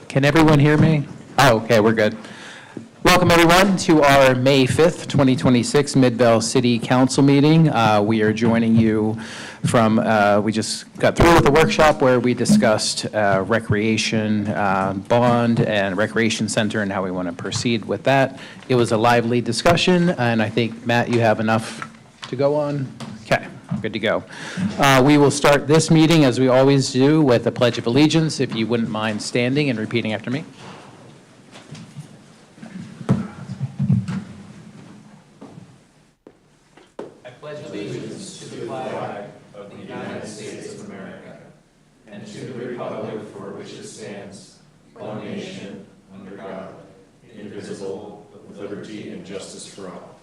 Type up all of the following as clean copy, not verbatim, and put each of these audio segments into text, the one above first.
Can everyone hear me? Oh, okay, we're good. Welcome, everyone, to our May 5th, 2026 Midvale City Council meeting. We are joining you from, we just got through with a workshop where we discussed recreation bond and recreation center and how we want to proceed with that. It was a lively discussion, and I think, Matt, you have enough to go on? Okay. Good to go. We will start this meeting, as we always do, with a Pledge of Allegiance. If you wouldn't mind standing and repeating after me. I pledge allegiance to the flag of the United States of America and to the republic for which it stands, one nation, under God, indivisible, with liberty and justice for all.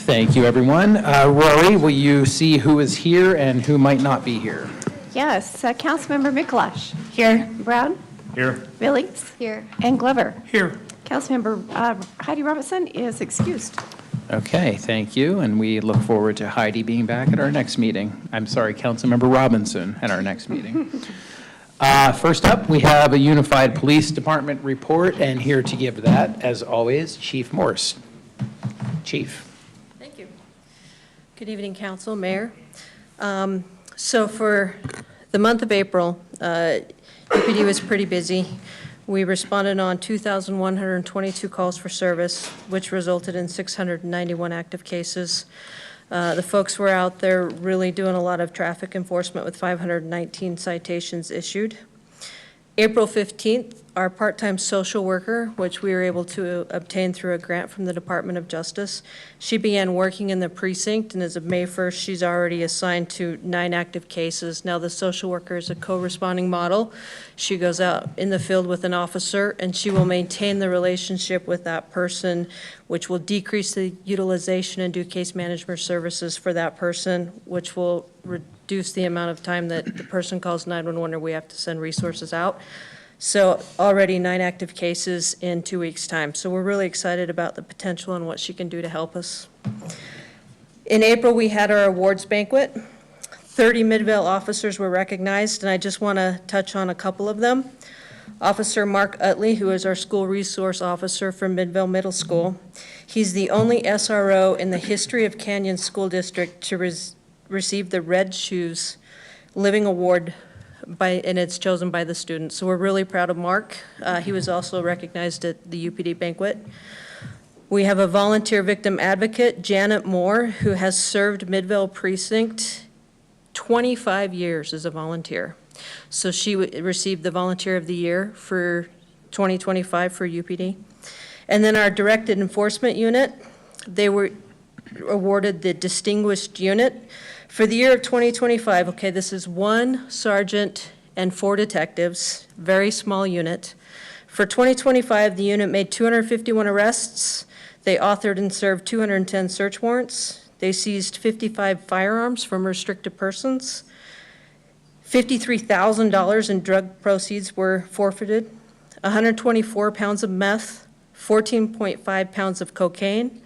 Thank you, everyone. Rory, will you see who is here and who might not be here? Yes, Councilmember Mikulash. Here. Brown. Here. Billings. Here. And Glover. Here. Councilmember Heidi Robinson is excused. Okay, thank you, and we look forward to Heidi being back at our next meeting. I'm sorry, Councilmember Robinson at our next meeting. First up, we have a Unified Police Department report, and here to give that, as always, Chief Morse. Chief. Good evening, Council, Mayor. So for the month of April, UPD was pretty busy. We responded on 2,122 calls for service, which resulted in 691 active cases. The folks were out there really doing a lot of traffic enforcement with 519 citations issued. April 15th, our part-time social worker, which we were able to obtain through a grant from the Department of Justice, she began working in the precinct, and as of May 1st, she's already assigned to 9 active cases. Now, the social worker is a co-responding model. She goes out in the field with an officer, and she will maintain the relationship with that person, which will decrease the utilization and do case management services for that person, which will reduce the amount of time that the person calls 911 or we have to send resources out. So already 9 active cases in 2 weeks' time. So we're really excited about the potential and what she can do to help us. In April, we had our awards banquet. 30 Midvale officers were recognized, and I just want to touch on a couple of them. Officer Mark Utley, who is our school resource officer for Midvale Middle School. He's the only SRO in the history of Canyon School District to receive the Red Shoes Living Award, and it's chosen by the students. So we're really proud of Mark. He was also recognized at the UPD banquet. We have a volunteer victim advocate, Janet Moore, who has served Midvale Precinct 25 years as a volunteer. So she received the Volunteer of the Year for 2025 for UPD. And then our Directed Enforcement Unit, they were awarded the Distinguished Unit. For the year of 2025, okay, this is 1 sergeant and 4 detectives, very small unit. For 2025, the unit made 251 arrests. They authored and served 210 search warrants. They seized 55 firearms from restricted persons. $53,000 in drug proceeds were forfeited. 124 pounds of meth, 14.5 pounds of cocaine,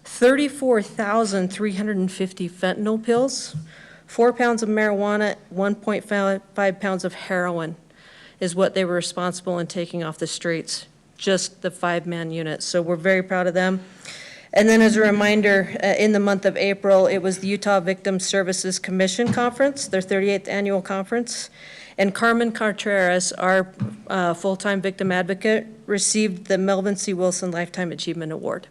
34,350 fentanyl pills, 4 pounds of marijuana, 1.5 pounds of heroin is what they were responsible in taking off the streets, just the 5-man unit. So we're very proud of them. And then as a reminder, in the month of April, it was the Utah Victim Services Commission Conference, their 38th annual conference. And Carmen Contreras, our full-time victim advocate, received the Melvin C. Wilson Lifetime Achievement Award.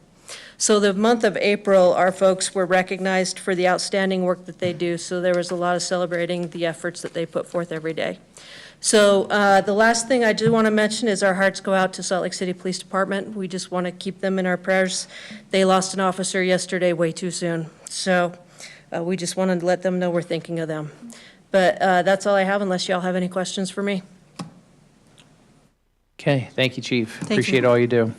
So the month of April, our folks were recognized for the outstanding work that they do. So there was a lot of celebrating the efforts that they put forth every day. So the last thing I do want to mention is our hearts go out to Salt Lake City Police Department. We just want to keep them in our prayers. They lost an officer yesterday way too soon. So we just wanted to let them know we're thinking of them. But that's all I have, unless y'all have any questions for me. Okay, thank you, Chief. Thank Appreciate you. all you do.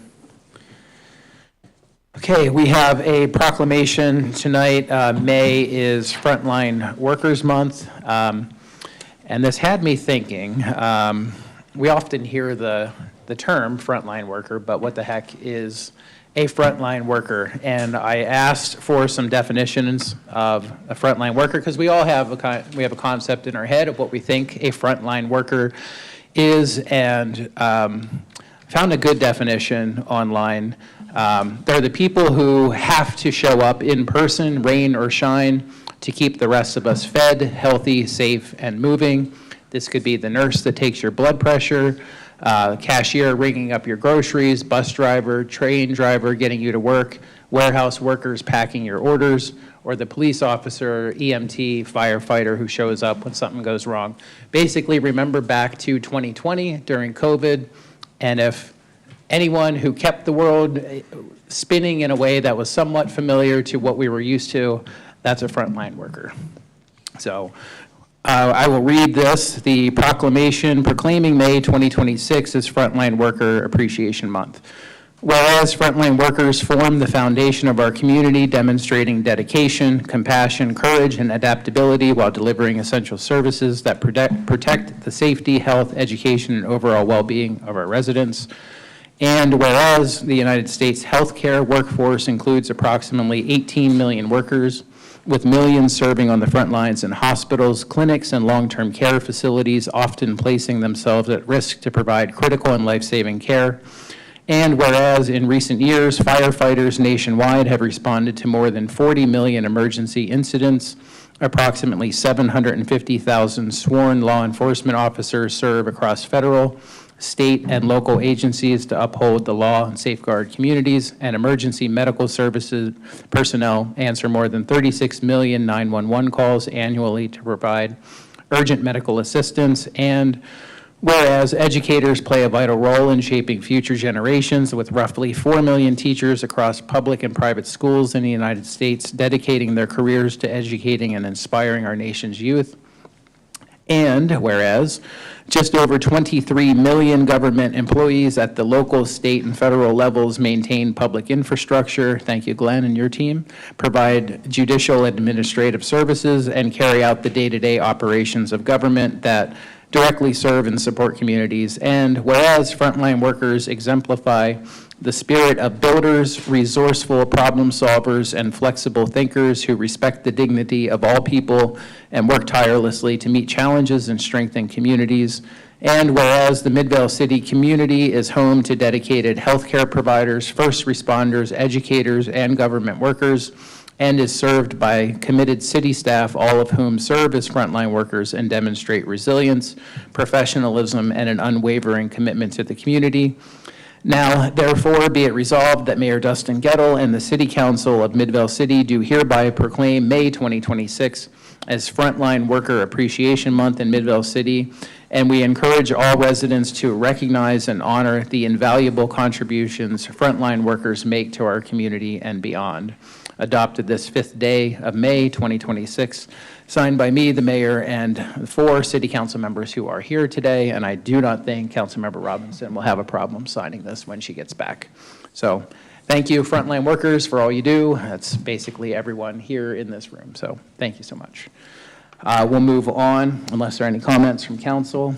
Okay, we have a proclamation tonight. May is Frontline Workers Month. And this had me thinking, we often hear the term frontline worker, but what the heck is a frontline worker? And I asked for some definitions of a frontline worker because we all have a concept in our head of what we think a frontline worker is, and found a good definition online. They're the people who have to show up in person, rain or shine, to keep the rest of us fed, healthy, safe, and moving. This could be the nurse that takes your blood pressure, cashier ringing up your groceries, bus driver, train driver getting you to work, warehouse workers packing your orders, or the police officer, EMT, firefighter who shows up when something goes wrong. Basically, remember back to 2020 during COVID, and if anyone who kept the world spinning in a way that was somewhat familiar to what we were used to, that's a frontline worker. So I will read this. The proclamation proclaiming May 2026 as Frontline Worker Appreciation Month. Whereas frontline workers form the foundation of our community, demonstrating dedication, compassion, courage, and adaptability while delivering essential services that protect the safety, health, education, and overall well-being of our residents. And whereas the United States healthcare workforce includes approximately 18 million workers, with millions serving on the front lines in hospitals, clinics, and long-term care facilities, often placing themselves at risk to provide critical and life-saving care. And whereas in recent years, firefighters nationwide have responded to more than 40 million emergency incidents, approximately 750,000 sworn law enforcement officers serve across federal, state, and local agencies to uphold the law and safeguard communities, and emergency medical services personnel answer more than 36 million 911 calls annually to provide urgent medical assistance. And whereas educators play a vital role in shaping future generations, with roughly 4 million teachers across public and private schools in the United States dedicating their careers to educating and inspiring our nation's youth. And whereas just over 23 million government employees at the local, state, and federal levels maintain public infrastructure, thank you, Glenn and your team, provide judicial administrative services, and carry out the day-to-day operations of government that directly serve and support communities. And whereas frontline workers exemplify the spirit of builders, resourceful problem solvers, and flexible thinkers who respect the dignity of all people and work tirelessly to meet challenges and strengthen communities. And whereas the Midvale City community is home to dedicated healthcare providers, first responders, educators, and government workers, and is served by committed city staff, all of whom serve as frontline workers and demonstrate resilience, professionalism, and an unwavering commitment to the community. Now, therefore, be it resolved that Mayor Dustin Gettle and the City Council of Midvale City do hereby proclaim May 2026 as Frontline Worker Appreciation Month in Midvale City, and we encourage all residents to recognize and honor the invaluable contributions frontline workers make to our community and beyond. Adopted this 5th day of May 2026, signed by me, the mayor, and 4 city council members who are here today, and I do not think Councilmember Robinson will have a problem signing this when she gets back. So thank you, frontline workers, for all you do. That's basically everyone here in this room, so thank you so much. We'll move on, unless there are any comments from council.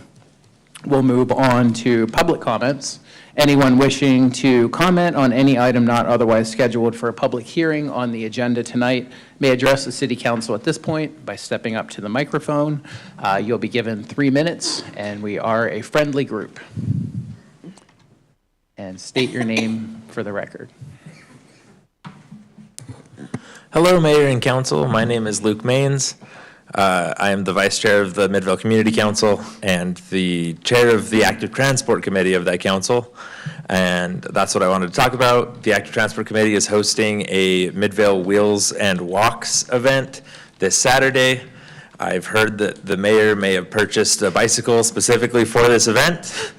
We'll move on to public comments. Anyone wishing to comment on any item not otherwise scheduled for a public hearing on the agenda tonight may address the City Council at this point by stepping up to the microphone. You'll be given 3 minutes, and we are a friendly group. And state your name for the record. Hello, Mayor and Council. My name is Luke Maines. I am the Vice Chair of the Midvale Community Council and the Chair of the Active Transport Committee of that council. And that's what I wanted to talk about. The Active Transport Committee is hosting a Midvale Wheels and Walks event this Saturday. I've heard that the mayor may have purchased a bicycle specifically for this event.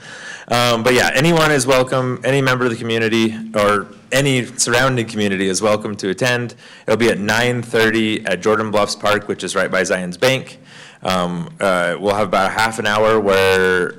But yeah, anyone is welcome, any member of the community or any surrounding community is welcome to attend. It'll be at 9:30 at Jordan Bluffs Park, which is right by Zion's Bank. We'll have about a half an hour where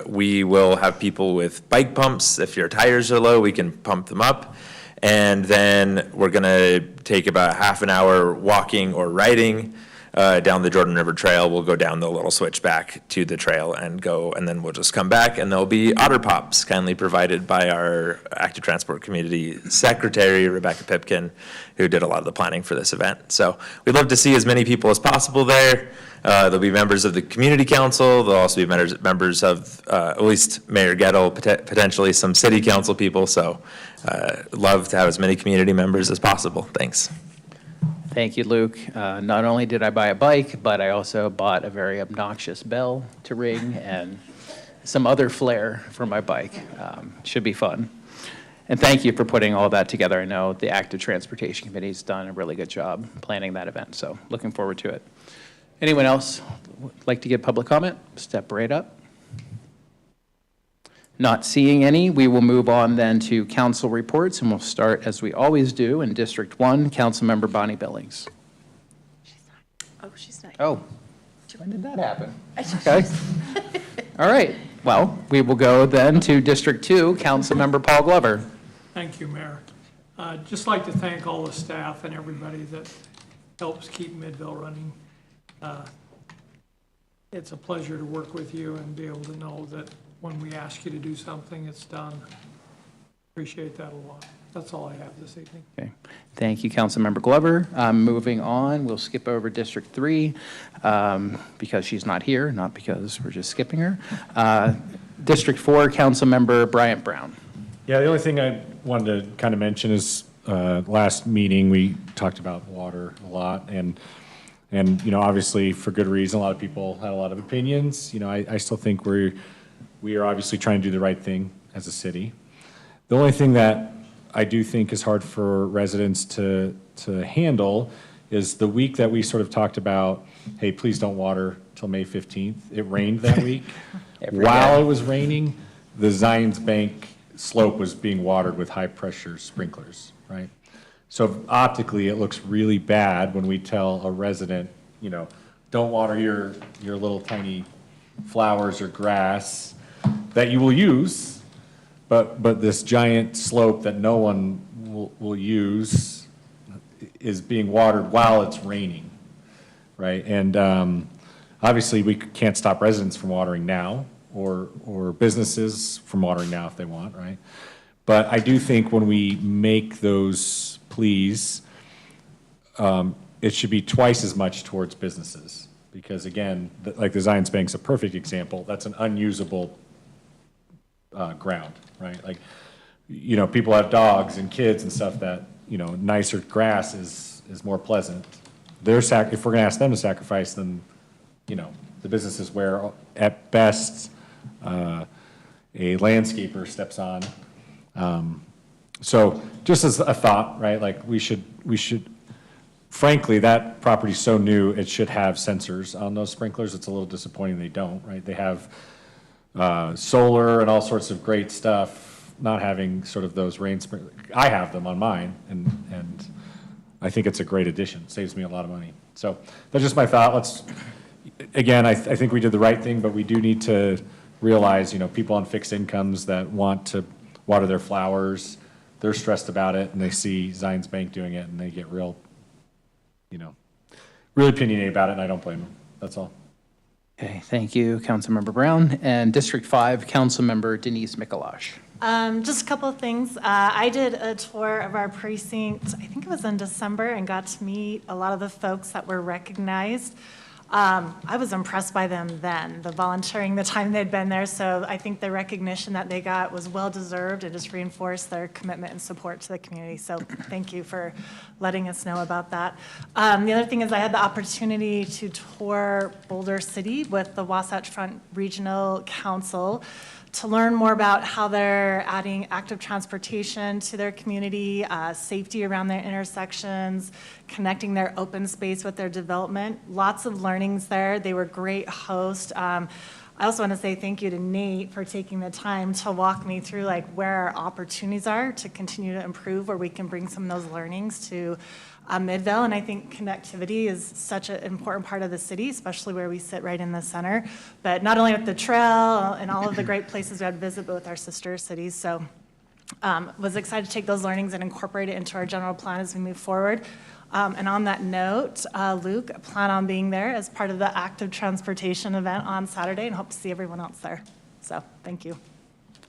we will have people with bike pumps. If your tires are low, we can pump them up. And then we're gonna take about half an hour walking or riding down the Jordan River Trail. We'll go down the little switch back to the trail and go, and then we'll just come back, and there'll be otter pops kindly provided by our Active Transport Community Secretary, Rebecca Pipkin, who did a lot of the planning for this event. So we'd love to see as many people as possible there. There'll be members of the community council. There'll also be members of, at least Mayor Gettle, potentially some city council people. So love to have as many community members as possible. Thanks. Thank you, Luke. Not only did I buy a bike, but I also bought a very obnoxious bell to ring and some other flair for my bike. Should be fun. And thank you for putting all that together. I know the Active Transportation Committee's done a really good job planning that event, so looking forward to it. Anyone else like to give public comment? Step right up. Not seeing any, we will move on then to council reports, and we'll start, as we always do, in District 1, Councilmember Bonnie Billings. She's not. Oh, when did that happen? Okay. All right, well, we will go then to District 2, Councilmember Paul Glover. Thank you, Mayor. Just like to thank all the staff and everybody that helps keep Midvale running. It's a pleasure to work with you and be able to know that when we ask you to do something, it's done. Appreciate that a lot. That's all I have this evening. Okay, thank you, Councilmember Glover. Moving on, we'll skip over District 3 because she's not here, not because we're just skipping her. District 4, Councilmember Bryant Brown. Yeah, the only thing I wanted to kind of mention is last meeting, we talked about water a lot, and you know, obviously for good reason, a lot of people had a lot of opinions. You know, I still think we are obviously trying to do the right thing as a city. The only thing that I do think is hard for residents to handle is the week that we sort of talked about, hey, please don't water till May 15th. It rained that week. While it was raining, the Zions Bank slope was being watered with high pressure sprinklers, right? So optically, it looks really bad when we tell a resident, you know, don't water your little tiny flowers or grass that you will use, but this giant slope that no one will use is being watered while it's raining, right? And obviously, we can't stop residents from watering now or businesses from watering now if they want, right? But I do think when we make those pleas, it should be twice as much towards businesses. Because again, like the Zions Bank's a perfect example. That's an unusable ground, right? Like, you know, people have dogs and kids and stuff that, you know, nicer grass is more pleasant. If we're gonna ask them to sacrifice, then, you know, the businesses where at best a landscaper steps on. So just as a thought, right? Like we should, frankly, that property's so new, it should have sensors on those sprinklers. It's a little disappointing they don't, right? They have solar and all sorts of great stuff, not having sort of those rain sprinklers. I have them on mine, and I think it's a great addition. Saves me a lot of money. So that's just my thought. Again, I think we did the right thing, but we do need to realize, you know, people on fixed incomes that want to water their flowers, they're stressed about it, and they see Zions Bank doing it, and they get real, you know, really opinionated about it, and I don't blame them. That's all. Okay, thank you, Councilmember Brown. And District 5, Councilmember Denise Mikalash. Just a couple of things. I did a tour of our precinct, I think it was in December, and got to meet a lot of the folks that were recognized. I was impressed by them then, the volunteering, the time they'd been there. So I think the recognition that they got was well-deserved. It just reinforced their commitment and support to the community. So thank you for letting us know about that. The other thing is I had the opportunity to tour Boulder City with the Wasatch Front Regional Council to learn more about how they're adding active transportation to their community, safety around their intersections, connecting their open space with their development. Lots of learnings there. They were great hosts. I also want to say thank you to Nate for taking the time to walk me through like where our opportunities are to continue to improve, where we can bring some of those learnings to Midvale. And I think connectivity is such an important part of the city, especially where we sit right in the center. But not only with the trail and all of the great places we had to visit, but with our sister cities. So was excited to take those learnings and incorporate it into our general plan as we move forward. And on that note, Luke, I plan on being there as part of the active transportation event on Saturday and hope to see everyone else there. So, thank you.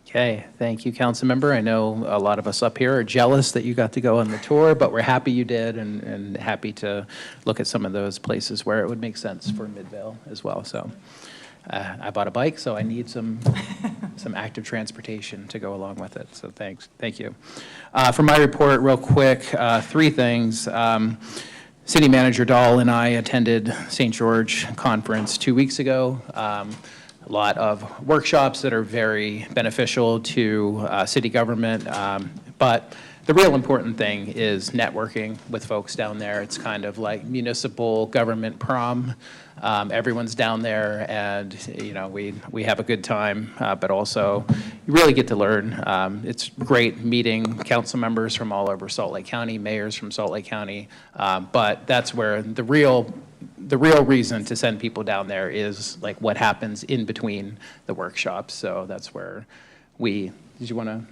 Okay, thank you, Councilmember. I know a lot of us up here are jealous that you got to go on the tour, but we're happy you did and happy to look at some of those places where it would make sense for Midvale as well. So I bought a bike, so I need some active transportation to go along with it. So thanks, thank you. For my report, real quick, 3 things. City Manager Dahl and I attended St. George Conference 2 weeks ago. A lot of workshops that are very beneficial to city government, but the real important thing is networking with folks down there. It's kind of like municipal government prom. Everyone's down there, and you know we have a good time, but also you really get to learn. It's great meeting council members from all over Salt Lake County, mayors from Salt Lake County, but that's where the real reason to send people down there is like what happens in between the workshops. So that's where did you want to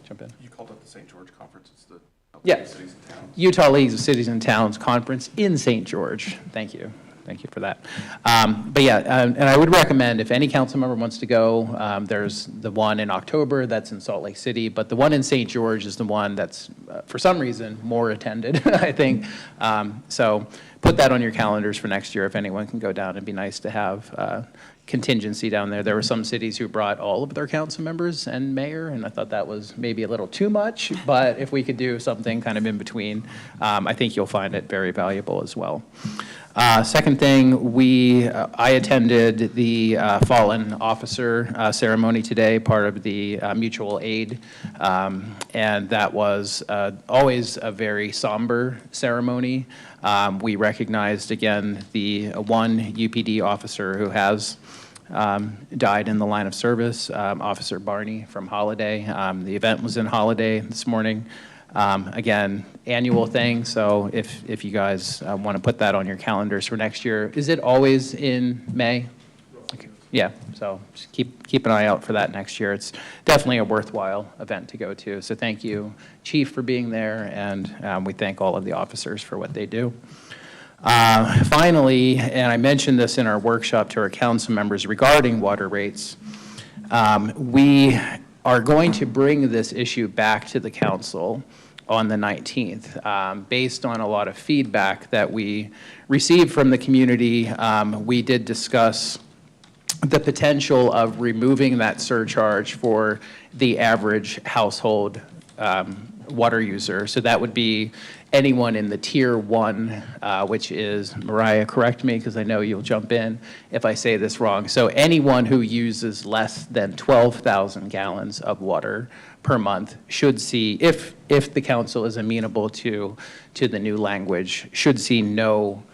jump in? You called it the St. George Conference. It's the Yeah. Cities and Towns. Utah Leagues of Cities and Towns Conference in St. George. Thank you. Thank you for that. But yeah, and I would recommend if any council member wants to go, there's the one in October that's in Salt Lake City, but the one in St. George is the one that's, for some reason, more attended, I think. So put that on your calendars for next year if anyone can go down. It'd be nice to have contingency down there. There were some cities who brought all of their council members and mayor, and I thought that was maybe a little too much, but if we could do something kind of in between, I think you'll find it very valuable as well. Second thing, I attended the fallen officer ceremony today, part of the mutual aid, and that was always a very somber ceremony. We recognized again the one UPD officer who has died in the line of service, Officer Barney from Holiday. The event was in Holiday this morning. Again, annual thing, so if you guys want to put that on your calendars for next year. Is it always in May? Okay. Yeah, so just keep an eye out for that next year. It's definitely a worthwhile event to go to. So thank you, Chief, for being there, and we thank all of the officers for what they do. Finally, and I mentioned this in our workshop to our council members regarding water rates, we are going to bring this issue back to the council on the 19th. Based on a lot of feedback that we received from the community, we did discuss the potential of removing that surcharge for the average household water user. So that would be anyone in the tier 1, which is, Mariah, correct me because I know you'll jump in if I say this wrong. So anyone who uses less than 12,000 gallons of water per month should see, if the council is amenable to the new language, should see no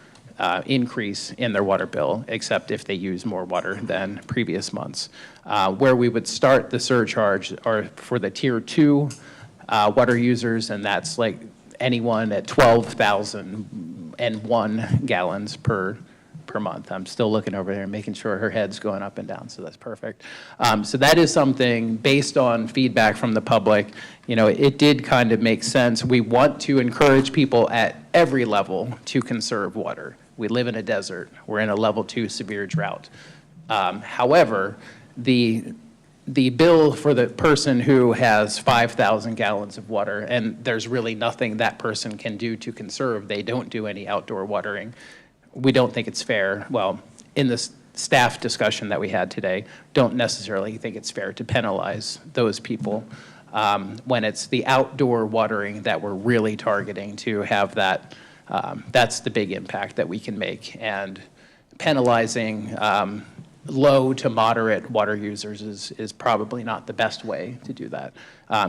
increase in their water bill, except if they use more water than previous months. Where we would start the surcharge are for the tier 2 water users, and that's like anyone at 12,001 gallons per month. I'm still looking over there and making sure her head's going up and down, so that's perfect. So that is something based on feedback from the public. You know, it did kind of make sense. We want to encourage people at every level to conserve water. We live in a desert. We're in a level 2 severe drought. However, the bill for the person who has 5,000 gallons of water, and there's really nothing that person can do to conserve, they don't do any outdoor watering, we don't think it's fair. Well, in this staff discussion that we had today, don't necessarily think it's fair to penalize those people when it's the outdoor watering that we're really targeting to have that. That's the big impact that we can make. And penalizing low to moderate water users is probably not the best way to do that.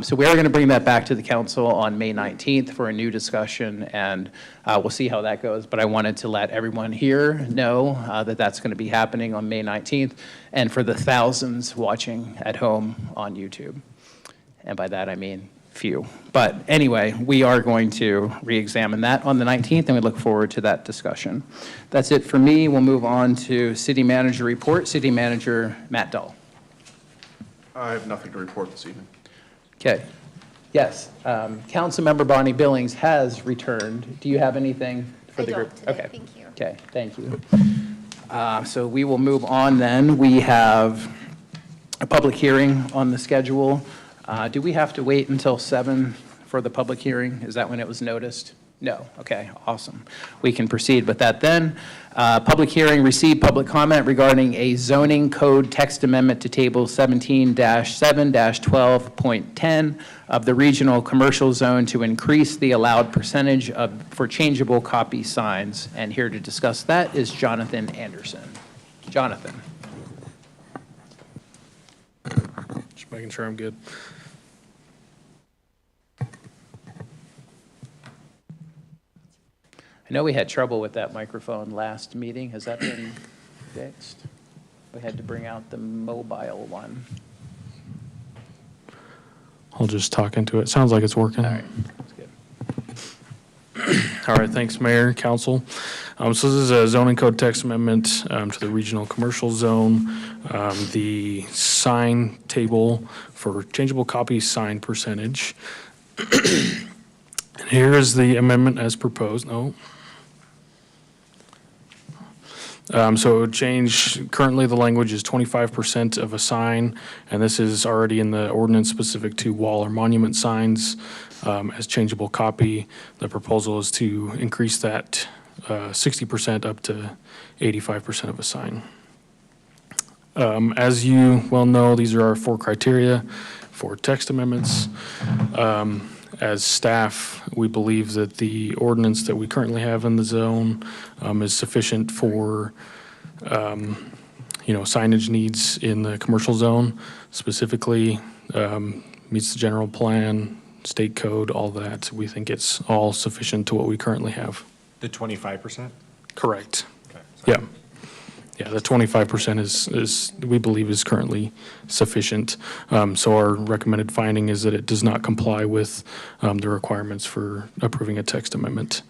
So we are going to bring that back to the council on May 19th for a new discussion, and we'll see how that goes. But I wanted to let everyone here know that that's going to be happening on May 19th, and for the thousands watching at home on YouTube. And by that I mean few. But anyway, we are going to re-examine that on the 19th, and we look forward to that discussion. That's it for me. We'll move on to City Manager report. City Manager Matt Dahl. I have nothing to report this evening. Okay. Yes, Councilmember Bonnie Billings has returned. Do you have anything for I the don't group? today, Okay. thank you. Okay, thank you. So we will move on then. We have a public hearing on the schedule. Do we have to wait until 7 for the public hearing? Is that when it was noticed? No. Okay, awesome. We can proceed with that then. Public hearing, receive public comment regarding a zoning code text amendment to Table 17-7-12.10 of the regional commercial zone to increase the allowed percentage for changeable copy signs. And here to discuss that is Jonathan Anderson. Jonathan. Just making sure I'm good. I know we had trouble with that microphone last meeting. Has that been fixed? We had to bring out the mobile one. I'll just talk into it. Sounds like it's working. All right, that's good. All right, thanks, Mayor, Council. So this is a zoning code text amendment to the regional commercial zone. The sign table for changeable copy sign percentage. And here is the amendment as proposed. No. So it would change, currently the language is 25% of a sign, and this is already in the ordinance specific to wall or monument signs as changeable copy. The proposal is to increase that 60% up to 85% of a sign. As you well know, these are our 4 criteria for text amendments. As staff, we believe that the ordinance that we currently have in the zone is sufficient for, signage needs in the commercial zone, specifically meets the general plan, state code, all that. We think it's all sufficient to what we currently have. The 25%? Correct. Okay. Yeah. Yeah, the 25% is, we believe, is currently sufficient. So our recommended finding is that it does not comply with the requirements for approving a text amendment,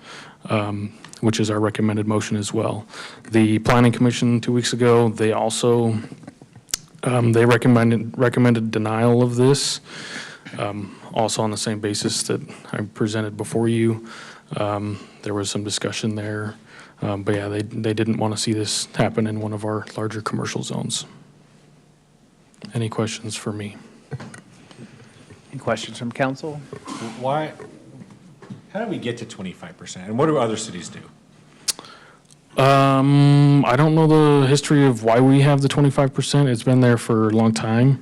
which is our recommended motion as well. The Planning Commission 2 weeks ago, they also, they recommended denial of this, also on the same basis that I presented before you. There was some discussion there. But yeah, they didn't want to see this happen in one of our larger commercial zones. Any questions for me? Any questions from council? Why, how do we get to 25%? And what do other cities do? I don't know the history of why we have the 25%. It's been there for a long time.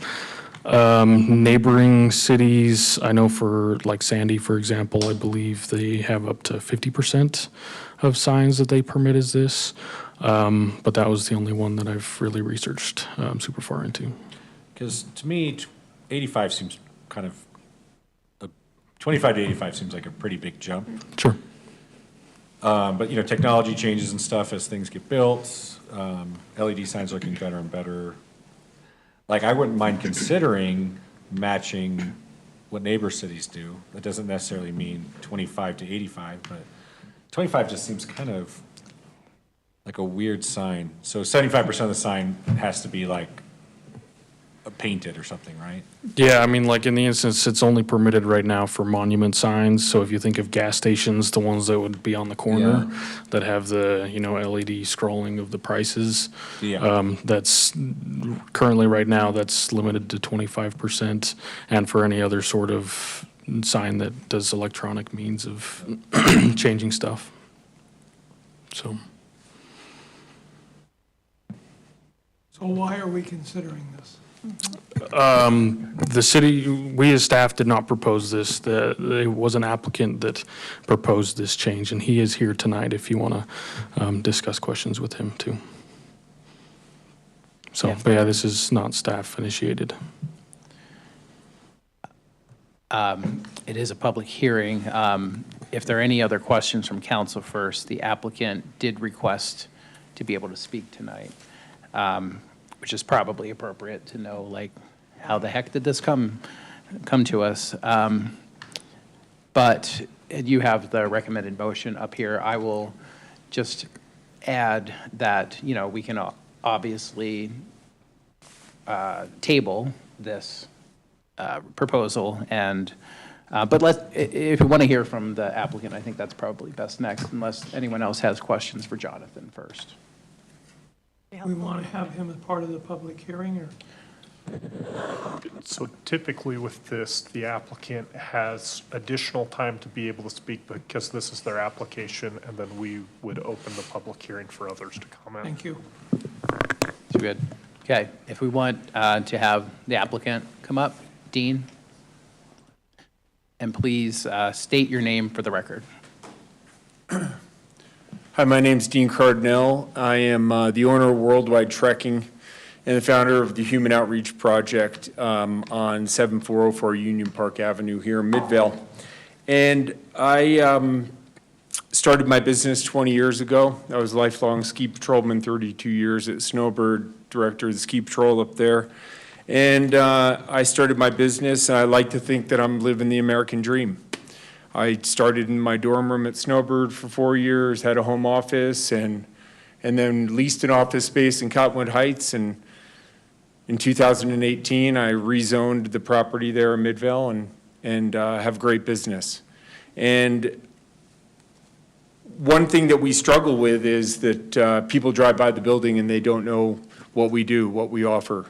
Neighboring cities, I know for like Sandy, for example, I believe they have up to 50% of signs that they permit as this. But that was the only one that I've really researched super far into. Because to me, 85 seems kind of, 25 to 85 seems like a pretty big jump. Sure. But, technology changes and stuff as things get built. LED signs looking better and better. Like, I wouldn't mind considering matching what neighbor cities do. That doesn't necessarily mean 25 to 85, but 25 just seems kind of like a weird sign. So 75% of the sign has to be like painted or something, right? Yeah, I mean, like in the instance, it's only permitted right now for monument signs. So if you think of gas stations, the ones that would be on the corner that have the, LED scrolling of the prices. Yeah. That's currently right now, that's limited to 25%. And for any other sort of sign that does electronic means of changing stuff. So. So why are we considering this? The city, we as staff did not propose this. There was an applicant that proposed this change, and he is here tonight if you want to discuss questions with him too. So, Yeah. but yeah, this is not staff initiated. It is a public hearing. If there are any other questions from council first, the applicant did request to be able to speak tonight, which is probably appropriate to know, like, how the heck did this come to us? But you have the recommended motion up here. I will just add that, we can obviously table this proposal and But if you want to hear from the applicant, I think that's probably best next, unless anyone else has questions for Jonathan first. We want to have him as part of the public hearing, or? So typically with this, the applicant has additional time to be able to speak because this is their application, and then we would open the public hearing for others to comment. Thank you. Too good. Okay, if we want to have the applicant come up, Dean, and please state your name for the record. Hi, my name's Dean Cardinell. I am the owner of Worldwide Trekking and the founder of the Human Outreach Project on 7404 Union Park Avenue here in Midvale. And I started my business 20 years ago. I was a lifelong ski patrolman, 32 years at Snowbird, director of the ski patrol up there. And I started my business, and I like to think that I'm living the American dream. I started in my dorm room at Snowbird for 4 years, had a home office, and then leased an office space in Cottonwood Heights. And in 2018, I rezoned the property there in Midvale and have great business. And one thing that we struggle with is that people drive by the building and they don't know what we do, what we offer.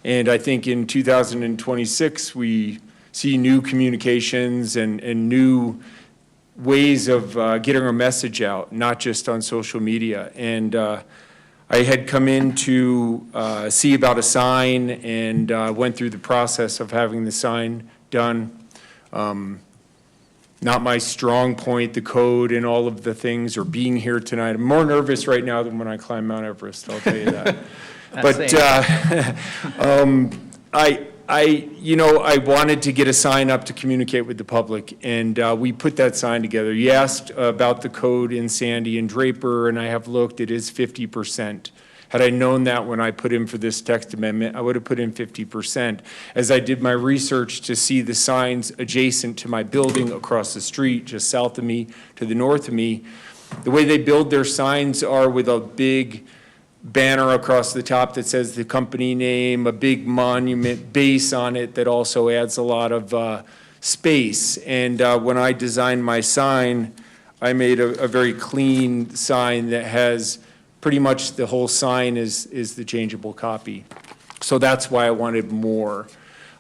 And I think in 2026, we see new communications and new ways of getting our message out, not just on social media. And I had come in to see about a sign and went through the process of having the sign done. Not my strong point, the code and all of the things, or being here tonight. I'm more nervous right now than when I climbed Mount Everest, I'll tell you that. But I wanted to get a sign up to communicate with the public, and we put that sign together. You asked about the code in Sandy and Draper, and I have looked, it is 50%. Had I known that when I put in for this text amendment, I would have put in 50%. As I did my research to see the signs adjacent to my building across the street, just south of me, to the north of me, the way they build their signs are with a big banner across the top that says the company name, a big monument base on it that also adds a lot of space. And when I designed my sign, I made a very clean sign that has pretty much the whole sign is the changeable copy. So that's why I wanted more.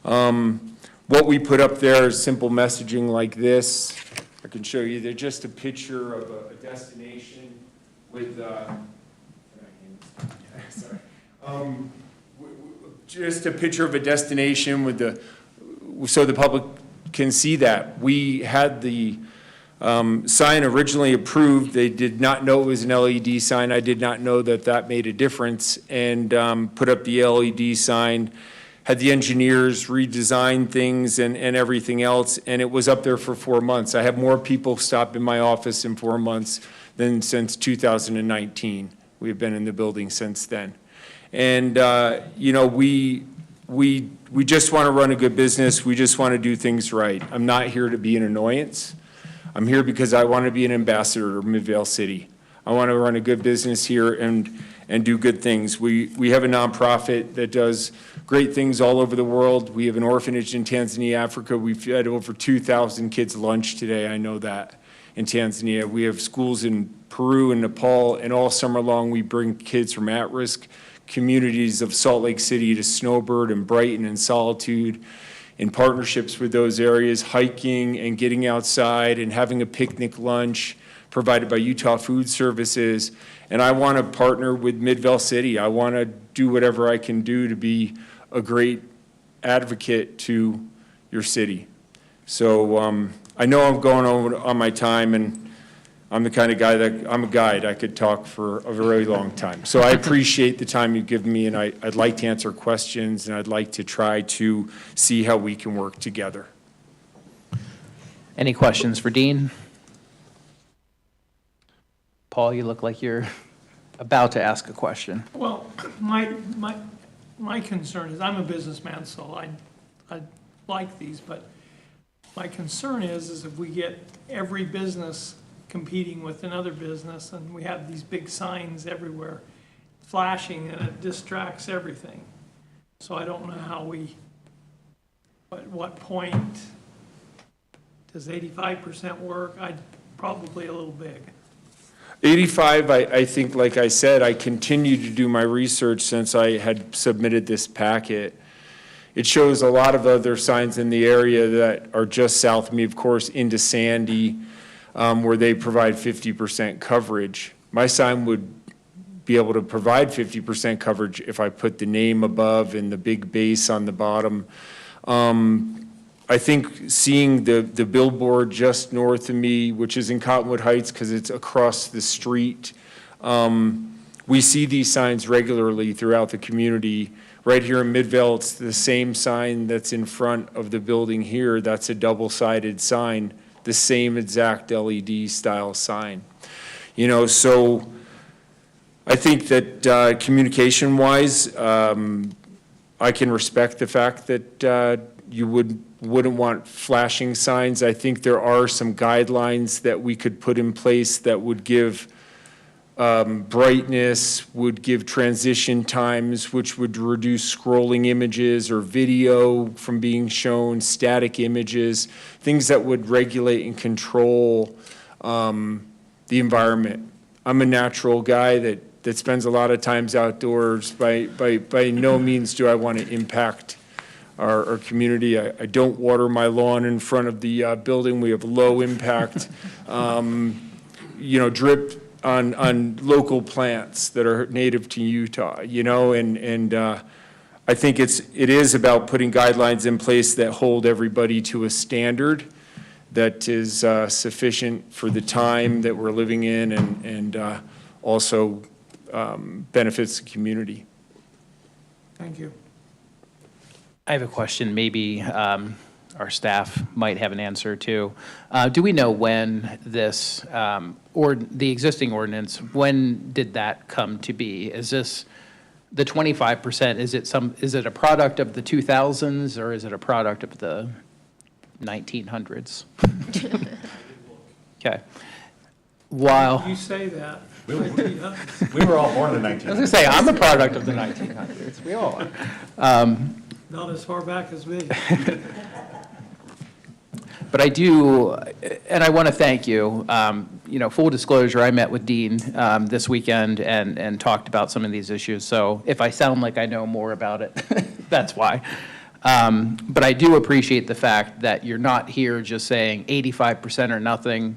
What we put up there is simple messaging like this. I can show you. They're just a picture of a destination with sorry. Just a picture of a destination with so the public can see that. We had the sign originally approved. They did not know it was an LED sign. I did not know that that made a difference, and put up the LED sign, had the engineers redesign things and everything else, and it was up there for 4 months. I have more people stop in my office in 4 months than since 2019. We've been in the building since then. And, we just want to run a good business. We just want to do things right. I'm not here to be an annoyance. I'm here because I want to be an ambassador of Midvale City. I want to run a good business here and do good things. We have a nonprofit that does great things all over the world. We have an orphanage in Tanzania, Africa. We've fed over 2,000 kids lunch today. I know that in Tanzania. We have schools in Peru and Nepal, and all summer long we bring kids from at-risk communities of Salt Lake City to Snowbird and Brighton and Solitude, in partnerships with those areas, hiking and getting outside and having a picnic lunch provided by Utah Food Services. And I want to partner with Midvale City. I want to do whatever I can do to be a great advocate to your city. So I know I'm going over on my time, and I'm the kind of guy that, I'm a guide. I could talk for a very long time. So I appreciate the time you've given me, and I'd like to answer questions, and I'd like to try to see how we can work together. Any questions for Dean? Paul, you look like you're about to ask a question. Well, my concern is, I'm a businessman, so I like these, but my concern is if we get every business competing with another business, and we have these big signs everywhere flashing, and it distracts everything. So I don't know how at what point Does 85% work? Probably a little big. 85, I think, like I said, I continue to do my research since I had submitted this packet. It shows a lot of other signs in the area that are just south of me, of course, into Sandy, where they provide 50% coverage. My sign would be able to provide 50% coverage if I put the name above and the big base on the bottom. I think seeing the billboard just north of me, which is in Cottonwood Heights because it's across the street, we see these signs regularly throughout the community. Right here in Midvale, it's the same sign that's in front of the building here. That's a double-sided sign, the same exact LED style sign. You know, so I think that communication-wise, I can respect the fact that you wouldn't want flashing signs. I think there are some guidelines that we could put in place that would give brightness, would give transition times, which would reduce scrolling images or video from being shown, static images, things that would regulate and control the environment. I'm a natural guy that spends a lot of times outdoors. By no means do I want to impact our community. I don't water my lawn in front of the building. We have low impact, you know, drip on local plants that are native to Utah, you know, and I think it is about putting guidelines in place that hold everybody to a standard that is sufficient for the time that we're living in and also benefits the community. Thank you. I have a question, maybe our staff might have an answer to. Do we know when this, or the existing ordinance, when did that come to be? Is this the 25%, is it a product of the 2000s or is it a product of the 1900s? Okay. While, You say that. We were all born in the 1900s. I was gonna say, I'm a product of the 1900s, we all are. Not as far back as me. But I do, and I want to thank you. You know, full disclosure, I met with Dean this weekend and talked about some of these issues. So if I sound like I know more about it, that's why. But I do appreciate the fact that you're not here just saying 85% or nothing.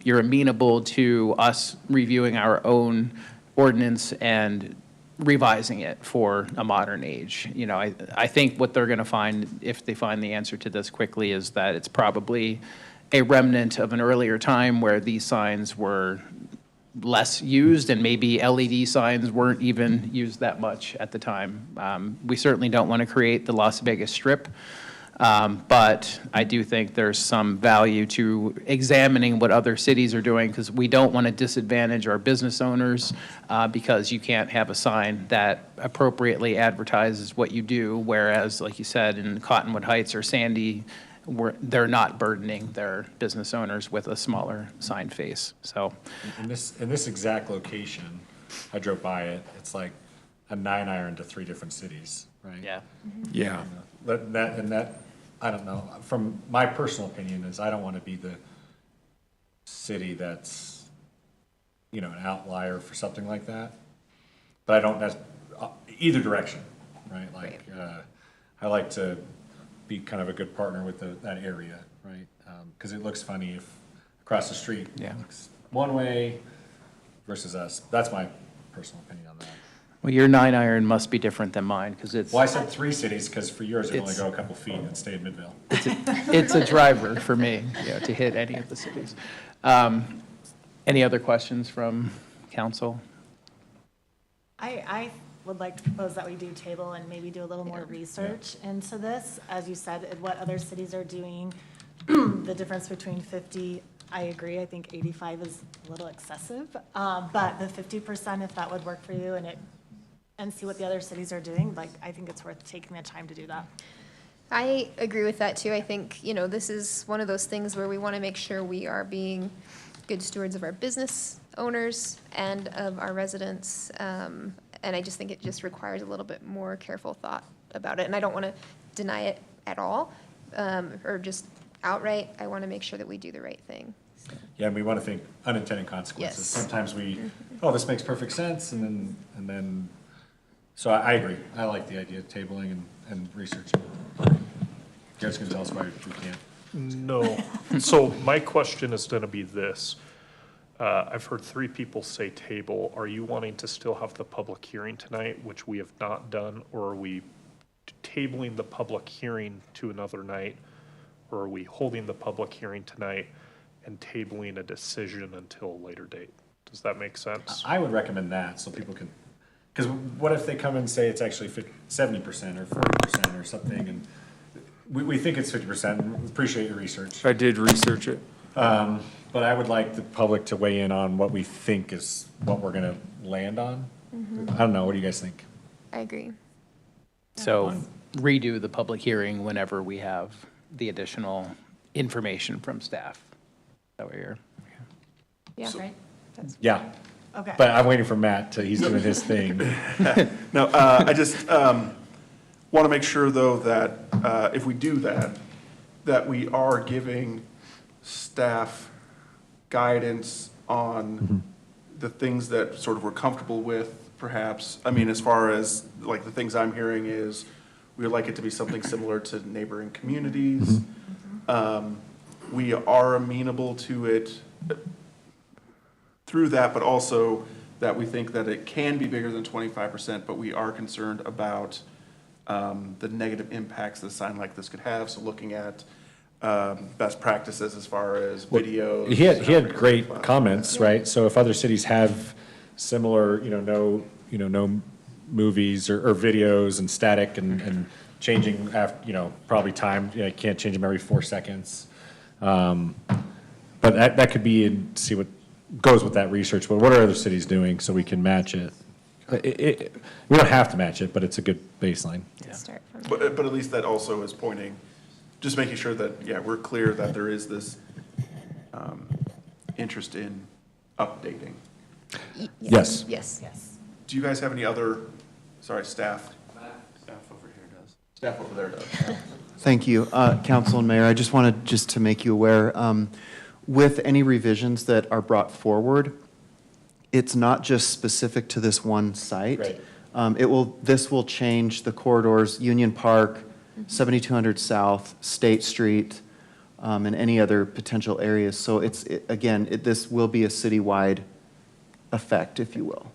You're amenable to us reviewing our own ordinance and revising it for a modern age. You know, I think what they're going to find, if they find the answer to this quickly, is that it's probably a remnant of an earlier time where these signs were less used and maybe LED signs weren't even used that much at the time. We certainly don't want to create the Las Vegas Strip, but I do think there's some value to examining what other cities are doing because we don't want to disadvantage our business owners because you can't have a sign that appropriately advertises what you do, whereas, like you said, in Cottonwood Heights or Sandy, they're not burdening their business owners with a smaller sign face. So, In this exact location, I drove by it, it's like a 9-iron to 3 different cities, right? yeah. Yeah. That, I don't know, from my personal opinion is I don't want to be the city that's, you know, an outlier for something like that. But I don't, that's either direction, right? Like, I like to be kind of a good partner with that area, right? Because it looks funny if across the street it looks one way versus us. That's my personal opinion on that. Well, your 9-iron must be different than mine because it's Well, I said 3 cities because for yours it only go a couple feet and stay in Midvale. it's a driver for me, you know, to hit any of the cities. Any other questions from council? I would like to propose that we do table and maybe do a little more research into this. As you said, and what other cities are doing, the difference between 50, I agree, I think 85 is a little excessive. But the 50%, if that would work for you and see what the other cities are doing, like, I think it's worth taking the time to do that. I agree with that too. I think, you know, this is one of those things where we want to make sure we are being good stewards of our business owners and of our residents. And I just think it just requires a little bit more careful thought about it. And I don't want to deny it at all, or just outright. I want to make sure that we do the right thing. Yeah, and we want to think unintended consequences. Yes. Sometimes we, oh, this makes perfect sense, and then, so I agree. I like the idea of tabling and researching. Garrett's gonna tell us why we can't. No. So my question is gonna be this. I've heard 3 people say table. Are you wanting to still have the public hearing tonight, which we have not done? Or are we tabling the public hearing to another night? Or are we holding the public hearing tonight and tabling a decision until a later date? Does that make sense? I would recommend that, so people can, because what if they come and say it's actually 70% or 40% or something, and we think it's 50%, and we appreciate your research. I did research it. But I would like the public to weigh in on what we think is what we're gonna land on. I don't know, what do you guys think? I agree. So redo the public hearing whenever we have the additional information from staff. Is that what you're? Yeah. Right? Yeah, Okay. but I'm waiting for Matt till he's doing his thing. No, I just want to make sure, though, that if we do that, that we are giving staff guidance on the things that sort of we're comfortable with, perhaps. I mean, as far as, like, the things I'm hearing is, we would like it to be something similar to neighboring communities. We are amenable to it through that, but also that we think that it can be bigger than 25%, but we are concerned about the negative impacts that a sign like this could have. So looking at best practices as far as videos. He had great comments, right? So if other cities have similar, no movies or videos and static and changing after, probably time, you can't change them every 4 seconds. But that could be, and see what goes with that research, but what are other cities doing so we can match it? We don't have to match it, but it's a good baseline. Start from But at least that also is pointing, just making sure that, yeah, we're clear that there is this interest in updating. Yes. Yes. Yes. Do you guys have any other, sorry, staff? Staff over here does. Staff over there does. Thank you, Council and Mayor. I just wanted to make you aware, with any revisions that are brought forward, it's not just specific to this one site. Right. This will change the corridors, Union Park, 7200 South, State Street, and any other potential areas. So this will be a citywide effect, if you will.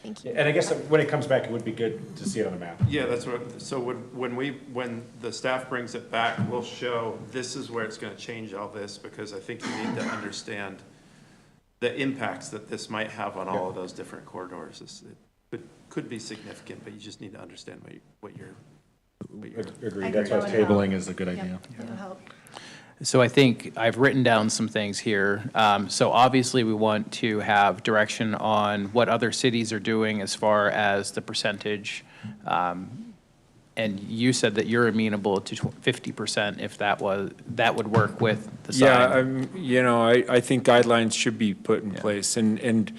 Thank you. And I guess when it comes back, it would be good to see it on the map. Yeah, that's what, so when the staff brings it back, we'll show this is where it's gonna change all this, because I think you need to understand the impacts that this might have on all of those different corridors. It could be significant, but you just need to understand what you're. Agreed, that's why tabling is a good idea. It'll help. So I think I've written down some things here. So obviously, we want to have direction on what other cities are doing as far as the percentage. And you said that you're amenable to 50% if that would work with the sign. Yeah, I think guidelines should be put in place. And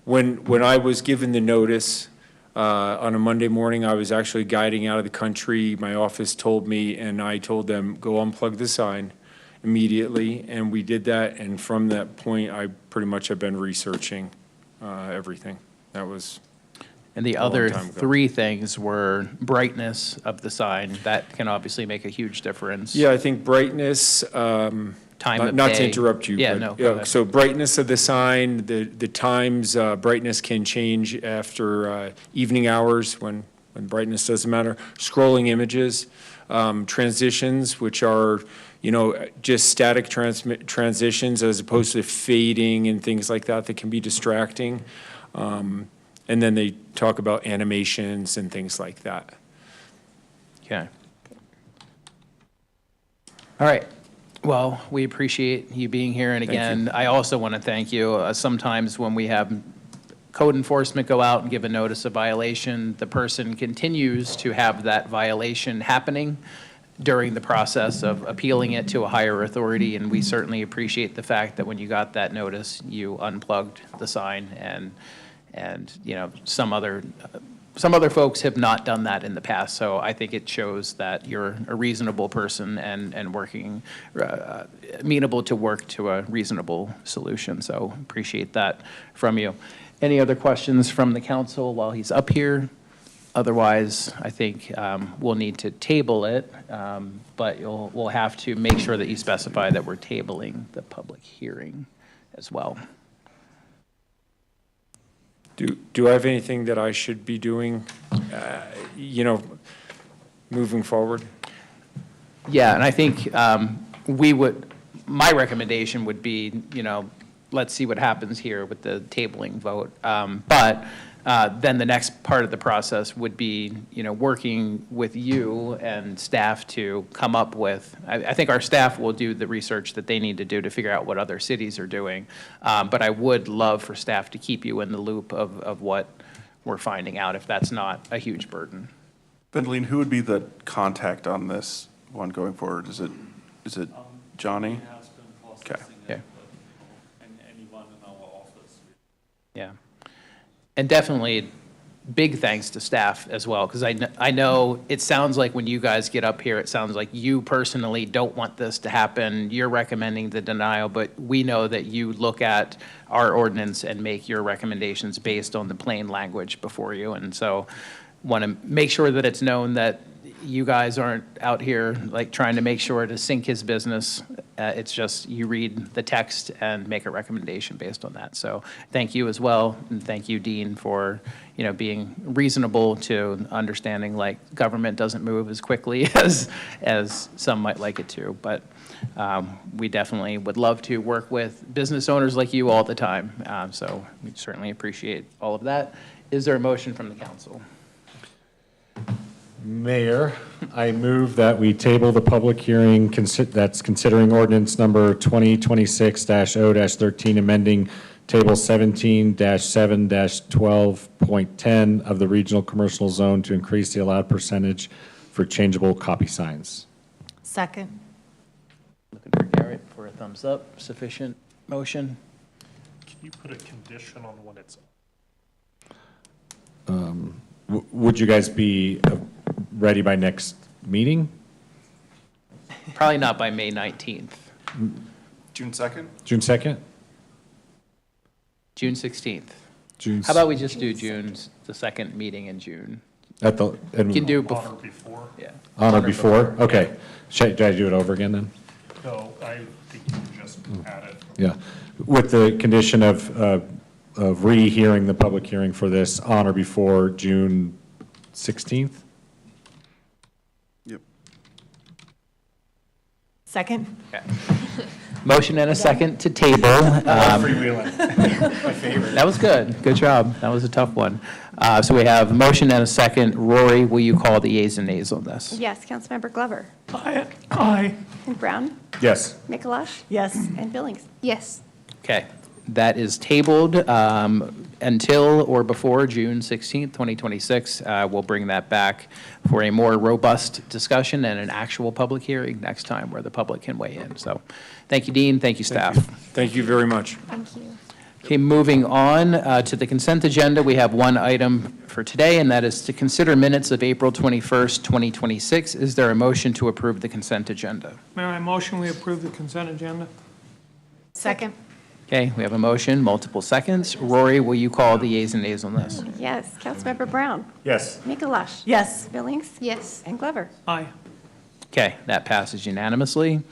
when I was given the notice on a Monday morning, I was actually guiding out of the country. My office told me, and I told them, go unplug the sign immediately, and we did that. And from that point, I pretty much have been researching everything. That was. And the other 3 things were brightness of the sign. That can obviously make a huge difference. Yeah, I think brightness, Time of not to day. interrupt you. Yeah, but, no, go ahead. So brightness of the sign, the times, brightness can change after evening hours when brightness doesn't matter. Scrolling images, transitions, which are, just static transitions as opposed to fading and things like that can be distracting. And then they talk about animations and things like that. Okay. All right. Well, we appreciate you being here. And again, I also want to thank you. Sometimes when we have code enforcement go out and give a notice of violation, the person continues to have that violation happening during the process of appealing it to a higher authority. And we certainly appreciate the fact that when you got that notice, you unplugged the sign and some other some other folks have not done that in the past, so I think it shows that you're a reasonable person and working, amenable to work to a reasonable solution, so appreciate that from you. Any other questions from the council while he's up here? Otherwise, I think we'll need to table it, but we'll have to make sure that you specify that we're tabling the public hearing as well. Do I have anything that I should be doing, moving forward? Yeah, and I think my recommendation would be, let's see what happens here with the tabling vote. But then the next part of the process would be, working with you and staff to come up with, I think our staff will do the research that they need to do to figure out what other cities are doing. But I would love for staff to keep you in the loop of what we're finding out, if that's not a huge burden. Bendeline, who would be the contact on this one going forward? Is it Johnny? Okay. Yeah. Yeah. And definitely, big thanks to staff as well, because I know it sounds like when you guys get up here, it sounds like you personally don't want this to happen. You're recommending the denial, but we know that you look at our ordinance and make your recommendations based on the plain language before you. And so want to make sure that it's known that you guys aren't out here like trying to make sure to sink his business. It's just you read the text and make a recommendation based on that. So thank you as well, and thank you, Dean, for being reasonable to understanding like government doesn't move as quickly as some might like it to. But we definitely would love to work with business owners like you all the time. So we certainly appreciate all of that. Is there a motion from the council? Mayor, I move that we table the public hearing that's considering ordinance number 2026-0-13, amending table 17-7-12.10 of the regional commercial zone to increase the allowed percentage for changeable copy signs. Second. Looking for Garrett for a thumbs up. Sufficient motion? Can you put a condition on when it's? Would you guys be ready by next meeting? Probably not by May 19th. June 2nd? June 2nd? June 16th. June. How about we just do the second meeting in June? At the, You can do On or before. before? Yeah. on or before? Okay. Should I do it over again then? No, I think you can just add it. Yeah. With the condition of rehearing the public hearing for this on or before June 16th? Yep. Second. Okay. Motion and a second to table. Freewheeling. That was good. Good job. That was a tough one. So we have a motion and a second. Rory, will you call the yeas and nays on this? Yes, Councilmember Glover. Aye. And Brown. Yes. Mikalash. Yes. And Billings. Yes. Okay. That is tabled until or before June 16th, 2026. We'll bring that back for a more robust discussion and an actual public hearing next time where the public can weigh in. So thank you, Dean. Thank you, staff. Thank you very much. Thank you. Okay, moving on to the consent agenda, we have one item for today, and that is to consider minutes of April 21st, 2026. Is there a motion to approve the consent agenda? Mayor, I motion we approve the consent agenda. Second. Okay, we have a motion, multiple seconds. Rory, will you call the yeas and nays on this? Yes, Councilmember Brown. Yes. Mikalash. Yes. Billings. Yes. And Glover. Aye. Okay, that passes unanimously.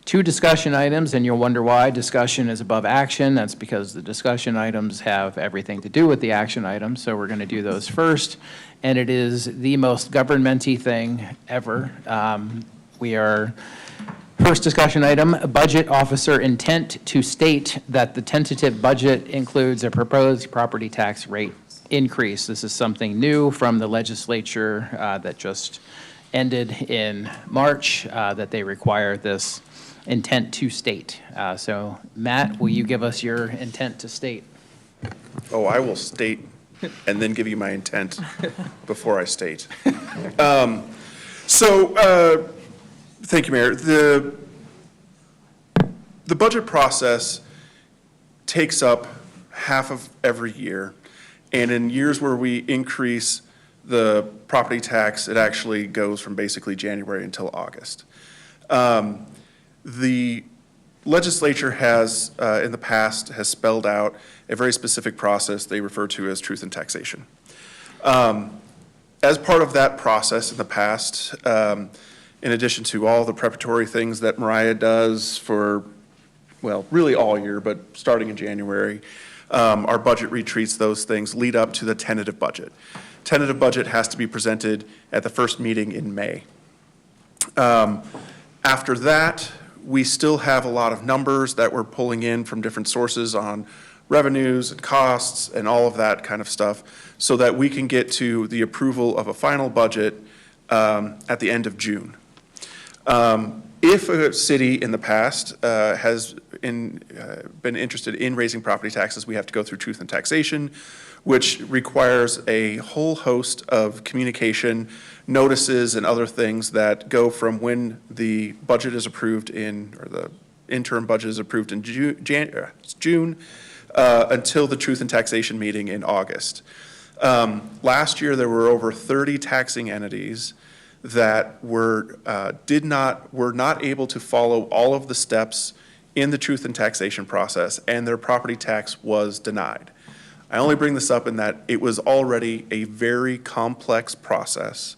Two discussion items, and you'll wonder why discussion is above action. That's because the discussion items have everything to do with the action items, so we're going to do those first. And it is the most government-y thing ever. First discussion item, budget officer intent to state that the tentative budget includes a proposed property tax rate increase. This is something new from the legislature that just ended in March, that they require this intent to state. So Matt, will you give us your intent to state? Oh, I will state and then give you my intent before I state. Thank you, Mayor. The budget process takes up half of every year, and in years where we increase the property tax, it actually goes from basically January until August. The legislature has, in the past, has spelled out a very specific process they refer to as truth in taxation. As part of that process in the past, in addition to all the preparatory things that Mariah does for, well, really all year, but starting in January, our budget retreats, those things lead up to the tentative budget. Tentative budget has to be presented at the first meeting in May. After that, we still have a lot of numbers that we're pulling in from different sources on revenues and costs and all of that kind of stuff so that we can get to the approval of a final budget at the end of June. If a city in the past has been interested in raising property taxes, we have to go through truth in taxation, which requires a whole host of communication, notices, and other things that go from when the budget is approved or the interim budget is approved in June until the truth in taxation meeting in August. Last year, there were over 30 taxing entities that were not able to follow all of the steps in the truth in taxation process, and their property tax was denied. I only bring this up in that it was already a very complex process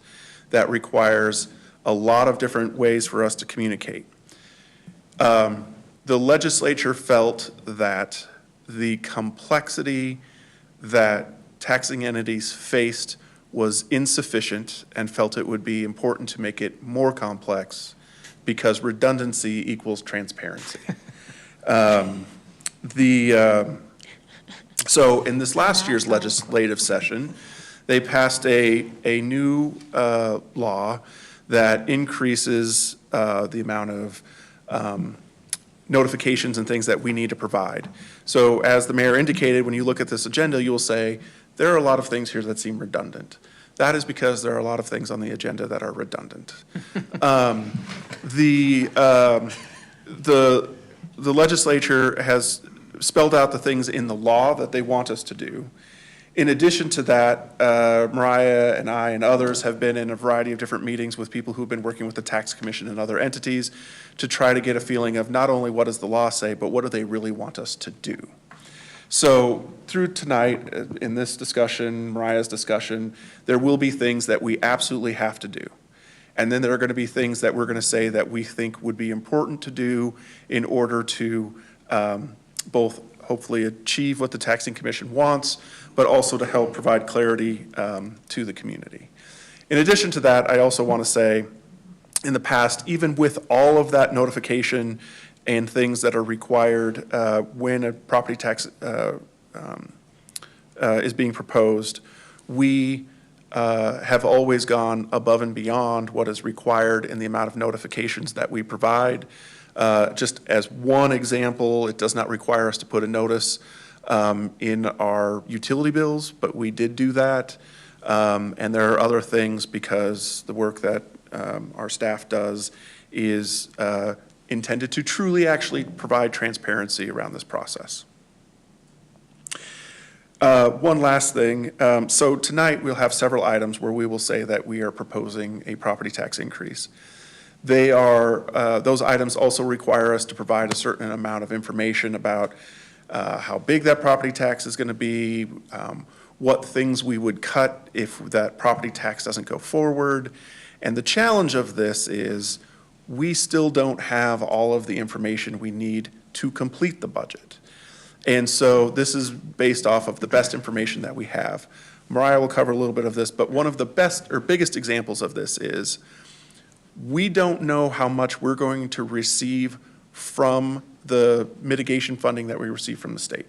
that requires a lot of different ways for us to communicate. The legislature felt that the complexity that taxing entities faced was insufficient and felt it would be important to make it more complex because redundancy equals transparency. So in this last year's legislative session, they passed a new law that increases the amount of notifications and things that we need to provide. So as the mayor indicated, when you look at this agenda, you'll say, there are a lot of things here that seem redundant. That is because there are a lot of things on the agenda that are redundant. The legislature has spelled out the things in the law that they want us to do. In addition to that, Mariah and I and others have been in a variety of different meetings with people who've been working with the tax commission and other entities to try to get a feeling of not only what does the law say, but what do they really want us to do. So through tonight, in this discussion, Mariah's discussion, there will be things that we absolutely have to do. And then there are going to be things that we're going to say that we think would be important to do in order to both hopefully achieve what the taxing commission wants, but also to help provide clarity to the community. In addition to that, I also want to say, in the past, even with all of that notification and things that are required when a property tax is being proposed, we have always gone above and beyond what is required in the amount of notifications that we provide. Just as one example, it does not require us to put a notice in our utility bills, but we did do that. And there are other things because the work that our staff does is intended to truly actually provide transparency around this process. One last thing. So tonight we'll have several items where we will say that we are proposing a property tax increase. They are, those items also require us to provide a certain amount of information about how big that property tax is going to be, what things we would cut if that property tax doesn't go forward. And the challenge of this is we still don't have all of the information we need to complete the budget. And so this is based off of the best information that we have. Mariah will cover a little bit of this, but one of the best or biggest examples of this is we don't know how much we're going to receive from the mitigation funding that we receive from the state.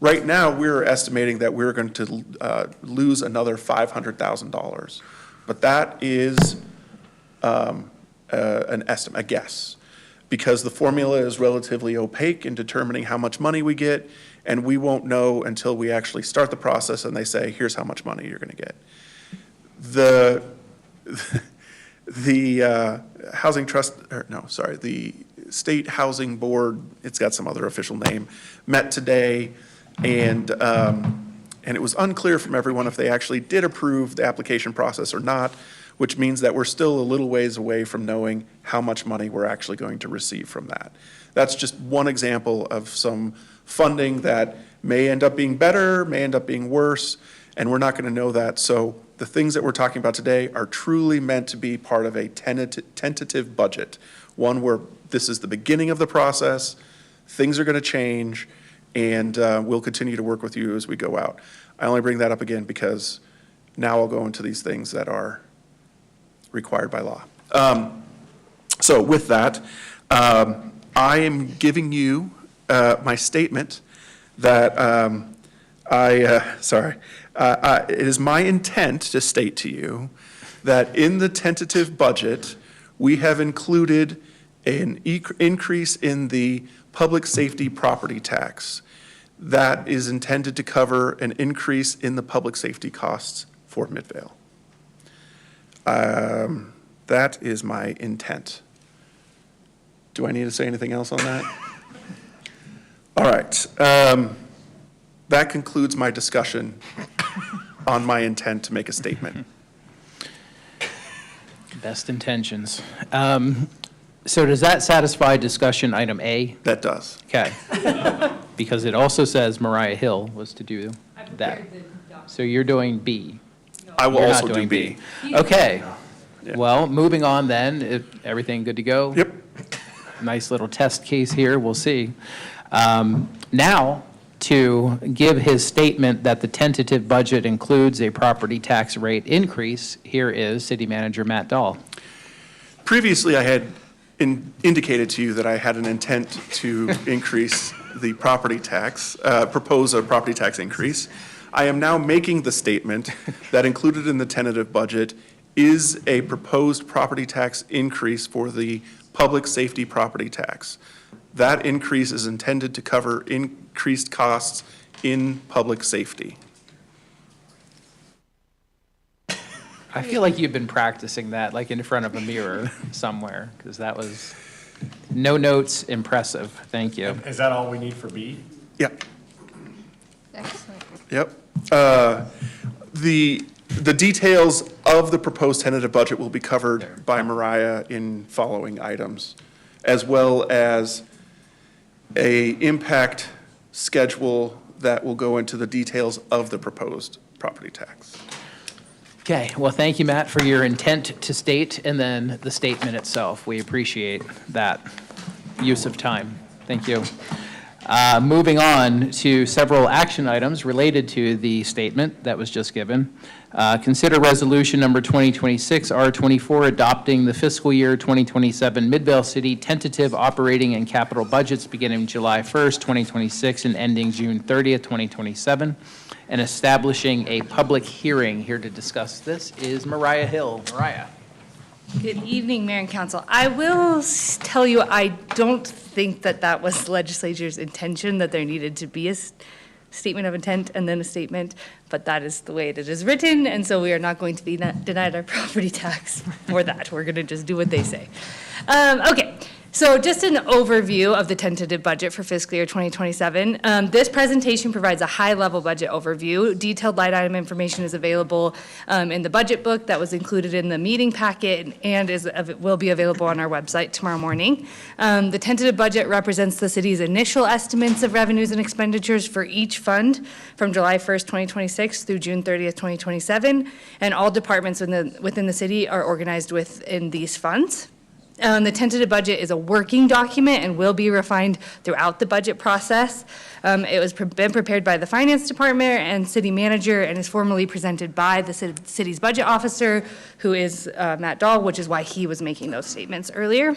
Right now, we're estimating that we're going to lose another $500,000, but that is an estimate, a guess, because the formula is relatively opaque in determining how much money we get, and we won't know until we actually start the process and they say, here's how much money you're going to get. The Housing Trust, or no, sorry, the State Housing Board, it's got some other official name, met today and And it was unclear from everyone if they actually did approve the application process or not, which means that we're still a little ways away from knowing how much money we're actually going to receive from that. That's just one example of some funding that may end up being better, may end up being worse, and we're not going to know that. So the things that we're talking about today are truly meant to be part of a tentative budget, one where this is the beginning of the process, things are going to change, and we'll continue to work with you as we go out. I only bring that up again because now I'll go into these things that are required by law. So with that, I am giving you my statement that it is my intent to state to you that in the tentative budget, we have included an increase in the public safety property tax that is intended to cover an increase in the public safety costs for Midvale. That is my intent. Do I need to say anything else on that? All right. That concludes my discussion on my intent to make a statement. Best intentions. So does that satisfy discussion item A? That does. Okay. Because it also says Mariah Hill was to do that. So you're doing B. I will You're also not do doing B. Okay. Yeah. Well, moving on then, everything good to go? Yep. Nice little test case here, we'll see. Now, to give his statement that the tentative budget includes a property tax rate increase, here is City Manager Matt Dahl. Previously, I had indicated to you that I had an intent to increase the property tax, propose a property tax increase. I am now making the statement that included in the tentative budget is a proposed property tax increase for the public safety property tax. That increase is intended to cover increased costs in public safety. I feel like you've been practicing that, like in front of a mirror somewhere, because that was, no notes, impressive. Thank you. Is that all we need for B? Yep. Excellent. Yep. The details of the proposed tentative budget will be covered by Mariah in following items, as well as a impact schedule that will go into the details of the proposed property tax. Okay, well, thank you, Matt, for your intent to state and then the statement itself. We appreciate that use of time. Thank you. Moving on to several action items related to the statement that was just given. Consider resolution number 2026 R24 adopting the fiscal year 2027 Midvale City tentative operating and capital budgets beginning July 1st, 2026 and ending June 30th, 2027, and establishing a public hearing. Here to discuss this is Mariah Hill. Mariah. Good evening, Mayor and Council. I will tell you, I don't think that that was the legislature's intention, that there needed to be a statement of intent and then a statement, but that is the way it is written, and so we are not going to be denied our property tax for that. We're going to just do what they say. Okay. So just an overview of the tentative budget for fiscal year 2027. This presentation provides a high-level budget overview. Detailed line item information is available in the budget book that was included in the meeting packet and will be available on our website tomorrow morning. The tentative budget represents the city's initial estimates of revenues and expenditures for each fund from July 1st, 2026 through June 30th, 2027, and all departments within the city are organized within these funds. The tentative budget is a working document and will be refined throughout the budget process. It was been prepared by the finance department and city manager and is formally presented by the city's budget officer, who is Matt Dahl, which is why he was making those statements earlier.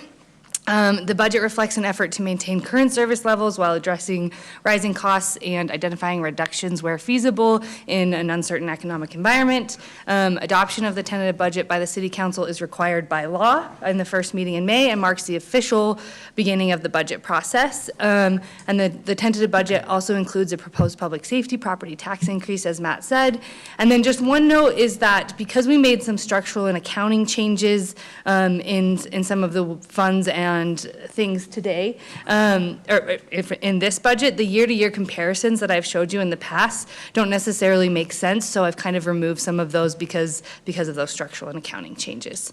The budget reflects an effort to maintain current service levels while addressing rising costs and identifying reductions where feasible in an uncertain economic environment. Adoption of the tentative budget by the City Council is required by law in the first meeting in May and marks the official beginning of the budget process. And the tentative budget also includes a proposed public safety property tax increase, as Matt said. And then just one note is that because we made some structural and accounting changes in some of the funds and and things today. Or if in this budget, the year-to-year comparisons that I've showed you in the past don't necessarily make sense, so I've kind of removed some of those because of those structural and accounting changes.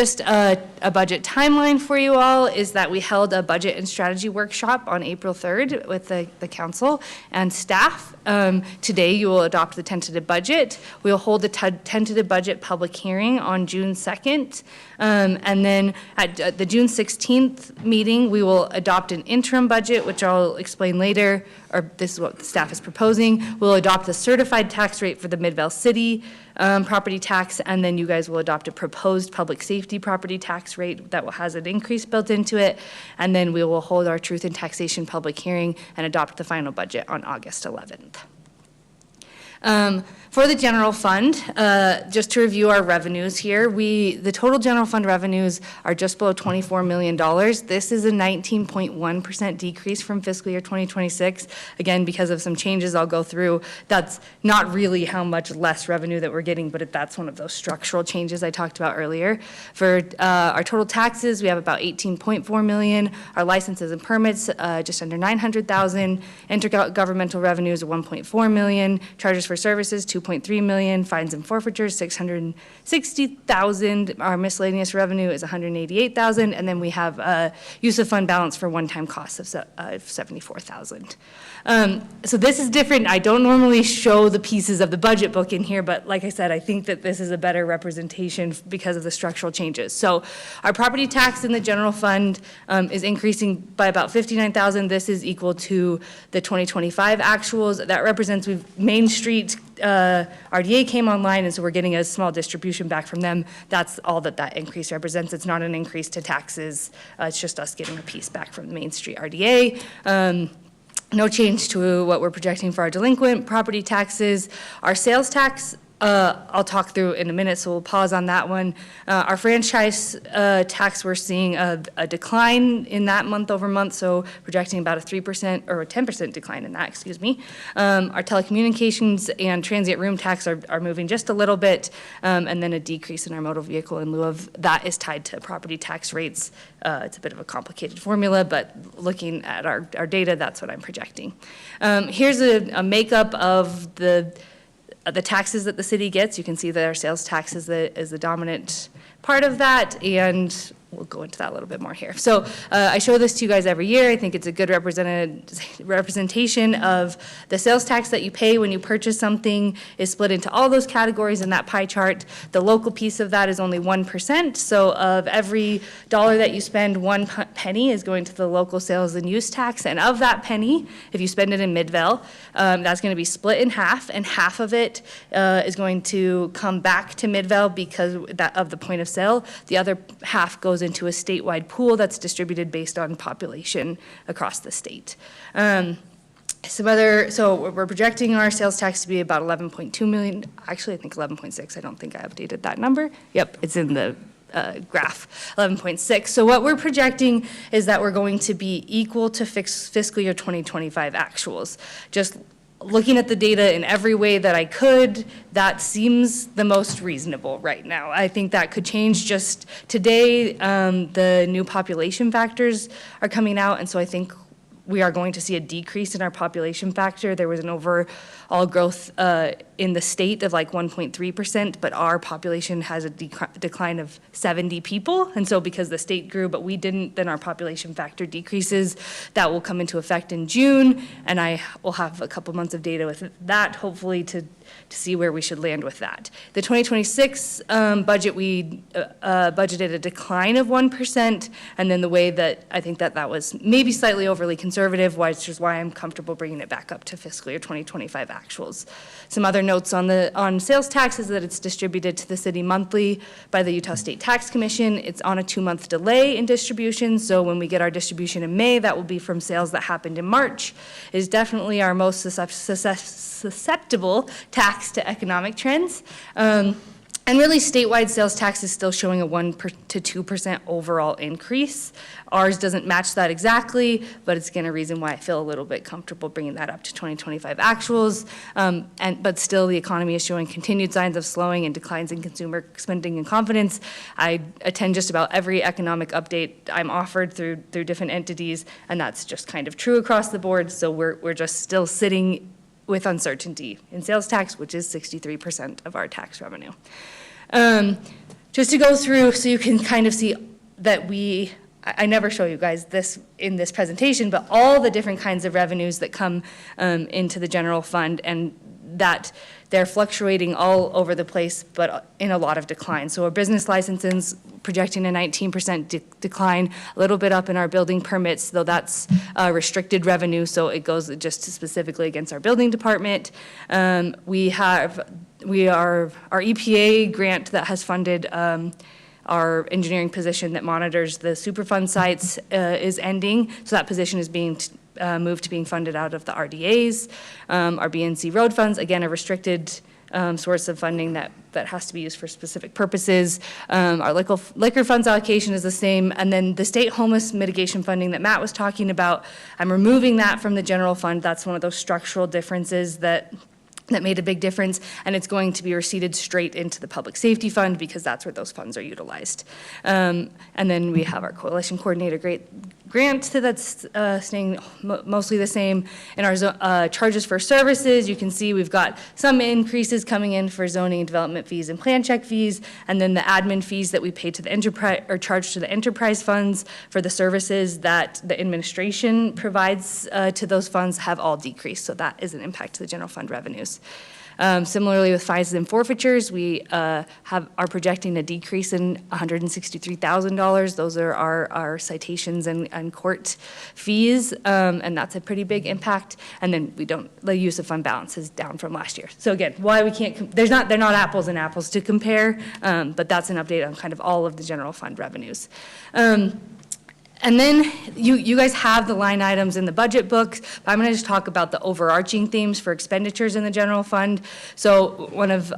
Just a budget timeline for you all is that we held a budget and strategy workshop on April 3rd with the council and staff. Today, you will adopt the tentative budget. We'll hold the tentative budget public hearing on June 2nd. And then at the June 16th meeting, we will adopt an interim budget, which I'll explain later, or this is what the staff is proposing. We'll adopt the certified tax rate for the Midvale City property tax, and then you guys will adopt a proposed public safety property tax rate that has an increase built into it. And then we will hold our truth in taxation public hearing and adopt the final budget on August 11th. For the general fund, just to review our revenues here, the total general fund revenues are just below $24 million. This is a 19.1% decrease from fiscal year 2026. Again, because of some changes I'll go through, that's not really how much less revenue that we're getting, but that's one of those structural changes I talked about earlier. For our total taxes, we have about 18.4 million. Our licenses and permits, just under 900,000. Intergovernmental revenues are 1.4 million. Charges for services, 2.3 million. Fines and forfeitures, 660,000. Our miscellaneous revenue is 188,000. And then we have use of fund balance for one-time costs of 74,000. So this is different. I don't normally show the pieces of the budget book in here, but like I said, I think that this is a better representation because of the structural changes. So our property tax in the general fund is increasing by about 59,000. This is equal to the 2025 actuals. That represents Main Street RDA came online, and so we're getting a small distribution back from them. That's all that increase represents. It's not an increase to taxes. It's just us getting a piece back from the Main Street RDA. No change to what we're projecting for our delinquent property taxes. Our sales tax, I'll talk through in a minute, so we'll pause on that one. Our franchise tax, we're seeing a decline in that month over month, so projecting about a 3% or a 10% decline in that, excuse me. Our telecommunications and transient room tax are moving just a little bit, and then a decrease in our motor vehicle in lieu of that is tied to property tax rates. It's a bit of a complicated formula, but looking at our data, that's what I'm projecting. Here's a makeup of the taxes that the city gets. You can see that our sales tax is the dominant part of that, and we'll go into that a little bit more here. So I show this to you guys every year. I think it's a good representation of the sales tax that you pay when you purchase something is split into all those categories in that pie chart. The local piece of that is only 1%. So of every dollar that you spend, 1 penny is going to the local sales and use tax. And of that penny, if you spend it in Midvale, that's going to be split in half, and half of it is going to come back to Midvale because of the point of sale. The other half goes into a statewide pool that's distributed based on population across the state. So we're projecting our sales tax to be about 11.2 million. Actually, I think 11.6. I don't think I updated that number. Yep, it's in the graph, 11.6. So what we're projecting is that we're going to be equal to fiscal year 2025 actuals. Just looking at the data in every way that I could, that seems the most reasonable right now. I think that could change just today. The new population factors are coming out, and so I think we are going to see a decrease in our population factor. There was an overall growth in the state of like 1.3%, but our population has a decline of 70 people. And so because the state grew, but we didn't, then our population factor decreases. That will come into effect in June, and I will have a couple months of data with that, hopefully to see where we should land with that. The 2026 budget, we budgeted a decline of 1%, and then the way that I think that was maybe slightly overly conservative, which is why I'm comfortable bringing it back up to fiscal year 2025 actuals. Some other notes on sales tax is that it's distributed to the city monthly by the Utah State Tax Commission. It's on a 2-month delay in distribution, so when we get our distribution in May, that will be from sales that happened in March. It is definitely our most susceptible tax to economic trends. And really, statewide sales tax is still showing a 1% to 2% overall increase. Ours doesn't match that exactly, but it's again a reason why I feel a little bit comfortable bringing that up to 2025 actuals. But still, the economy is showing continued signs of slowing and declines in consumer spending and confidence. I attend just about every economic update I'm offered through different entities, and that's just kind of true across the board. So we're just still sitting with uncertainty in sales tax, which is 63% of our tax revenue. Just to go through so you can kind of see that I never show you guys this in this presentation, but all the different kinds of revenues that come into the general fund, and that they're fluctuating all over the place, but in a lot of decline. So our business licenses projecting a 19% decline, a little bit up in our building permits, though that's restricted revenue, so it goes just specifically against our building department. We are our EPA grant that has funded our engineering position that monitors the Superfund sites is ending, so that position is being moved to being funded out of the RDAs. Our BNC road funds, again, a restricted source of funding that has to be used for specific purposes. Our liquor funds allocation is the same, and then the state homeless mitigation funding that Matt was talking about, I'm removing that from the general fund. That's one of those structural differences that made a big difference, and it's going to be receipted straight into the public safety fund because that's where those funds are utilized. And then we have our coalition coordinator grant that's staying mostly the same. In our charges for services, you can see we've got some increases coming in for zoning and development fees and plan check fees, and then the admin fees that we pay to the enterprise or charge to the enterprise funds for the services that the administration provides to those funds have all decreased. So that is an impact to the general fund revenues. Similarly with fines and forfeitures, we are projecting a decrease in $163,000. Those are our citations and court fees, and that's a pretty big impact. And then the use of fund balance is down from last year. So again, why we can't, they're not apples and apples to compare, but that's an update on kind of all of the general fund revenues. And then you guys have the line items in the budget books, but I'm going to just talk about the overarching themes for expenditures in the general fund. So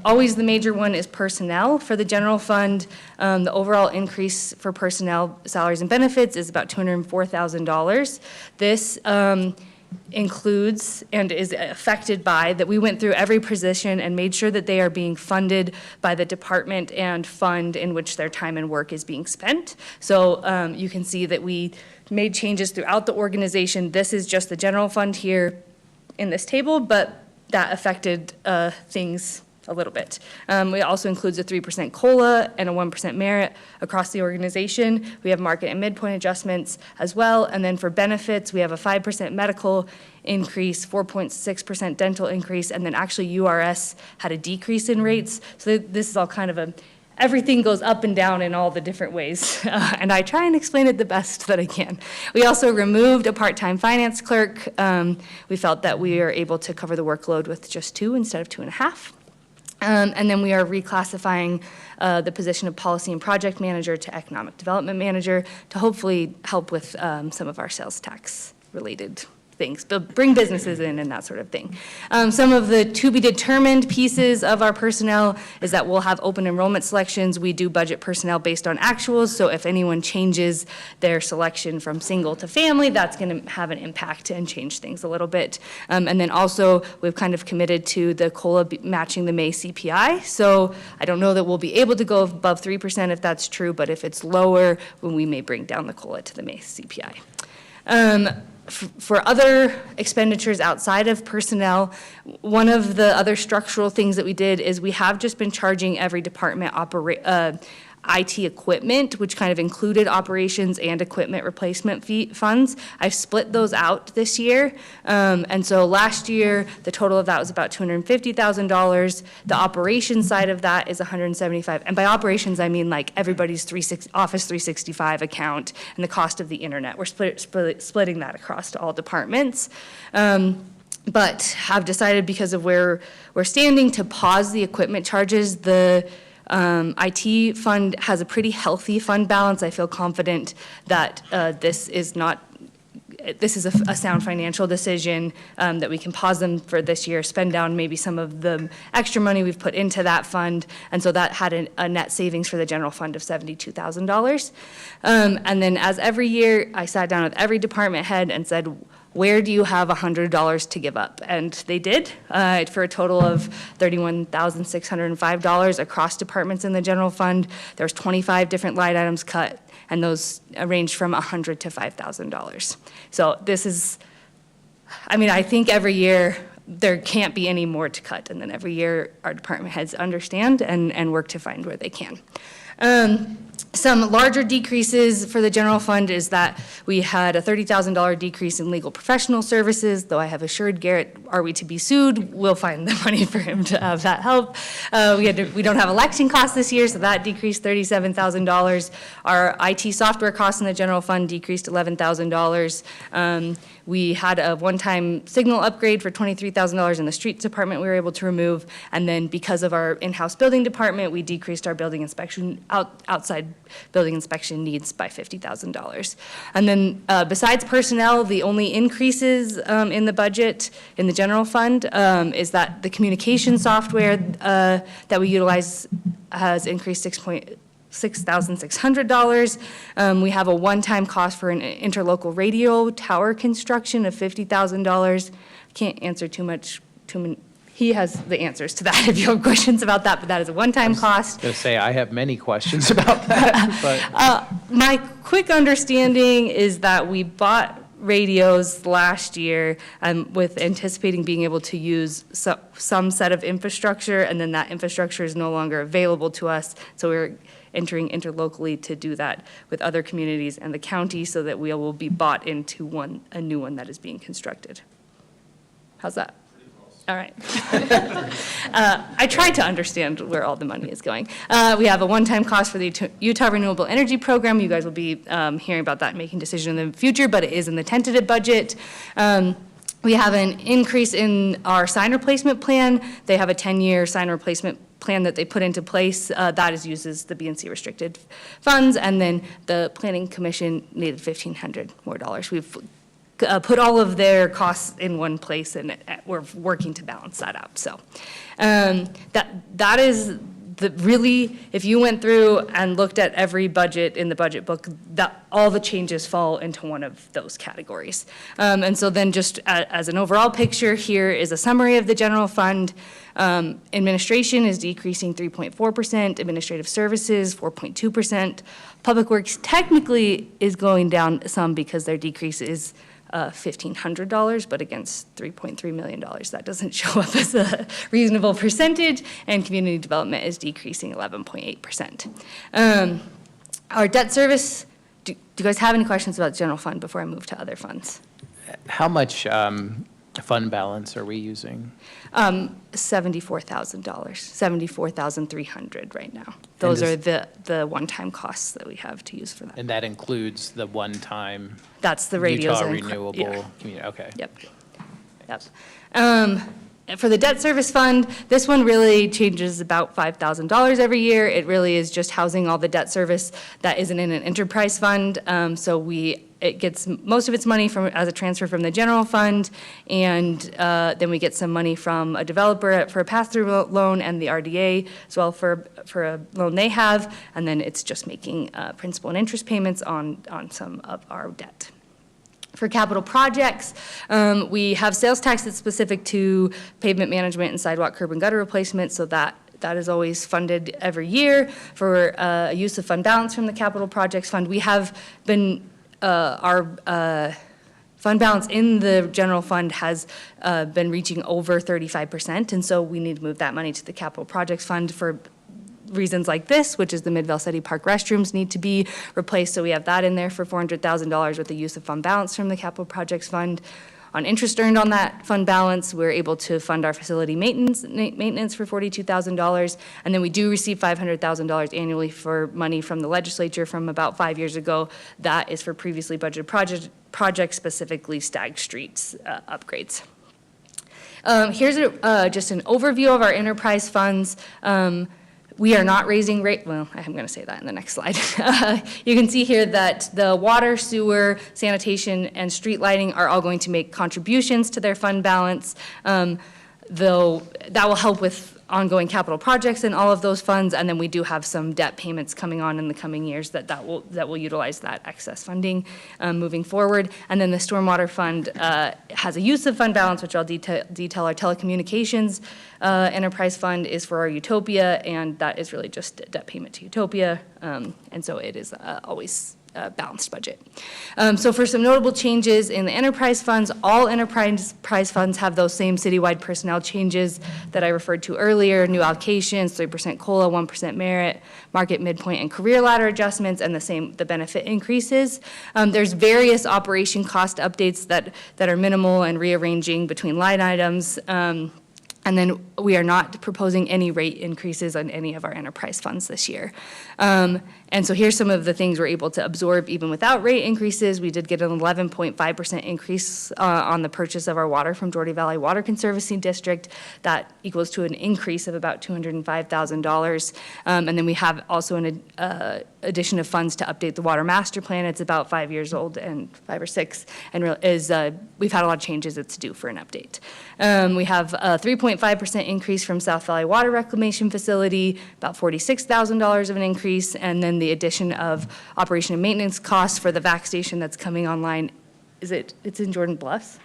always the major one is personnel for the general fund. The overall increase for personnel salaries and benefits is about $204,000. This includes and is affected by that we went through every position and made sure that they are being funded by the department and fund in which their time and work is being spent. So you can see that we made changes throughout the organization. This is just the general fund here in this table, but that affected things a little bit. It also includes a 3% COLA and a 1% merit across the organization. We have market and midpoint adjustments as well. And then for benefits, we have a 5% medical increase, 4.6% dental increase, and then actually URS had a decrease in rates. So this is all kind of everything goes up and down in all the different ways. And I try and explain it the best that I can. We also removed a part-time finance clerk. We felt that we are able to cover the workload with just 2 instead of 2.5. And then we are reclassifying the position of policy and project manager to economic development manager to hopefully help with some of our sales tax related things, but bring businesses in and that sort of thing. Some of the to-be-determined pieces of our personnel is that we'll have open enrollment selections. We do budget personnel based on actuals, so if anyone changes their selection from single to family, that's going to have an impact and change things a little bit. And then also, we've kind of committed to the COLA matching the May CPI, so I don't know that we'll be able to go above 3% if that's true, but if it's lower, then we may bring down the COLA to the May CPI. For other expenditures outside of personnel, one of the other structural things that we did is we have just been charging every department IT equipment, which kind of included operations and equipment replacement funds. I've split those out this year. And so last year, the total of that was about $250,000. The operations side of that is $175,000. And by operations, I mean like everybody's Office 365 account and the cost of the internet. We're splitting that across to all departments. But have decided because of where we're standing to pause the equipment charges. The IT fund has a pretty healthy fund balance. I feel confident that this is not this is a sound financial decision, that we can pause them for this year, spend down maybe some of the extra money we've put into that fund. And so that had a net savings for the general fund of $72,000. And then as every year, I sat down with every department head and said, where do you have $100 to give up? And they did, for a total of $31,605 across departments in the general fund. There's 25 different line items cut, and those ranged from $100 to $5,000. So this is, I mean, I think every year there can't be any more to cut, and then every year our department heads understand and work to find where they can. Some larger decreases for the general fund is that we had a $30,000 decrease in legal professional services, though I have assured Garrett, are we to be sued, we'll find the money for him to have that help. We don't have election costs this year, so that decreased $37,000. Our IT software costs in the general fund decreased $11,000. We had a one-time signal upgrade for $23,000 in the streets department we were able to remove, and then because of our in-house building department, we decreased our building inspection, outside building inspection needs by $50,000. And then besides personnel, the only increases in the budget in the general fund is that the communication software that we utilize has increased $6,600. We have a one-time cost for an interlocal radio tower construction of $50,000. Can't answer too many. He has the answers to that if you have questions about that, but that is a one-time cost. I was going to say, I have many questions about that, but. My quick understanding is that we bought radios last year with anticipating being able to use some set of infrastructure, and then that infrastructure is no longer available to us. So we're entering interlocally to do that with other communities and the county so that we will be bought into a new one that is being constructed. How's that? All right. I tried to understand where all the money is going. We have a one-time cost for the Utah Renewable Energy Program. You guys will be hearing about that and making decisions in the future, but it is in the tentative budget. We have an increase in our sign replacement plan. They have a 10-year sign replacement plan that they put into place. That uses the BNC restricted funds, and then the Planning Commission needed $1,500 more dollars. We've put all of their costs in one place, and we're working to balance that out. So that is really, if you went through and looked at every budget in the budget book, that all the changes fall into one of those categories. And so then just as an overall picture, here is a summary of the general fund. Administration is decreasing 3.4%, administrative services 4.2%. Public Works technically is going down some because their decrease is $1,500, but against $3.3 million, that doesn't show up as a reasonable percentage, and community development is decreasing 11.8%. Our debt service, do you guys have any questions about the general fund before I move to other funds? How much fund balance are we using? $74,000, $74,300 right now. Those are the one-time costs that we have to use for that. And that includes the one-time That's the radios. Utah and Renewable Community, okay. Yep. For the debt service fund, this one really changes about $5,000 every year. It really is just housing all the debt service that isn't in an enterprise fund. So it gets most of its money as a transfer from the general fund, and then we get some money from a developer for a pass-through loan and the RDA as well for a loan they have, and then it's just making principal and interest payments on some of our debt. For capital projects, we have sales tax that's specific to pavement management and sidewalk, curb, and gutter replacement, so that is always funded every year. For use of fund balance from the capital projects fund, we have been, our fund balance in the general fund has been reaching over 35%, and so we need to move that money to the capital projects fund for reasons like this, which is the Midvale City Park restrooms need to be replaced, so we have that in there for $400,000 with the use of fund balance from the capital projects fund. On interest earned on that fund balance, we're able to fund our facility maintenance for $42,000, and then we do receive $500,000 annually for money from the legislature from about 5 years ago. That is for previously budgeted projects, specifically Stagg Streets upgrades. Here's just an overview of our enterprise funds. We are not raising rate, well, I'm going to say that in the next slide. You can see here that the water, sewer, sanitation, and street lighting are all going to make contributions to their fund balance, though that will help with ongoing capital projects in all of those funds, and then we do have some debt payments coming on in the coming years that will utilize that excess funding moving forward. And then the stormwater fund has a use of fund balance, which I'll detail. Our telecommunications enterprise fund is for our Utopia, and that is really just a debt payment to Utopia, and so it is always balanced budget. So for some notable changes in the enterprise funds, all enterprise funds have those same citywide personnel changes that I referred to earlier, new allocations, 3% COLA, 1% merit, market midpoint and career ladder adjustments, and the benefit increases. There's various operation cost updates that are minimal and rearranging between line items. And then we are not proposing any rate increases on any of our enterprise funds this year. And so here's some of the things we're able to absorb even without rate increases. We did get an 11.5% increase on the purchase of our water from Geordie Valley Water Conservancy District. That equals to an increase of about $205,000. And then we have also an addition of funds to update the water master plan. It's about 5 years old, and 5 or 6, and we've had a lot of changes. It's due for an update. We have a 3.5% increase from South Valley Water Reclamation Facility, about $46,000 of an increase, and then the addition of operation and maintenance costs for the vac station that's coming online. It's in Jordan Bluffs?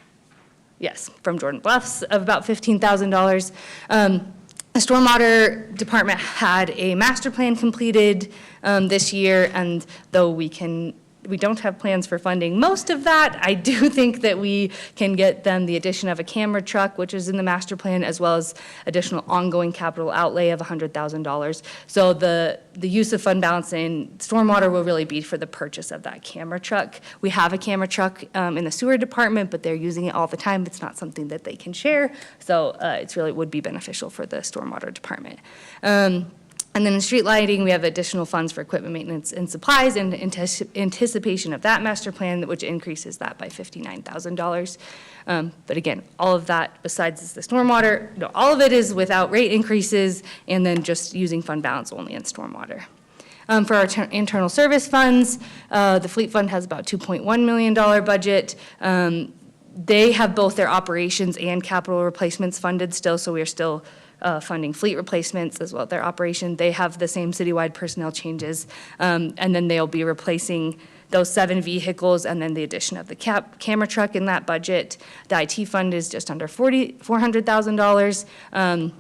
Yes, from Jordan Bluffs, of about $15,000. The Stormwater Department had a master plan completed this year, and though we don't have plans for funding most of that, I do think that we can get them the addition of a camera truck, which is in the master plan, as well as additional ongoing capital outlay of $100,000. So the use of fund balance in stormwater will really be for the purchase of that camera truck. We have a camera truck in the sewer department, but they're using it all the time. It's not something that they can share, so it really would be beneficial for the stormwater department. And then in street lighting, we have additional funds for equipment maintenance and supplies in anticipation of that master plan, which increases that by $59,000. But again, all of that besides the stormwater, all of it is without rate increases and then just using fund balance only in stormwater. For our internal service funds, the fleet fund has about $2.1 million budget. They have both their operations and capital replacements funded still, so we are still funding fleet replacements as well as their operation. They have the same citywide personnel changes, and then they'll be replacing those 7 vehicles and then the addition of the camera truck in that budget. The IT fund is just under $400,000.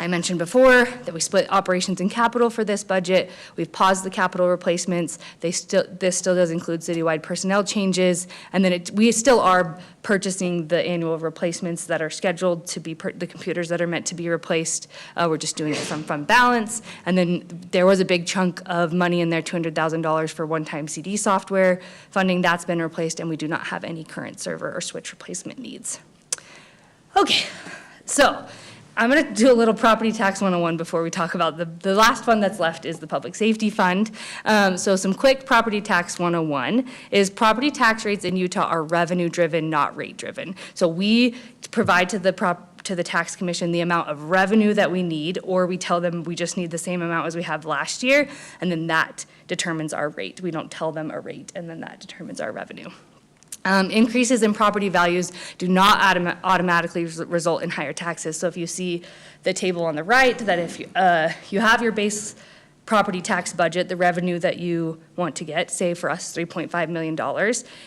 I mentioned before that we split operations and capital for this budget. We've paused the capital replacements. This still does include citywide personnel changes, and then we still are purchasing the annual replacements that are scheduled to be the computers that are meant to be replaced. We're just doing it from fund balance, and then there was a big chunk of money in there, $200,000 for one-time CD software funding. That's been replaced, and we do not have any current server or switch replacement needs. Okay, so I'm going to do a little property tax 101 before we talk about the last fund that's left is the public safety fund. So some quick property tax 101 is property tax rates in Utah are revenue driven, not rate driven. So we provide to the tax commission the amount of revenue that we need, or we tell them we just need the same amount as we have last year, and then that determines our rate. We don't tell them a rate, and then that determines our revenue. Increases in property values do not automatically result in higher taxes. So if you see the table on the right, that if you have your base property tax budget, the revenue that you want to get, say for us, $3.5 million,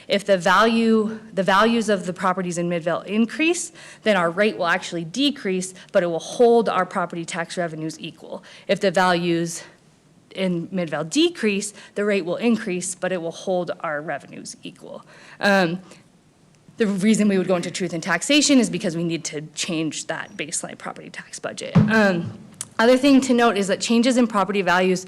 if the values of the properties in Midvale increase, then our rate will actually decrease, but it will hold our property tax revenues equal. If the values in Midvale decrease, the rate will increase, but it will hold our revenues equal. The reason we would go into truth in taxation is because we need to change that baseline property tax budget. Other thing to note is that changes in property values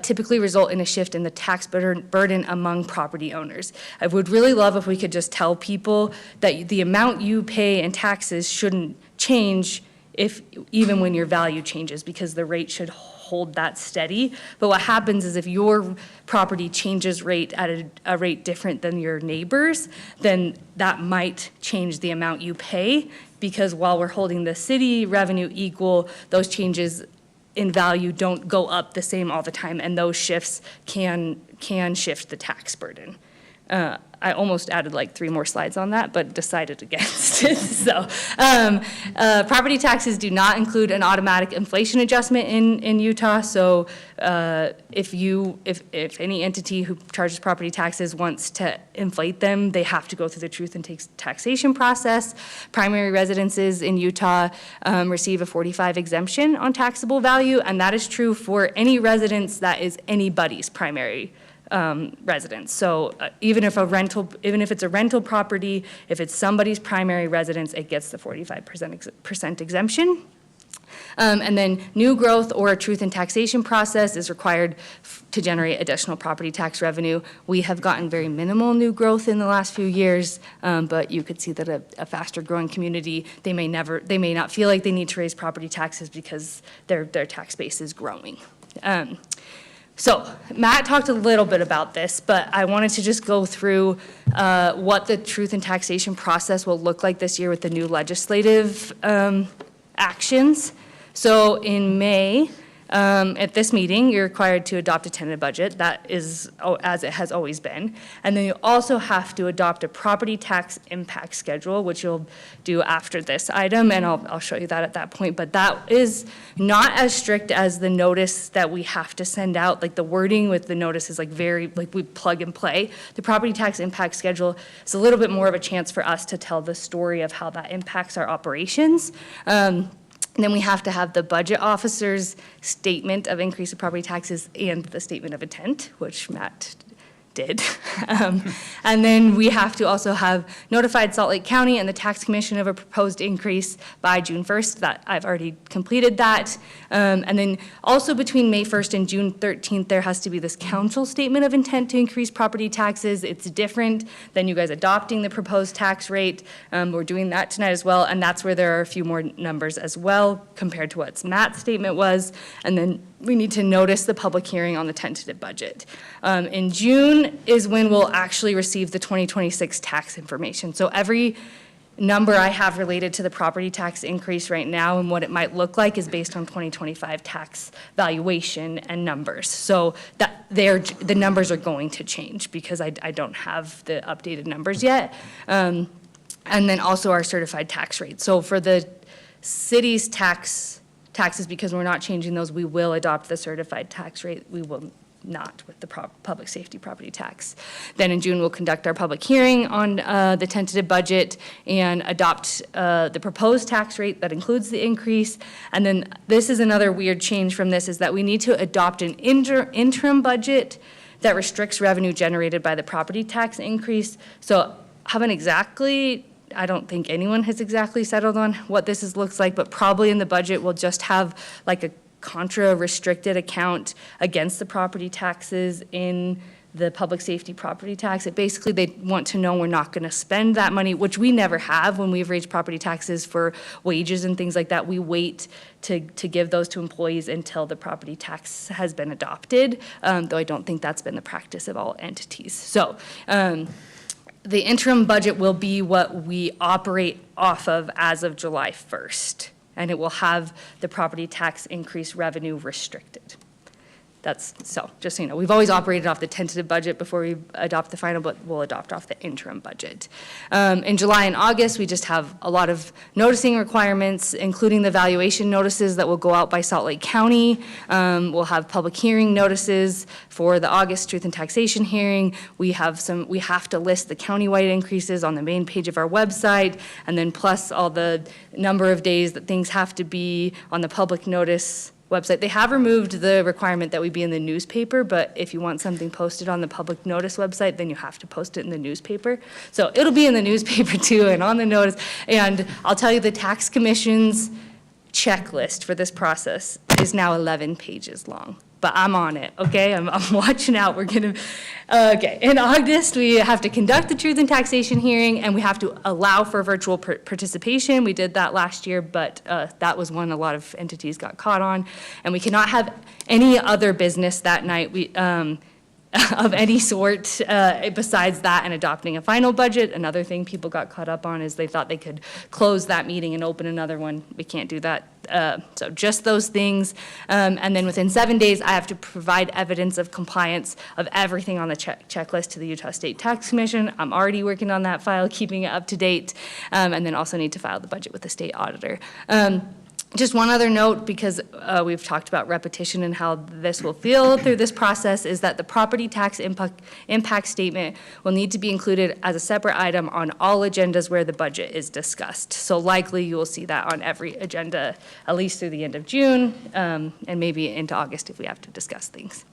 typically result in a shift in the tax burden among property owners. I would really love if we could just tell people that the amount you pay in taxes shouldn't change even when your value changes, because the rate should hold that steady. But what happens is if your property changes rate at a rate different than your neighbors, then that might change the amount you pay, because while we're holding the city revenue equal, those changes in value don't go up the same all the time, and those shifts can shift the tax burden. I almost added like 3 more slides on that, but decided against it. So, property taxes do not include an automatic inflation adjustment in Utah. So, if any entity who charges property taxes wants to inflate them, they have to go through the truth and taxation process. Primary residences in Utah receive a 45 exemption on taxable value, and that is true for any residence that is anybody's primary residence. So even if it's a rental property, if it's somebody's primary residence, it gets the 45% exemption. And then new growth or a truth in taxation process is required to generate additional property tax revenue. We have gotten very minimal new growth in the last few years, but you could see that a faster growing community, they may not feel like they need to raise property taxes because their tax base is growing. So Matt talked a little bit about this, but I wanted to just go through what the truth in taxation process will look like this year with the new legislative actions. So in May, at this meeting, you're required to adopt a tentative budget. That is as it has always been. And then you also have to adopt a property tax impact schedule, which you'll do after this item, and I'll show you that at that point. But that is not as strict as the notice that we have to send out. Like the wording with the notice is like we plug and play. The property tax impact schedule is a little bit more of a chance for us to tell the story of how that impacts our operations. And then we have to have the budget officer's statement of increase of property taxes and the statement of intent, which Matt did. And then we have to also have notified Salt Lake County and the Tax Commission of a proposed increase by June 1st. That I've already completed that. And then also between May 1st and June 13th, there has to be this council statement of intent to increase property taxes. It's different than you guys adopting the proposed tax rate. We're doing that tonight as well, and that's where there are a few more numbers as well compared to what Matt's statement was. And then we need to notice the public hearing on the tentative budget. In June is when we'll actually receive the 2026 tax information. So every number I have related to the property tax increase right now and what it might look like is based on 2025 tax valuation and numbers. So that the numbers are going to change because I don't have the updated numbers yet. And then also our certified tax rate. So for the city's taxes, because we're not changing those, we will adopt the certified tax rate. We will not with the public safety property tax. Then in June, we'll conduct our public hearing on the tentative budget and adopt the proposed tax rate that includes the increase. And then this is another weird change from this, is that we need to adopt an interim budget that restricts revenue generated by the property tax increase. So I don't think anyone has exactly settled on what this looks like, but probably in the budget we'll just have like a contra restricted account against the property taxes in the public safety property tax. Basically, they want to know we're not going to spend that money, which we never have when we've raised property taxes for wages and things like that. We wait to give those to employees until the property tax has been adopted, though I don't think that's been the practice of all entities. So the interim budget will be what we operate off of as of July 1st, and it will have the property tax increase revenue restricted. So just so you know, we've always operated off the tentative budget before we adopt the final, but we'll adopt off the interim budget. In July and August, we just have a lot of noticing requirements, including the valuation notices that will go out by Salt Lake County. We'll have public hearing notices for the August truth and taxation hearing. We have to list the countywide increases on the main page of our website, and then plus all the number of days that things have to be on the public notice website. They have removed the requirement that we be in the newspaper, but if you want something posted on the public notice website, then you have to post it in the newspaper. So it'll be in the newspaper too and on the notice. And I'll tell you, the tax commission's checklist for this process is now 11 pages long. But I'm on it, okay? I'm watching out. Okay. In August, we have to conduct the truth and taxation hearing, and we have to allow for virtual participation. We did that last year, but that was one a lot of entities got caught on. And we cannot have any other business that night. of any sort besides that and adopting a final budget. Another thing people got caught up on is they thought they could close that meeting and open another one. We can't do that. So just those things. And then within 7 days, I have to provide evidence of compliance of everything on the checklist to the Utah State Tax Commission. I'm already working on that file, keeping it up to date, and then also need to file the budget with the state auditor. Just one other note, because we've talked about repetition and how this will feel through this process, is that the property tax impact statement will need to be included as a separate item on all agendas where the budget is discussed. So likely you will see that on every agenda, at least through the end of June, and maybe into August if we have to discuss things.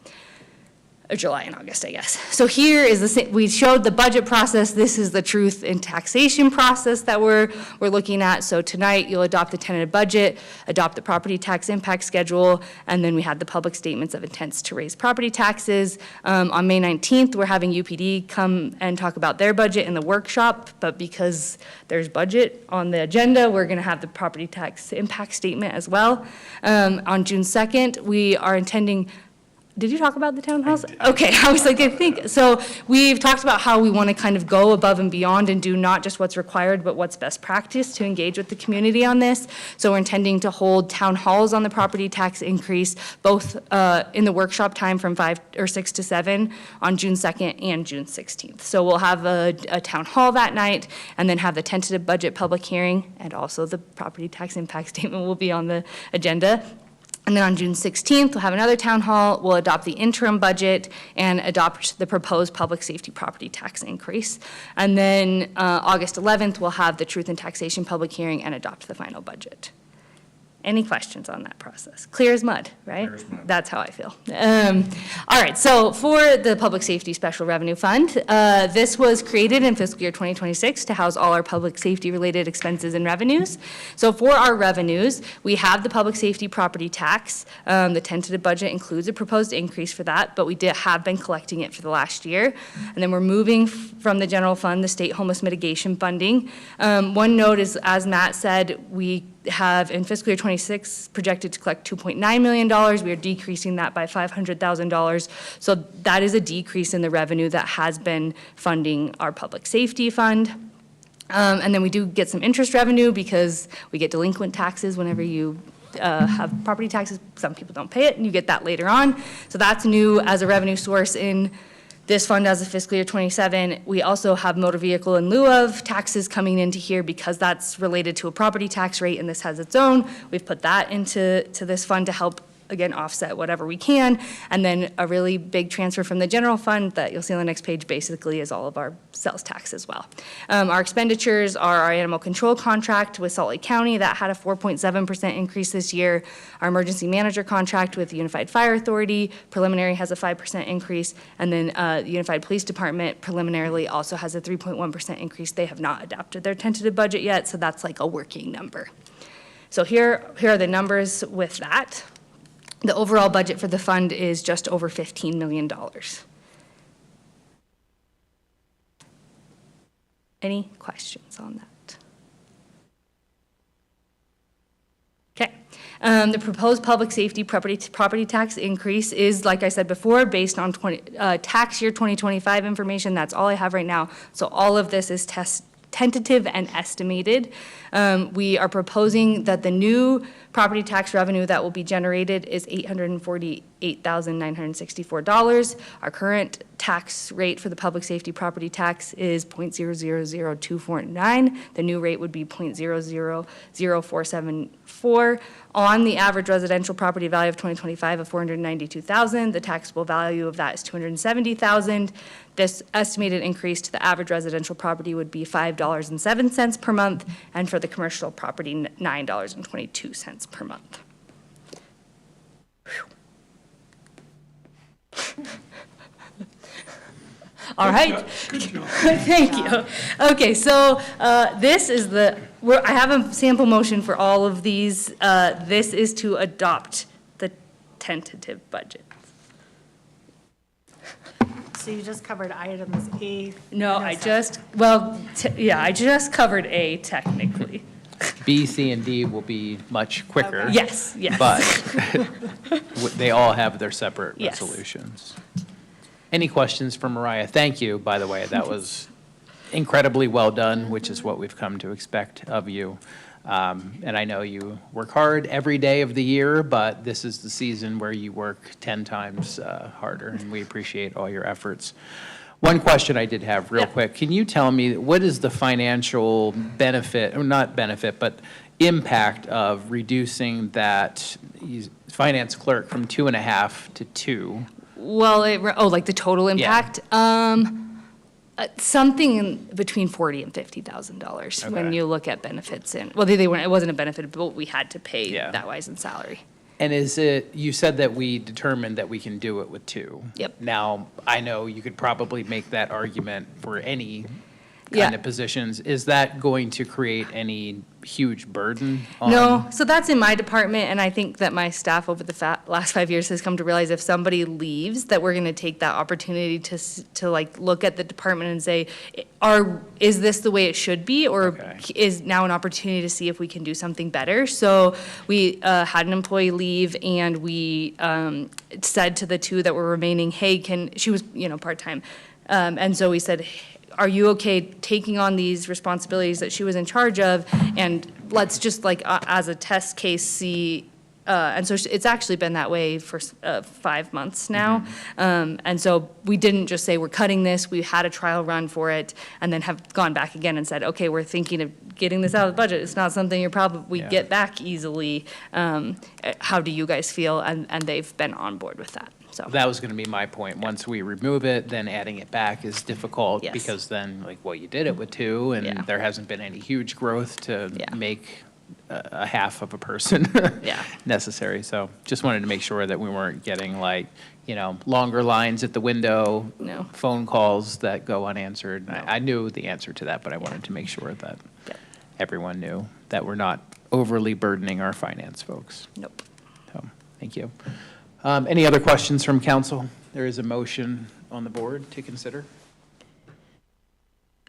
Or July and August, I guess. So here is we showed the budget process. This is the truth in taxation process that we're looking at. So tonight you'll adopt the tentative budget, adopt the property tax impact schedule, and then we had the public statements of intents to raise property taxes. On May 19th, we're having UPD come and talk about their budget in the workshop, but because there's budget on the agenda, we're gonna have the property tax impact statement as well. On June 2nd, we are intending. Did you talk about the townhouse? Okay, I was like, I think, so we've talked about how we want to kind of go above and beyond and do not just what's required, but what's best practice to engage with the community on this. So we're intending to hold town halls on the property tax increase, both in the workshop time from 5 or 6 to 7 on June 2nd and June 16th. So we'll have a town hall that night and then have the tentative budget public hearing, and also the property tax impact statement will be on the agenda. And then on June 16th, we'll have another town hall. We'll adopt the interim budget and adopt the proposed public safety property tax increase. And then August 11th, we'll have the truth in taxation public hearing and adopt the final budget. Any questions on that process? Clear as mud, right? Clear as mud. That's how I feel. All right, so for the Public Safety Special Revenue Fund, this was created in fiscal year 2026 to house all our public safety related expenses and revenues. So for our revenues, we have the public safety property tax. The tentative budget includes a proposed increase for that, but we have been collecting it for the last year. And then we're moving from the general fund, the state homeless mitigation funding. One note is, as Matt said, we have in fiscal year 26 projected to collect $2.9 million. We are decreasing that by $500,000. So that is a decrease in the revenue that has been funding our public safety fund. And then we do get some interest revenue because we get delinquent taxes whenever you have property taxes. Some people don't pay it, and you get that later on. So that's new as a revenue source in this fund as of fiscal year 27. We also have motor vehicle in lieu of taxes coming into here because that's related to a property tax rate, and this has its own. We've put that into this fund to help, again, offset whatever we can. And then a really big transfer from the general fund that you'll see on the next page basically is all of our sales tax as well. Our expenditures are our animal control contract with Salt Lake County that had a 4.7% increase this year. Our emergency manager contract with the Unified Fire Authority preliminary has a 5% increase. And then the Unified Police Department preliminarily also has a 3.1% increase. They have not adopted their tentative budget yet, so that's like a working number. So here are the numbers with that. The overall budget for the fund is just over $15 million. Any questions on that? Okay. The proposed public safety property tax increase is, like I said before, based on tax year 2025 information. That's all I have right now. So all of this is tentative and estimated. We are proposing that the new property tax revenue that will be generated is $848,964. Our current tax rate for the public safety property tax is 0.000249. The new rate would be 0.000474. On the average residential property value of 2025 of $492,000, the taxable value of that is $270,000. This estimated increase to the average residential property would be $5.07 per month, and for the commercial property, $9.22 per month. All right. Good job. Thank you. Okay, so this is I have a sample motion for all of these. This is to adopt the tentative budget. So you just covered items A? No, I just covered A technically. B, C, and D will be much quicker. Okay. Yes. But they all have their separate Yes. resolutions. Any questions for Mariah? Thank you, by the way. That was incredibly well done, which is what we've come to expect of you. And I know you work hard every day of the year, but this is the season where you work 10 times harder, and we appreciate all your efforts. One question I did have real quick. Can you tell me what is the financial benefit, or not benefit, but impact of reducing that finance clerk from 2.5 to 2? Well, like the total impact? Something between $40,000 and $50,000 when Okay. you look at benefits and, well, they weren't, it wasn't a benefit, but we had to pay Yeah. that wise in salary. And is it, you said that we determined that we can do it with 2. Yep. Now, I know you could probably make that argument for any Yeah. kind of positions. Is that going to create any huge burden on? No, so that's in my department, and I think that my staff over the last 5 years has come to realize if somebody leaves, that we're gonna take that opportunity to like look at the department and say, is this the way it should be, or Okay. is now an opportunity to see if we can do something better? So we had an employee leave, and we said to the 2 that were remaining, hey, she was, part-time, and so we said, are you okay taking on these responsibilities that she was in charge of? And let's just like, as a test case, see, and so it's actually been that way for 5 months now. And so we didn't just say, we're cutting this, we had a trial run for it, and then have gone back again and said, okay, we're thinking of getting this out of the budget. It's not something you're probably get back easily. How do you guys feel? And they've been on board with that, so. That was going to be my point. Once we remove it, then adding it back is difficult. Yes. Because then, like, well, you did it with 2, and Yeah. there hasn't been any huge growth to Yeah. make a half of a person Yeah. necessary. So just wanted to make sure that we weren't getting like, longer lines at the window. No. Phone calls that go unanswered. I knew the answer to that, but I wanted to make sure that Yep. everyone knew that we're not overly burdening our finance folks. Nope. So, thank you. Any other questions from council? There is a motion on the board to consider.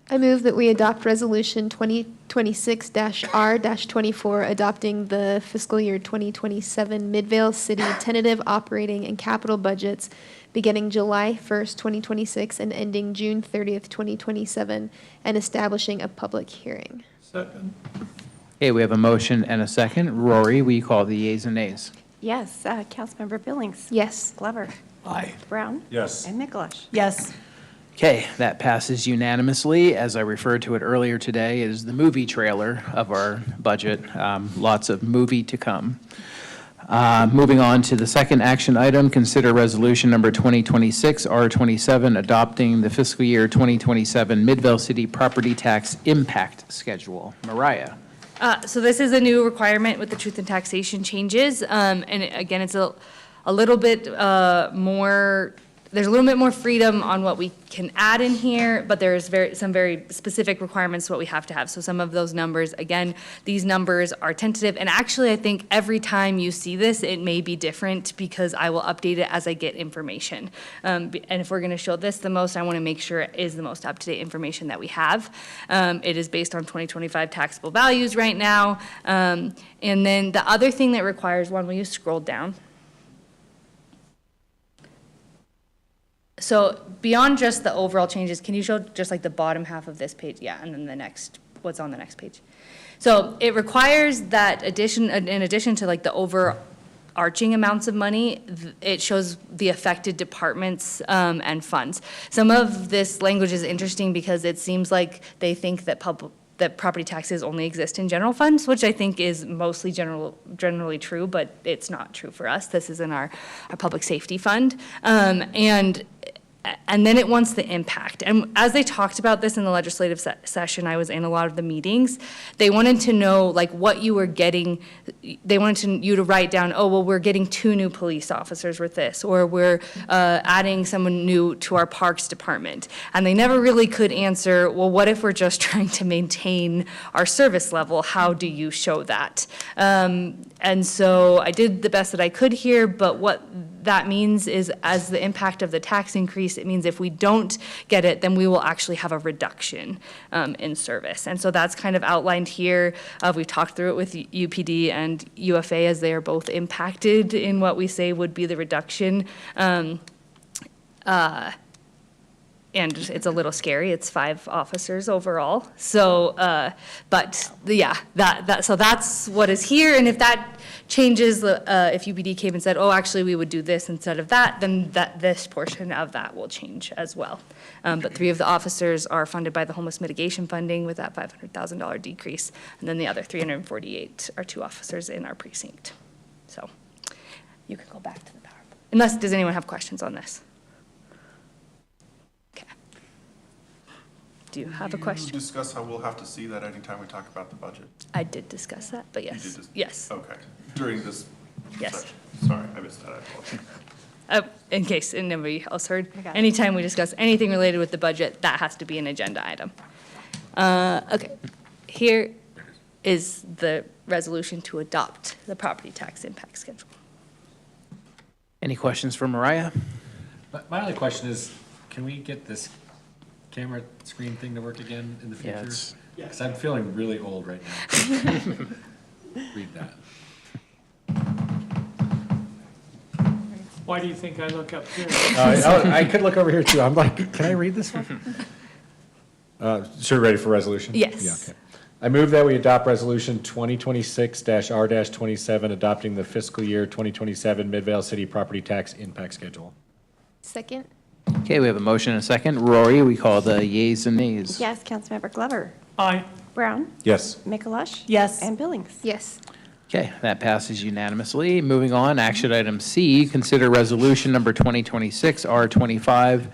I move that we adopt Resolution 2026-R-24, adopting the fiscal year 2027 Midvale City tentative operating and capital budgets beginning July 1st, 2026 and ending June 30th, 2027, and establishing a public hearing. Second. Okay, we have a motion and a second. Rory, will you call the yeas and nays? Yes, Councilmember Billings. Yes. Glover. Aye. Brown. Yes. And Mikuláš. Yes. Okay, that passes unanimously. As I referred to it earlier today, it is the movie trailer of our budget. Lots of movie to come. Moving on to the second action item, consider resolution number 2026-R27, adopting the fiscal year 2027 Midvale City property tax impact schedule. Mariah. So this is a new requirement with the truth and taxation changes. And again, it's a little bit more, there's a little bit more freedom on what we can add in here, but there's some very specific requirements to what we have to have. So some of those numbers, again, these numbers are tentative. And actually, I think every time you see this, it may be different because I will update it as I get information. And if we're going to show this the most, I want to make sure it is the most up-to-date information that we have. It is based on 2025 taxable values right now. And then the other thing that requires, will you scroll down? So beyond just the overall changes, can you show just like the bottom half of this page? Yeah, and then the next, what's on the next page? So it requires that in addition to like the overarching amounts of money, it shows the affected departments and funds. Some of this language is interesting because it seems like they think that property taxes only exist in general funds, which I think is mostly generally true, but it's not true for us. This is in our public safety fund. And then it wants the impact. And as they talked about this in the legislative session, I was in a lot of the meetings, they wanted to know like what you were getting. They wanted you to write down, oh, well, we're getting 2 new police officers with this, or we're adding someone new to our parks department. And they never really could answer, well, what if we're just trying to maintain our service level? How do you show that? And so I did the best that I could here, but what that means is as the impact of the tax increase, it means if we don't get it, then we will actually have a reduction in service. And so that's kind of outlined here. We've talked through it with UPD and UFA as they are both impacted in what we say would be the reduction. and it's a little scary. It's 5 officers overall. So, yeah, so that's what is here. And if that changes, if UPD came and said, oh, actually, we would do this instead of that, then this portion of that will change as well. But 3 of the officers are funded by the homeless mitigation funding with that $500,000 decrease. And then the other 348 are 2 officers in our precinct. So you can go back to the PowerPoint. Does anyone have questions on this? Okay. Do you have a question? Did you discuss how we'll have to see that anytime we talk about the budget? I did discuss that, but yes. Yes. Okay, during this Yes. section. Sorry, I missed that, I apologize. In case nobody else heard, I got it. anytime we discuss anything related with the budget, that has to be an agenda item. Okay, here is the resolution to adopt the property tax impact schedule. Any questions for Mariah? My only question is, can we get this camera screen thing to work again in the Yeah, future? it's- Because I'm feeling really old right now. Read that. Why do you think I look up here? I could look over here too. I'm like, can I read this one? So ready for resolution? Yes. Yeah, okay. I move that we adopt resolution 2026-R-27, adopting the fiscal year 2027 Midvale City property tax impact schedule. Second? Okay, we have a motion and a second. Rory, we call the yeas and nays. Yes, Councilmember Glover? Aye. Brown? Yes. Mikuláš? Yes. And Billings? Yes. Okay, that passes unanimously. Moving on, action item C, consider resolution number 2026-R25,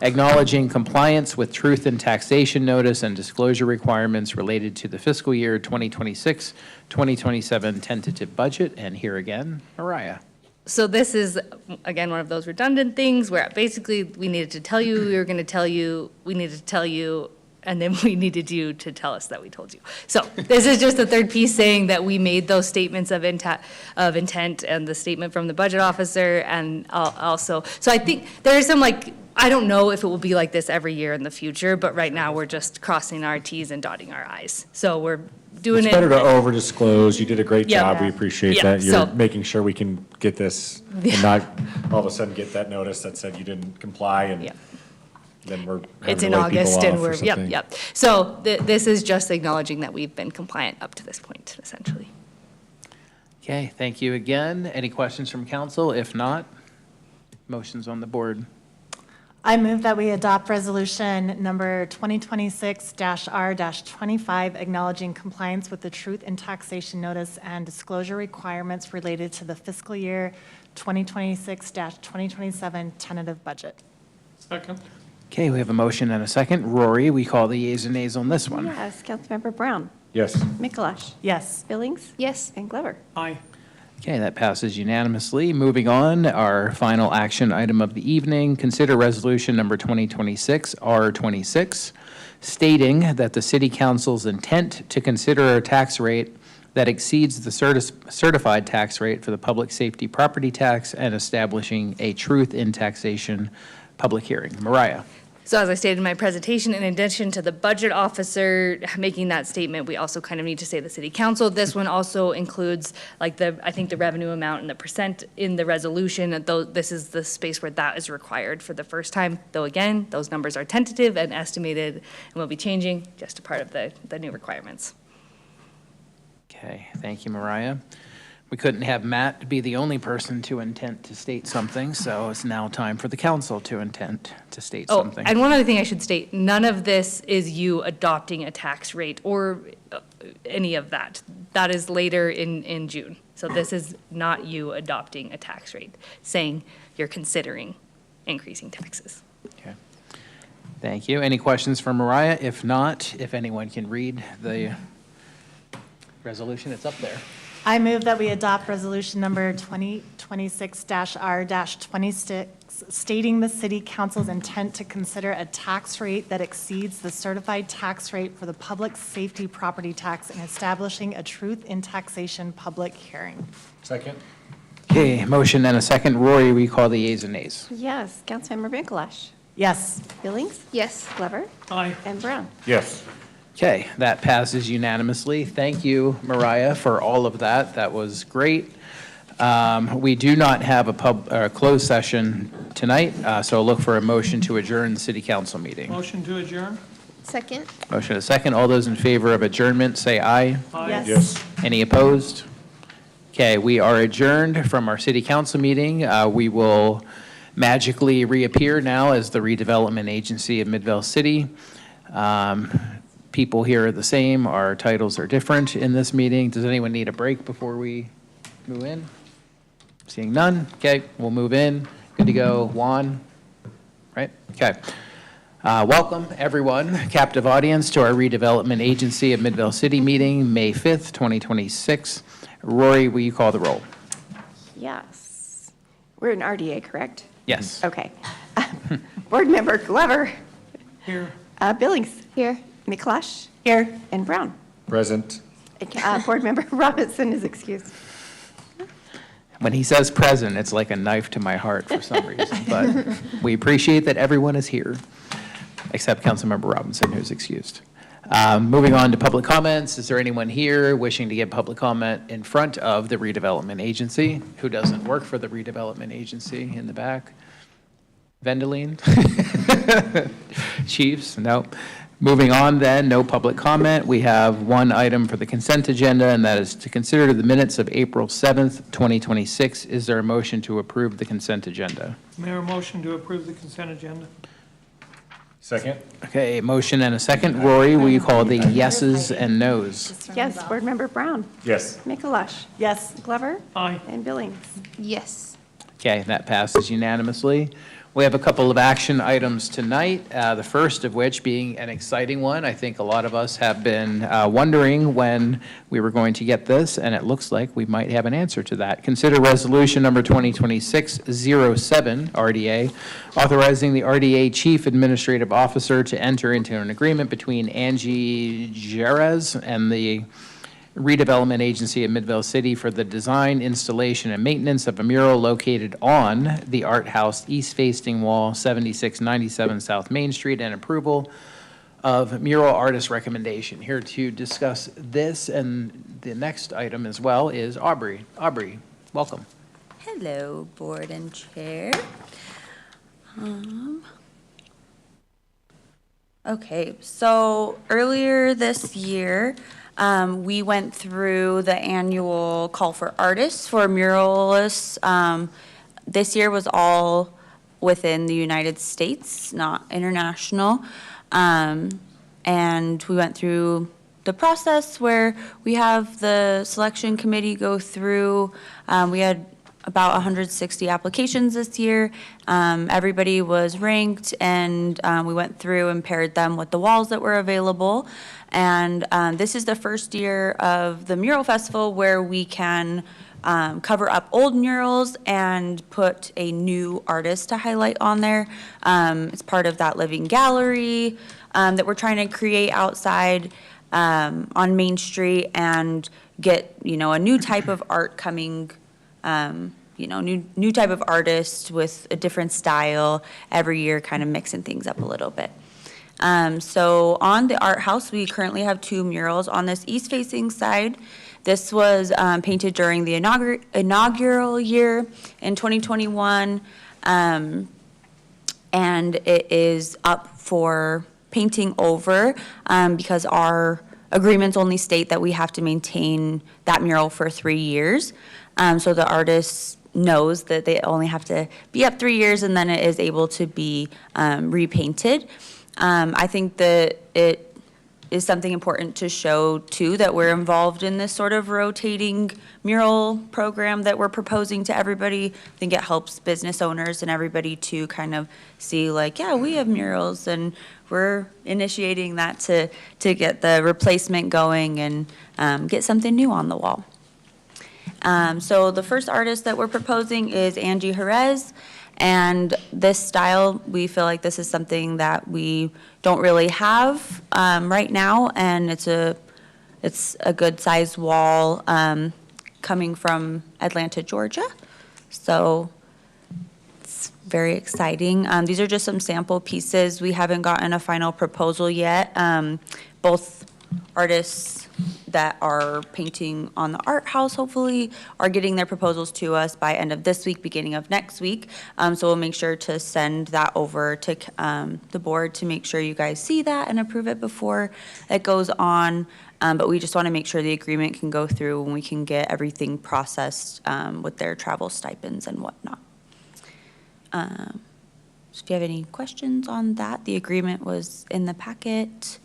acknowledging compliance with truth in taxation notice and disclosure requirements related to the fiscal year 2026-2027 tentative budget. And here again, Mariah. So this is, again, one of those redundant things where basically we needed to tell you, we were going to tell you, we needed to tell you, and then we needed you to tell us that we told you. So this is just the third piece saying that we made those statements of intent and the statement from the budget officer and also, so I think there's some I don't know if it will be like this every year in the future, but right now we're just crossing our Ts and dotting our Is. So we're doing it. It's better to over-disclose. You did a great Yeah. job. We appreciate Yeah, that. You're so- making sure we can get this and not all of a sudden get that notice that said you didn't comply and Yeah. then we're It's having in to lay people August and off or we're, yep, something. yep. So this is just acknowledging that we've been compliant up to this point, essentially. Okay, thank you again. Any questions from council? If not, motions on the board. I move that we adopt resolution number 2026-R-25, acknowledging compliance with the truth in taxation notice and disclosure requirements related to the fiscal year 2026-2027 tentative budget. Second? Okay, we have a motion and a second. Rory, we call the yeas and nays on this one. Yes, Councilmember Brown? Yes. Mikuláš? Yes. Billings? Yes. And Glover? Aye. Okay, that passes unanimously. Moving on, our final action item of the evening, consider resolution number 2026-R26, stating that the city council's intent to consider a tax rate that exceeds the certified tax rate for the public safety property tax and establishing a truth in taxation public hearing. Mariah. So as I stated in my presentation, in addition to the budget officer making that statement, we also kind of need to say the city council. This one also includes I think the revenue amount and the percent in the resolution. Though this is the space where that is required for the first time. Though again, those numbers are tentative and estimated and will be changing, just a part of the new requirements. Okay, thank you, Mariah. We couldn't have Matt be the only person to intend to state something, so it's now time for the council to intend to state Oh, something. and one other thing I should state, none of this is you adopting a tax rate or any of that. That is later in June. So this is not you adopting a tax rate, saying you're considering increasing taxes. Okay. Thank you. Any questions for Mariah? If not, if anyone can read the resolution, it's up there. I move that we adopt resolution number 2026-R-26, stating the city council's intent to consider a tax rate that exceeds the certified tax rate for the public safety property tax and establishing a truth in taxation public hearing. Second? Okay, motion and a second. Rory, we call the yeas and nays. Yes, Councilmember Mikuláš? Yes. Billings? Yes. Glover? Aye. And Brown? Yes. Okay, that passes unanimously. Thank you, Mariah, for all of that. That was great. We do not have a closed session tonight, so I'll look for a motion to adjourn the city council meeting. Motion to adjourn? Second? Motion and a second. All those in favor of adjournment, say aye. Aye. Yes. Any opposed? Okay, we are adjourned from our city council meeting. We will magically reappear now as the redevelopment agency of Midvale City. People here are the same. Our titles are different in this meeting. Does anyone need a break before we move in? Seeing none. Okay, we'll move in. Good to go. Juan? Right? Okay. Welcome, everyone, captive audience, to our redevelopment agency of Midvale City meeting, May 5th, 2026. Rory, will you call the roll? Yes. We're in RDA, correct? Yes. Okay. Board Member Glover. Here. Billings. Here. McClush. Here. And Brown. Present. Board Member Robinson is excused. When he says present, it's like a knife to my heart for some reason, but we appreciate that everyone is here, except Councilmember Robinson, who's excused. Moving on to public comments, is there anyone here wishing to give public comment in front of the redevelopment agency who doesn't work for the redevelopment agency in the back? Vendaline? Chiefs? No. Moving on then, no public comment. We have one item for the consent agenda, and that is to consider the minutes of April 7th, 2026. Is there a motion to approve the consent agenda? Mayor, motion to approve the consent agenda? Second. Okay, motion and a second. Rory, will you call the yeses and nos? Yes. Board Member Brown. Yes. McClush. Yes. Glover. Aye. And Billings. Yes. Okay, that passes unanimously. We have a couple of action items tonight, the first of which being an exciting one. I think a lot of us have been wondering when we were going to get this, and it looks like we might have an answer to that. Consider resolution number 2026-07, RDA, authorizing the RDA Chief Administrative Officer to enter into an agreement between Angie Jerez and the Redevelopment Agency of Midvale City for the design, installation, and maintenance of a mural located on the Art House east-facing wall, 7697 South Main Street, and approval of mural artist recommendation. Here to discuss this and the next item as well is Aubrey. Aubrey, welcome. Hello, Board and Chair. Okay, so earlier this year, we went through the annual call for artists, for muralists. This year was all within the United States, not international. And we went through the process where we have the selection committee go through. We had about 160 applications this year. Everybody was ranked, and we went through and paired them with the walls that were available. And this is the first year of the Mural Festival where we can cover up old murals and put a new artist to highlight on there. It's part of that living gallery that we're trying to create outside on Main Street and get, a new type of art coming, new type of artist with a different style every year, kind of mixing things up a little bit. So on the Art House, we currently have 2 murals. On this east-facing side, this was painted during the inaugural year in 2021, and it is up for painting over because our agreements only state that we have to maintain that mural for 3 years. So the artist knows that they only have to be up 3 years, and then it is able to be repainted. I think that it is something important to show, too, that we're involved in this sort of rotating mural program that we're proposing to everybody. I think it helps business owners and everybody to kind of see, like, yeah, we have murals, and we're initiating that to get the replacement going and get something new on the wall. So the first artist that we're proposing is Angie Jerez. And this style, we feel like this is something that we don't really have right now, and it's a good sized wall coming from Atlanta, Georgia. So it's very exciting. These are just some sample pieces. We haven't gotten a final proposal yet. Both artists that are painting on the art house, hopefully, are getting their proposals to us by end of this week, beginning of next week. So we'll make sure to send that over to the board to make sure you guys see that and approve it before it goes on. But we just want to make sure the agreement can go through and we can get everything processed with their travel stipends and whatnot. So if you have any questions on that, the agreement was in the packet.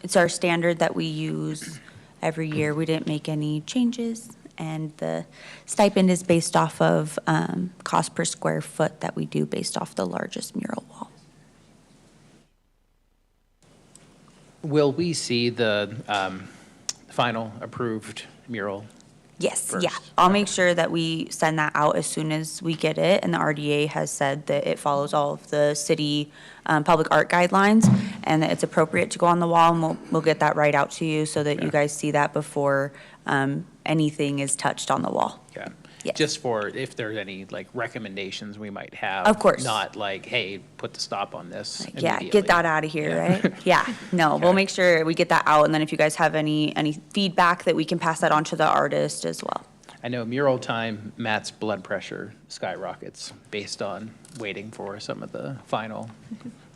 It's our standard that we use every year. We didn't make any changes, and the stipend is based off of cost per square foot that we do based off the largest mural wall. Will we see the final approved mural? Yes, First. yeah. I'll make sure that we send that out as soon as we get it, and the RDA has said that it follows all of the city public art guidelines, and that it's appropriate to go on the wall, and we'll get that right out to you so that you guys see that before anything is touched on the wall. Yeah. Yes. Just for if there's any like recommendations we might have. Of course. Not like, hey, put the stop on this Yeah, immediately. get that out of here, right? Yeah, no, we'll make sure we get that out, and then if you guys have any feedback, that we can pass that on to the artist as well. I know mural time, Matt's blood pressure skyrockets based on waiting for some of the final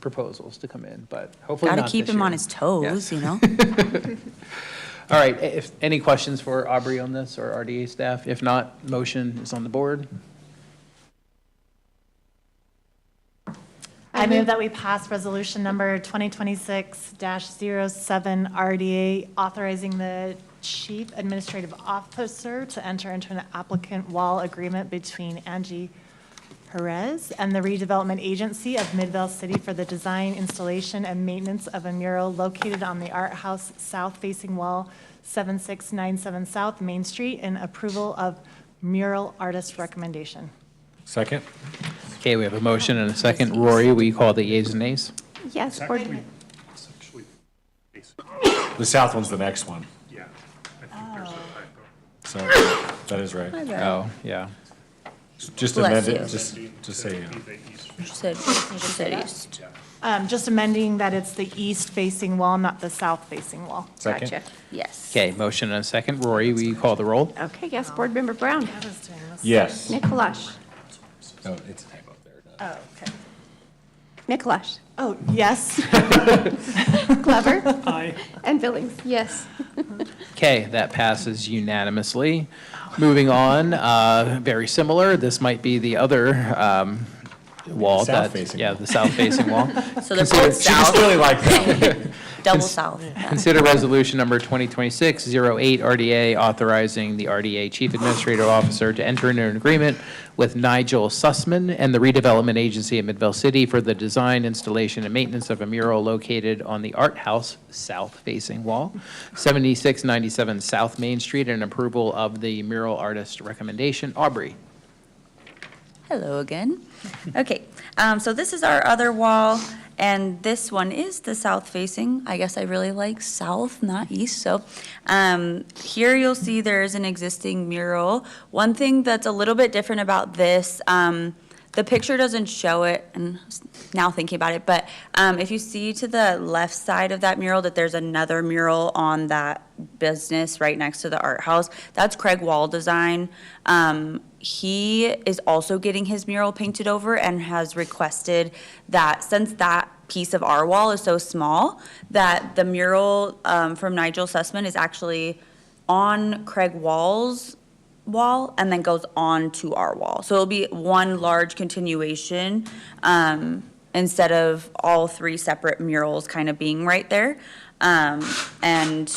proposals to come in, but hopefully not Gotta keep this him on year. his toes, Yes. you know? All right, if, any questions for Aubrey on this or RDA staff? If not, motion is on the board. I move that we pass resolution number 2026-07 RDA authorizing the chief administrative officer to enter into an applicant wall agreement between Angie Perez and the redevelopment agency of Midvale City for the design, installation, and maintenance of a mural located on the Art House south-facing wall, 7697 South Main Street, and approval of mural artist recommendation. Second? Okay, we have a motion and a second. Rory, will you call the yeas and nays? Yes, board, It's actually basic. The south one's the next one, Yeah, I think there's a typo. so that is right. Oh, yeah. Just Bless amend it, you. just say, Be the east. She said east. Just amending that it's the east-facing wall, not the south-facing wall. second? gotcha. Yes. Okay, motion and a second. Rory, will you call the roll? Okay, yes, Board Member Brown. Yes. Mikalash. No, it's a typo there. Oh, okay. Mikalash. Oh, yes. Glover. Aye. And Billings. Yes. Okay, that passes unanimously. Moving on, very similar, this might be the other wall. that- South-facing Yeah, wall. the south-facing wall. So they're Consider- both south, Really like that. double south. Yeah. Consider resolution number 2026-08 RDA authorizing the RDA Chief Administrative Officer to enter into an agreement with Nigel Sussman and the redevelopment agency of Midvale City for the design, installation, and maintenance of a mural located on the Art House south-facing wall, 7697 South Main Street, and approval of the mural artist recommendation. Aubrey. Hello again. Okay, so this is our other wall, and this one is the south facing. I guess I really like south, not east, so here you'll see there is an existing mural. One thing that's a little bit different about this, the picture doesn't show it, and now thinking about it, but if you see to the left side of that mural that there's another mural on that business right next to the art house, that's Craig Wall Design. He is also getting his mural painted over and has requested that since that piece of our wall is so small, that the mural from Nigel Sussman is actually on Craig Wall's wall and then goes on to our wall. So it'll be one large continuation instead of all three separate murals kind of being right there. And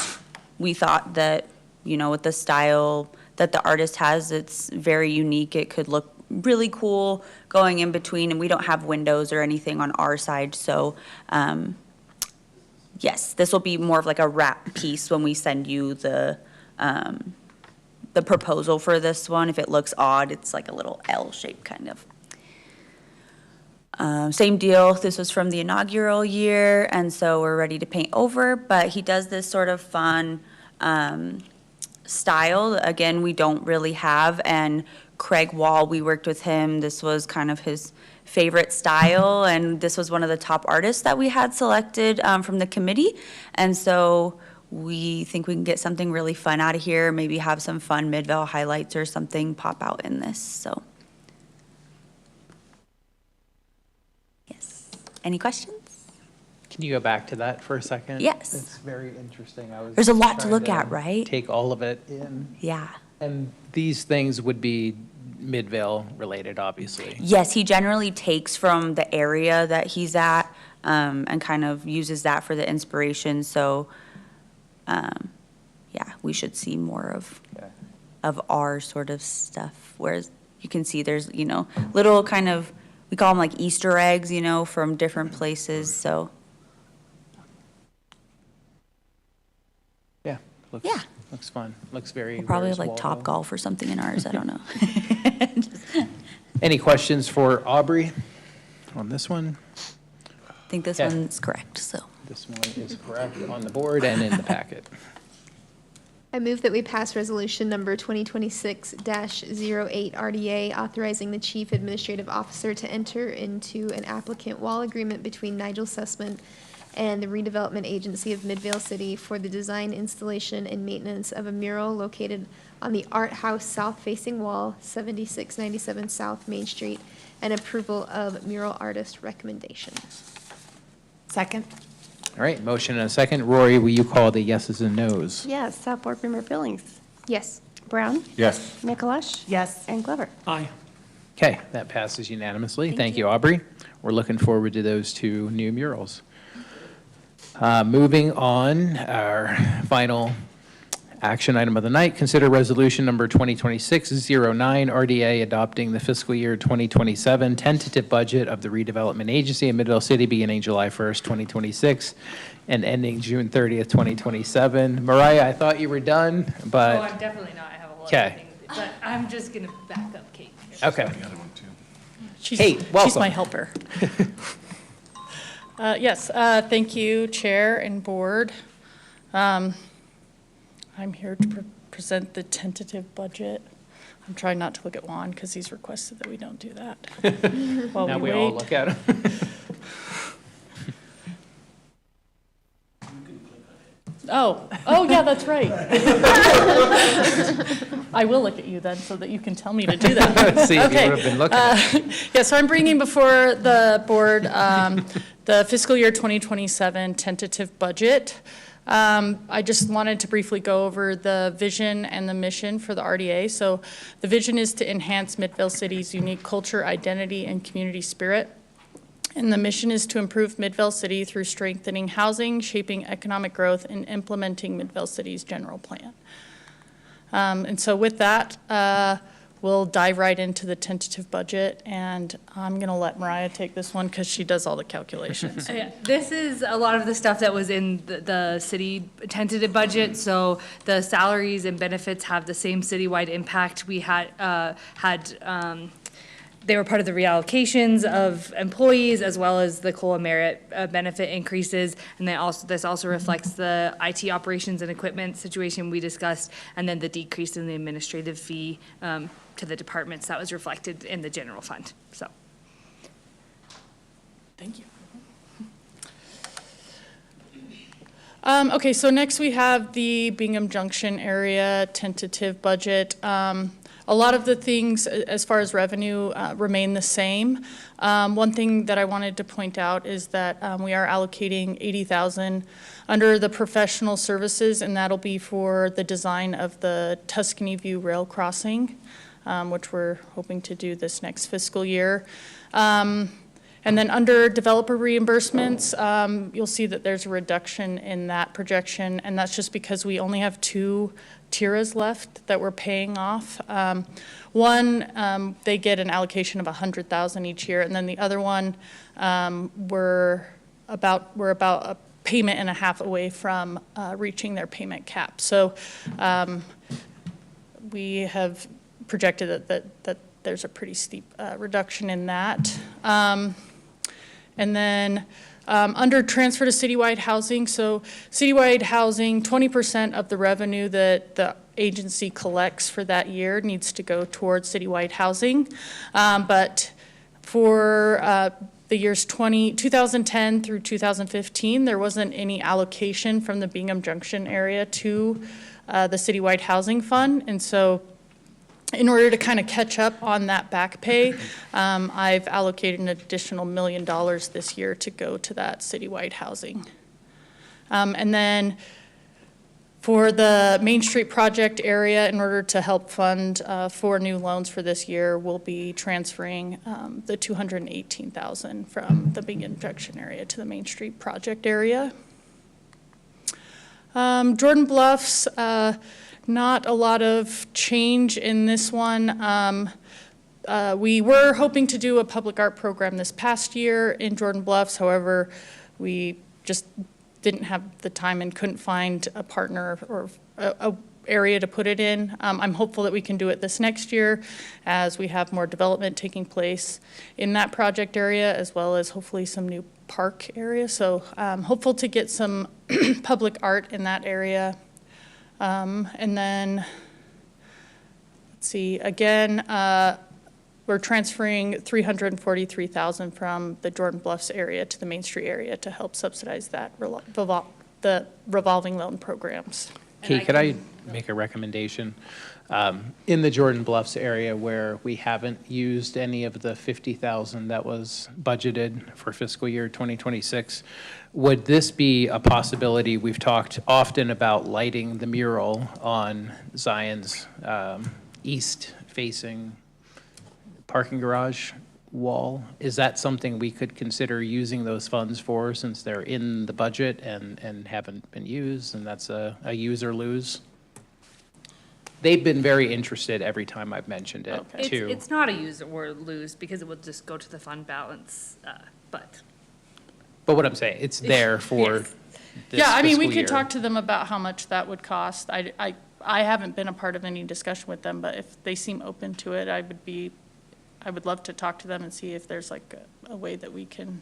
we thought that, you know, with the style that the artist has, it's very unique. It could look really cool going in between, and we don't have windows or anything on our side. So yes, this will be more of like a wrap piece when we send you the proposal for this one. If it looks odd, it's like a little L shape kind of. Same deal, this was from the inaugural year, and so we're ready to paint over, but he does this sort of fun style, again, we don't really have, and Craig Wall, we worked with him, this was kind of his favorite style, and this was one of the top artists that we had selected from the committee, and so we think we can get something really fun out of here, maybe have some fun Midvale highlights or something pop out in this, so. Yes. Any questions? Can you go back to that for a second? Yes. It's very interesting. There's a lot to trying look at, right? Take all of it in. Yeah. And these things would be Midvale related, obviously. Yes, he generally takes from the area that he's at, and kind of uses that for the inspiration, so, yeah, we should see more of our sort of stuff, whereas you can see there's, you know, little kind of, we call them like Easter eggs, you know, from different places, so. Yeah. Yeah. Looks fun. Looks very. We'll probably where's have like Top Waldo? Golf or something in ours, I don't know. Any questions for Aubrey on this one? I think this Okay. one's correct, so. This one is correct on the board and in the packet. I move that we pass resolution number 2026-08 RDA, authorizing the chief administrative officer to enter into an applicant wall agreement between Nigel Sussman and the redevelopment agency of Midvale City for the design, installation, and maintenance of a mural located on the Art House south-facing wall, 7697 South Main Street, and approval of mural artist recommendations. Second? All right, motion and a second. Rory, will you call the yeses and nos? Yes, Board Member Billings. Yes. Brown. Yes. Mikuláš. Yes. And Glover. Aye. Okay, that passes unanimously. Thank Thank you, you. Aubrey. We're looking forward to those two new murals. Moving on, our final action item of the night, consider resolution number 2026-09 RDA adopting the fiscal year 2027 tentative budget of the redevelopment agency in Midvale City beginning July 1st, 2026 and ending June 30th, 2027. Mariah, I thought you were done, Oh, but, I'm definitely not. I have a lot Okay. of things, but I'm just gonna back up Kate. okay. She's, Kate, she's welcome. my helper. Yes, thank you, Chair and Board. I'm here to present the tentative budget. I'm trying not to look at Juan because he's requested that we don't do that. While Now we we all wait. look at him. Oh, yeah, that's right. I will look at you then so that you can tell me to do that. Let's see if you Okay. would have been looking at it. Yeah, so I'm bringing before the board the fiscal year 2027 tentative budget. I just wanted to briefly go over the vision and the mission for the RDA. So the vision is to enhance Midvale City's unique culture, identity, and community spirit. And the mission is to improve Midvale City through strengthening housing, shaping economic growth, and implementing Midvale City's general plan. And so with that, we'll dive right into the tentative budget, and I'm going to let Mariah take this one because she does all the calculations. Yeah, this is a lot of the stuff that was in the city tentative budget, so the salaries and benefits have the same citywide impact. We they were part of the reallocations of employees as well as the COLA merit benefit increases. And this also reflects the IT operations and equipment situation we discussed, and then the decrease in the administrative fee to the departments that was reflected in the general fund, so. Thank you. Okay, so next we have the Bingham Junction area tentative budget. A lot of the things as far as revenue remain the same. One thing that I wanted to point out is that we are allocating $80,000 under the professional services, and that'll be for the design of the Tuscany View Rail Crossing, which we're hoping to do this next fiscal year. And then under developer reimbursements, you'll see that there's a reduction in that projection, and that's just because we only have 2 TIRAs left that we're paying off. One, they get an allocation of $100,000 each year, and then the other one, we're about a payment and a half away from reaching their payment cap. So we have projected that there's a pretty steep reduction in that. And then under transfer to citywide housing, so citywide housing, 20% of the revenue that the agency collects for that year needs to go towards citywide housing. But for the years 2010 through 2015, there wasn't any allocation from the Bingham Junction area to the citywide housing fund. And so in order to kind of catch up on that back pay, I've allocated an additional $1 million this year to go to that citywide housing. And then for the Main Street project area, in order to help fund 4 new loans for this year, we'll be transferring the $218,000 from the Bingham Junction area to the Main Street project area. Jordan Bluffs, not a lot of change in this one. We were hoping to do a public art program this past year in Jordan Bluffs. However, we just didn't have the time and couldn't find a partner or a area to put it in. I'm hopeful that we can do it this next year as we have more development taking place in that project area, as well as hopefully some new park area. So hopeful to get some public art in that area. And then, let's see, again, we're transferring $343,000 from the Jordan Bluffs area to the Main Street area to help subsidize that the revolving loan programs. Kate, could I make a recommendation? In the Jordan Bluffs area where we haven't used any of the $50,000 that was budgeted for fiscal year 2026, would this be a possibility? We've talked often about lighting the mural on Zion's east-facing parking garage wall. Is that something we could consider using those funds for, since they're in the budget and haven't been used, and that's a use or lose? They've been very interested every time I've mentioned it, too. It's not a use or lose, because it will just go to the fund balance, but what I'm saying, it's there for Yes. this Yeah, I mean, we fiscal could year. talk to them about how much that would cost. I haven't been a part of any discussion with them, but if they seem open to it, I would love to talk to them and see if there's like a way that we can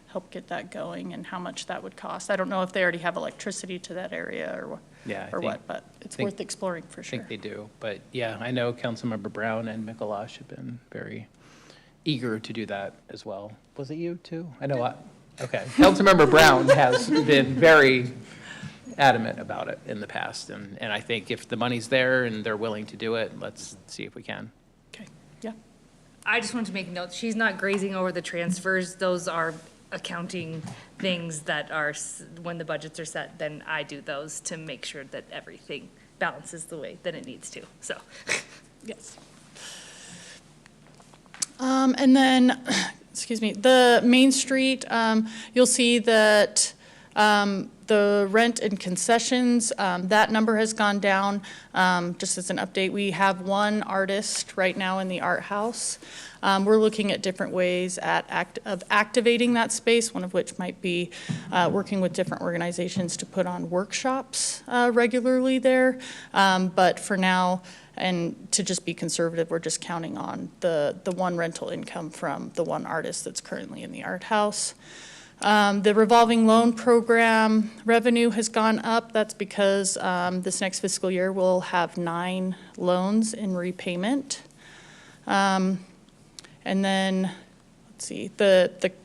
help get that going and how much that would cost. I don't know if they already have electricity to that area or what, but it's worth exploring for sure. I think they do, but yeah, I know Councilmember Brown and Mikolash have been very eager to do that as well. Was it you too? I know, okay. Councilmember Brown has been very adamant about it in the past, and I think if the money's there and they're willing to do it, let's see if we can. Okay, yeah. I just wanted to make note, she's not grazing over the transfers. Those are accounting things that are, when the budgets are set, then I do those to make sure that everything balances the way that it needs to, so. Yes. And then, excuse me, the Main Street, you'll see that the rent and concessions, that number has gone down. Just as an update, we have one artist right now in the art house. We're looking at different ways of activating that space, one of which might be working with different organizations to put on workshops regularly there. But for now, and to just be conservative, we're just counting on the one rental income from the one artist that's currently in the art house. The revolving loan program revenue has gone up. That's because this next fiscal year we'll have 9 loans in repayment. And then, let's see,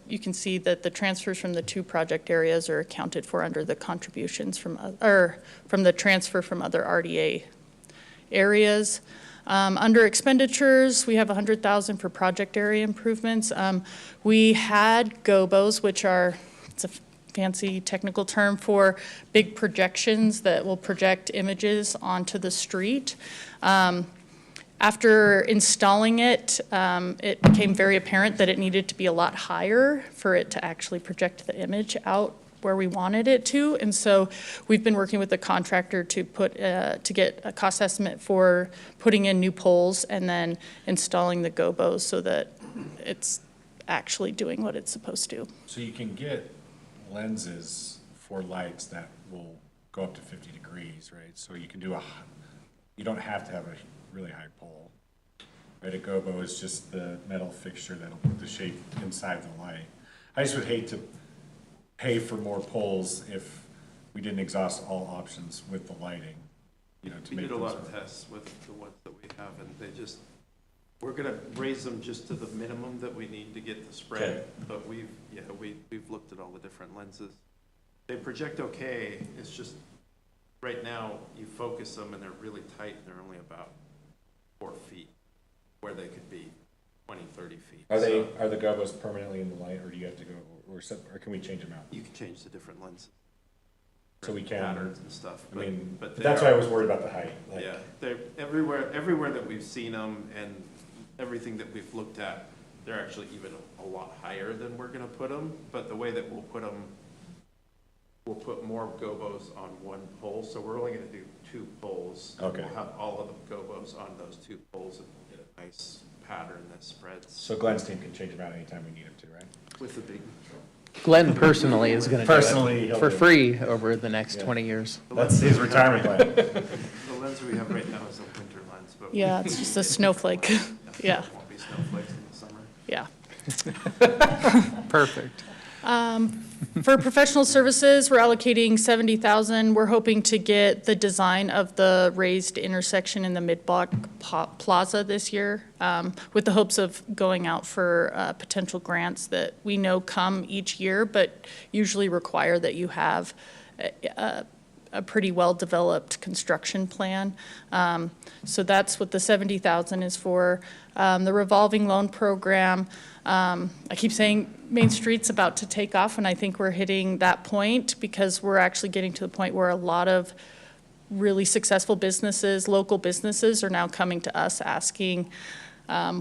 you can see that the transfers from the 2 project areas are accounted for under the contributions from the transfer from other RDA areas. Under expenditures, we have $100,000 for project area improvements. We had GOBOs, which are, it's a fancy technical term for big projections that will project images onto the street. After installing it, it became very apparent that it needed to be a lot higher for it to actually project the image out where we wanted it to. And so we've been working with the contractor to get a cost estimate for putting in new poles and then installing the GOBOs so that it's actually doing what it's supposed to. So you can get lenses for lights that will go up to 50 degrees, right? So you can do you don't have to have a really high pole. Right, a gobo is just the metal fixture that'll put the shape inside the light. I just would hate to pay for more poles if we didn't exhaust all options with the lighting, to We make did a lot those of tests with the ones that we have, and We're gonna raise them just to the minimum that we need to get the spread, Okay. but we've looked at all the different lenses. They project okay, it's just, right now, you focus them and they're really tight, and they're only about 4 feet, where they could be 20, 30 feet. Are So the gobos permanently in the light, or do you have to go, or can we change them out? you can change the different lenses. So we can, Patterns and stuff. I mean, but that's why I was worried about the height. Like, Yeah, they're everywhere that we've seen them and everything that we've looked at, they're actually even a lot higher than we're gonna put them, but the way that we'll put them, we'll put more gobos on one pole, so we're only gonna do 2 poles. And Okay. we'll have all of the gobos on those 2 poles and we'll get a nice pattern that spreads So Glenn's team can change them out anytime we need them to, right? with the big. Glenn personally is going to do Personally, it he'll for do it. free over the next Yeah. 20 years. That's his retirement plan. The lens we have right now is a winter lens, but. Yeah, it's just a snowflake. Yeah, There won't be snowflakes in the summer. yeah. Perfect. For professional services, we're allocating 70,000. We're hoping to get the design of the raised intersection in the mid-block plaza this year, with the hopes of going out for potential grants that we know come each year, but usually require that you have a pretty well-developed construction plan. So that's what the 70,000 is for. The revolving loan program, I keep saying Main Street's about to take off, and I think we're hitting that point because we're actually getting to the point where a lot of really successful businesses, local businesses, are now coming to us asking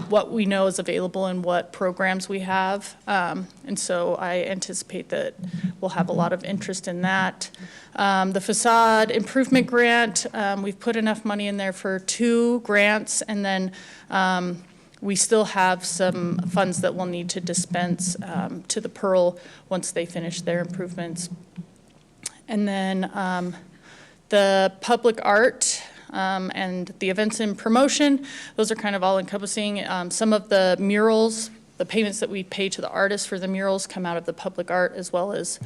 what we know is available and what programs we have. And so I anticipate that we'll have a lot of interest in that. The facade improvement grant, we've put enough money in there for 2 grants, and then we still have some funds that we'll need to dispense to the Pearl once they finish their improvements. And then the public art and the events and promotion, those are kind of all encompassing. Some of the murals, the payments that we pay to the artists for the murals come out of the public art, as well as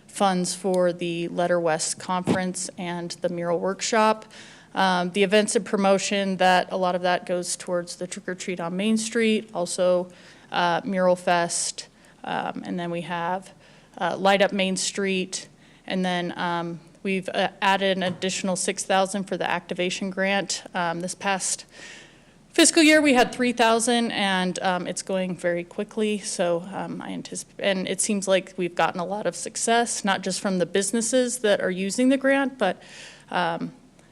funds for the Letter West Conference and the mural workshop. The events and promotion, that a lot of that goes towards the Trick or Treat on Main Street, also Mural Fest, and then we have Light Up Main Street, and then we've added an additional 6,000 for the activation grant. This past fiscal year, we had 3,000, and it's going very quickly. So I anticipate, and it seems like we've gotten a lot of success, not just from the businesses that are using the grant, but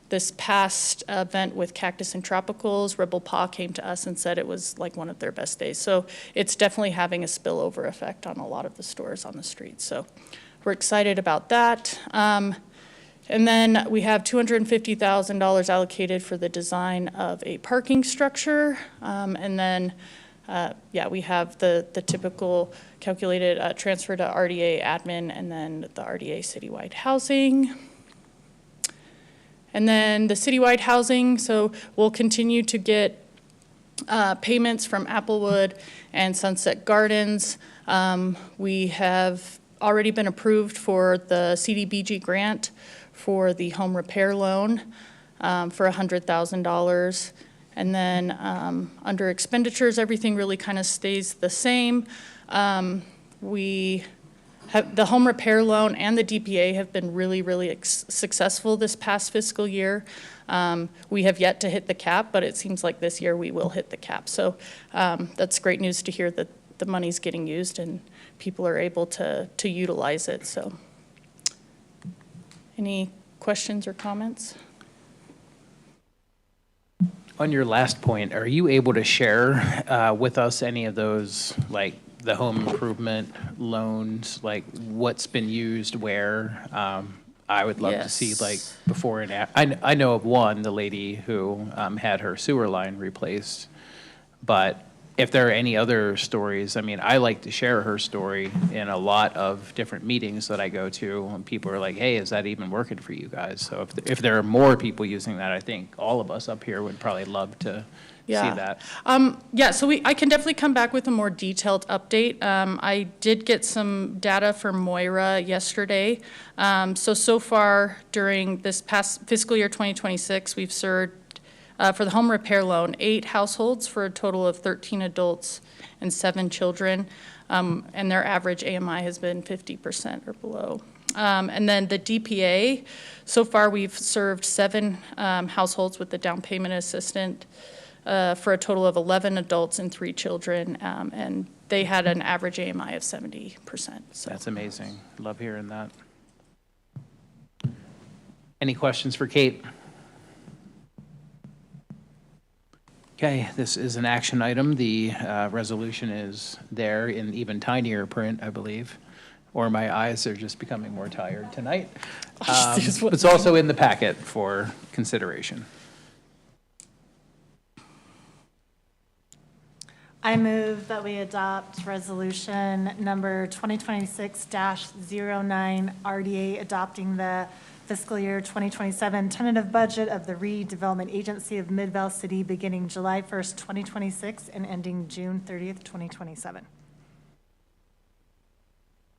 this past event with Cactus and Tropicals, Rebel Paw came to us and said it was like one of their best days. So it's definitely having a spillover effect on a lot of the stores on the street. So we're excited about that. And then we have $250,000 allocated for the design of a parking structure. And then, we have the typical calculated transfer to RDA admin and then the RDA citywide housing. And then the citywide housing, so we'll continue to get payments from Applewood and Sunset Gardens. We have already been approved for the CDBG grant for the home repair loan for $100,000. And then under expenditures, everything really kind of stays the same. The home repair loan and the DPA have been really, really successful this past fiscal year. We have yet to hit the cap, but it seems like this year we will hit the cap. So that's great news to hear that the money's getting used and people are able to utilize it. So any questions or comments? On your last point, are you able to share with us any of those, like the home improvement loans, like what's been used where? I would love to see like before and after. I know of one, the lady who had her sewer line replaced, but if there are any other stories, I mean, I like to share her story in a lot of different meetings that I go to, and people are like, hey, is that even working for you guys? So if there are more people using that, I think all of us up here would probably love to see that. So I can definitely come back with a more detailed update. I did get some data from Moira yesterday. So far during this past fiscal year 2026, we've served for the home repair loan, 8 households for a total of 13 adults and 7 children, and their average AMI has been 50% or below. And then the DPA, so far we've served 7 households with the down payment assistant for a total of 11 adults and 3 children, and they had an average AMI of 70%. So. That's amazing. Love hearing that. Any questions for Kate? Okay, this is an action item. The resolution is there in even tinier print, I believe. Or my eyes are just becoming more tired tonight. It's also in the packet for consideration. I move that we adopt resolution number 2026-09 RDA, adopting the fiscal year 2027 tentative budget of the Redevelopment Agency of Midvale City beginning July 1st, 2026 and ending June 30th, 2027.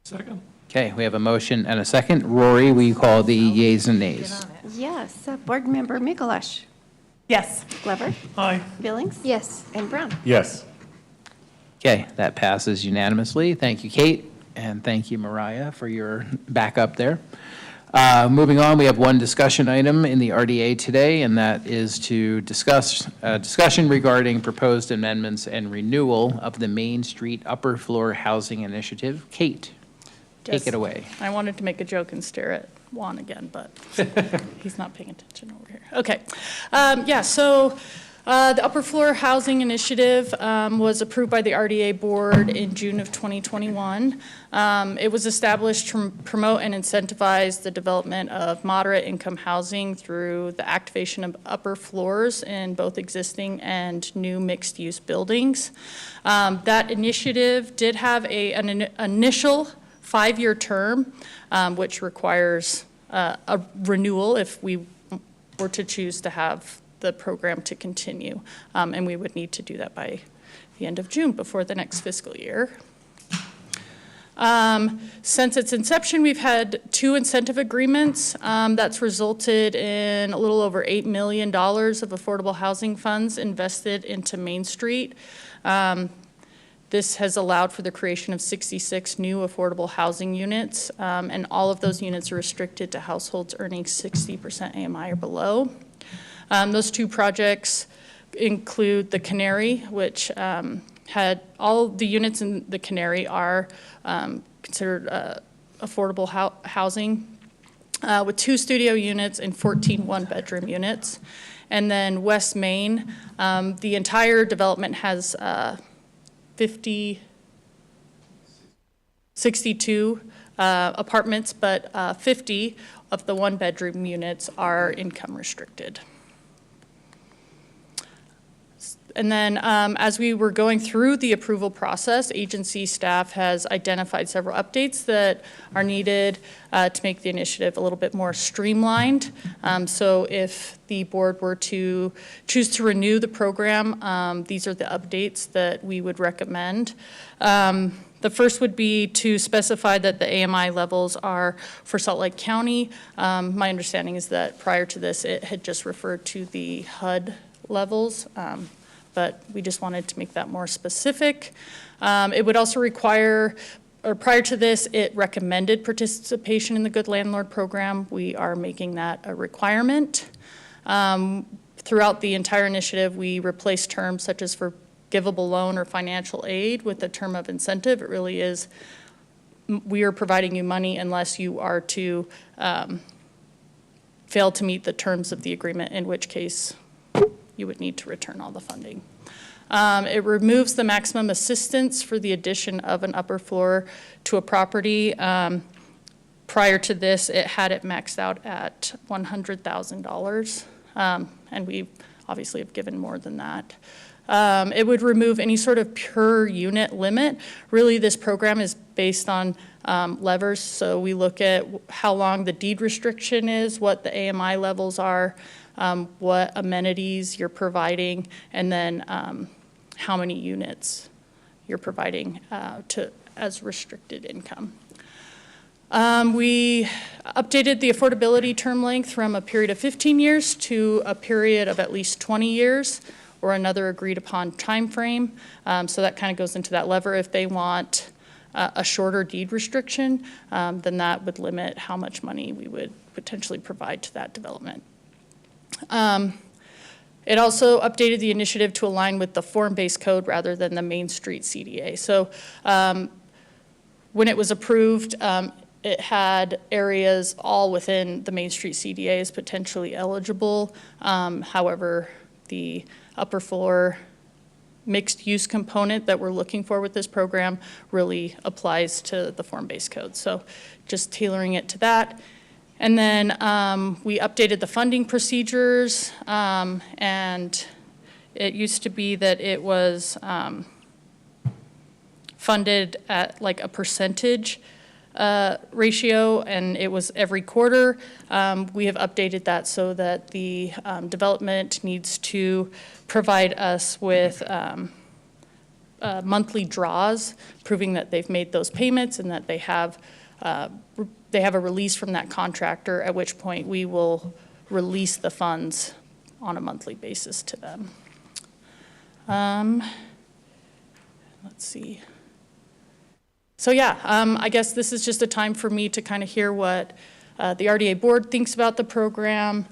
Second. Okay, we have a motion and a second. Rory, will you call the yeas and nays? Yes, Board Member Mikuláš. Yes. Glover. Aye. Billings. Yes. And Brown. Yes. Okay, that passes unanimously. Thank you, Kate, and thank you, Mariah, for your backup there. Moving on, we have one discussion item in the RDA today, and that is to discuss discussion regarding proposed amendments and renewal of the Main Street Upper Floor Housing Initiative. Kate, take it away. I wanted to make a joke and stare at Juan again, but he's not paying attention over here. Okay. So the Upper Floor Housing Initiative was approved by the RDA Board in June of 2021. It was established to promote and incentivize the development of moderate income housing through the activation of upper floors in both existing and new mixed-use buildings. That initiative did have an initial 5-year term, which requires a renewal if we were to choose to have the program to continue, and we would need to do that by the end of June before the next fiscal year. Since its inception, we've had 2 incentive agreements that's resulted in a little over $8 million of affordable housing funds invested into Main Street. This has allowed for the creation of 66 new affordable housing units, and all of those units are restricted to households earning 60% AMI or below. Those 2 projects include the Canary, which had all the units in the Canary are considered affordable housing with 2 studio units and 14 one-bedroom units. And then West Main, the entire development has 62 apartments, but 50 of the one-bedroom units are income restricted. And then as we were going through the approval process, agency staff has identified several updates that are needed to make the initiative a little bit more streamlined. So if the board were to choose to renew the program, these are the updates that we would recommend. The first would be to specify that the AMI levels are for Salt Lake County. My understanding is that prior to this, it had just referred to the HUD levels. But we just wanted to make that more specific. It would also require, or prior to this, it recommended participation in the Good Landlord Program. We are making that a requirement. Throughout the entire initiative, we replaced terms such as forgivable loan or financial aid with the term of incentive. It really is, we are providing you money unless you are to fail to meet the terms of the agreement, in which case you would need to return all the funding. It removes the maximum assistance for the addition of an upper floor to a property. Prior to this, it had it maxed out at $100,000, and we obviously have given more than that. It would remove any sort of per unit limit. Really, this program is based on levers, so we look at how long the deed restriction is, what the AMI levels are, what amenities you're providing, and then how many units you're providing as restricted income. We updated the affordability term length from a period of 15 years to a period of at least 20 years or another agreed upon timeframe. So that kind of goes into that lever. If they want a shorter deed restriction, then that would limit how much money we would potentially provide to that development. It also updated the initiative to align with the form-based code rather than the Main Street CDA. So when it was approved, it had areas all within the Main Street CDA as potentially eligible. However, the upper floor mixed-use component that we're looking for with this program really applies to the form-based code. So just tailoring it to that. And then we updated the funding procedures, and it used to be that it was funded at like a percentage ratio, and it was every quarter. We have updated that so that the development needs to provide us with monthly draws, proving that they've made those payments and that they have a release from that contractor, at which point we will release the funds on a monthly basis to them. Let's see. So yeah, I guess this is just a time for me to kind of hear what the RDA board thinks about the program.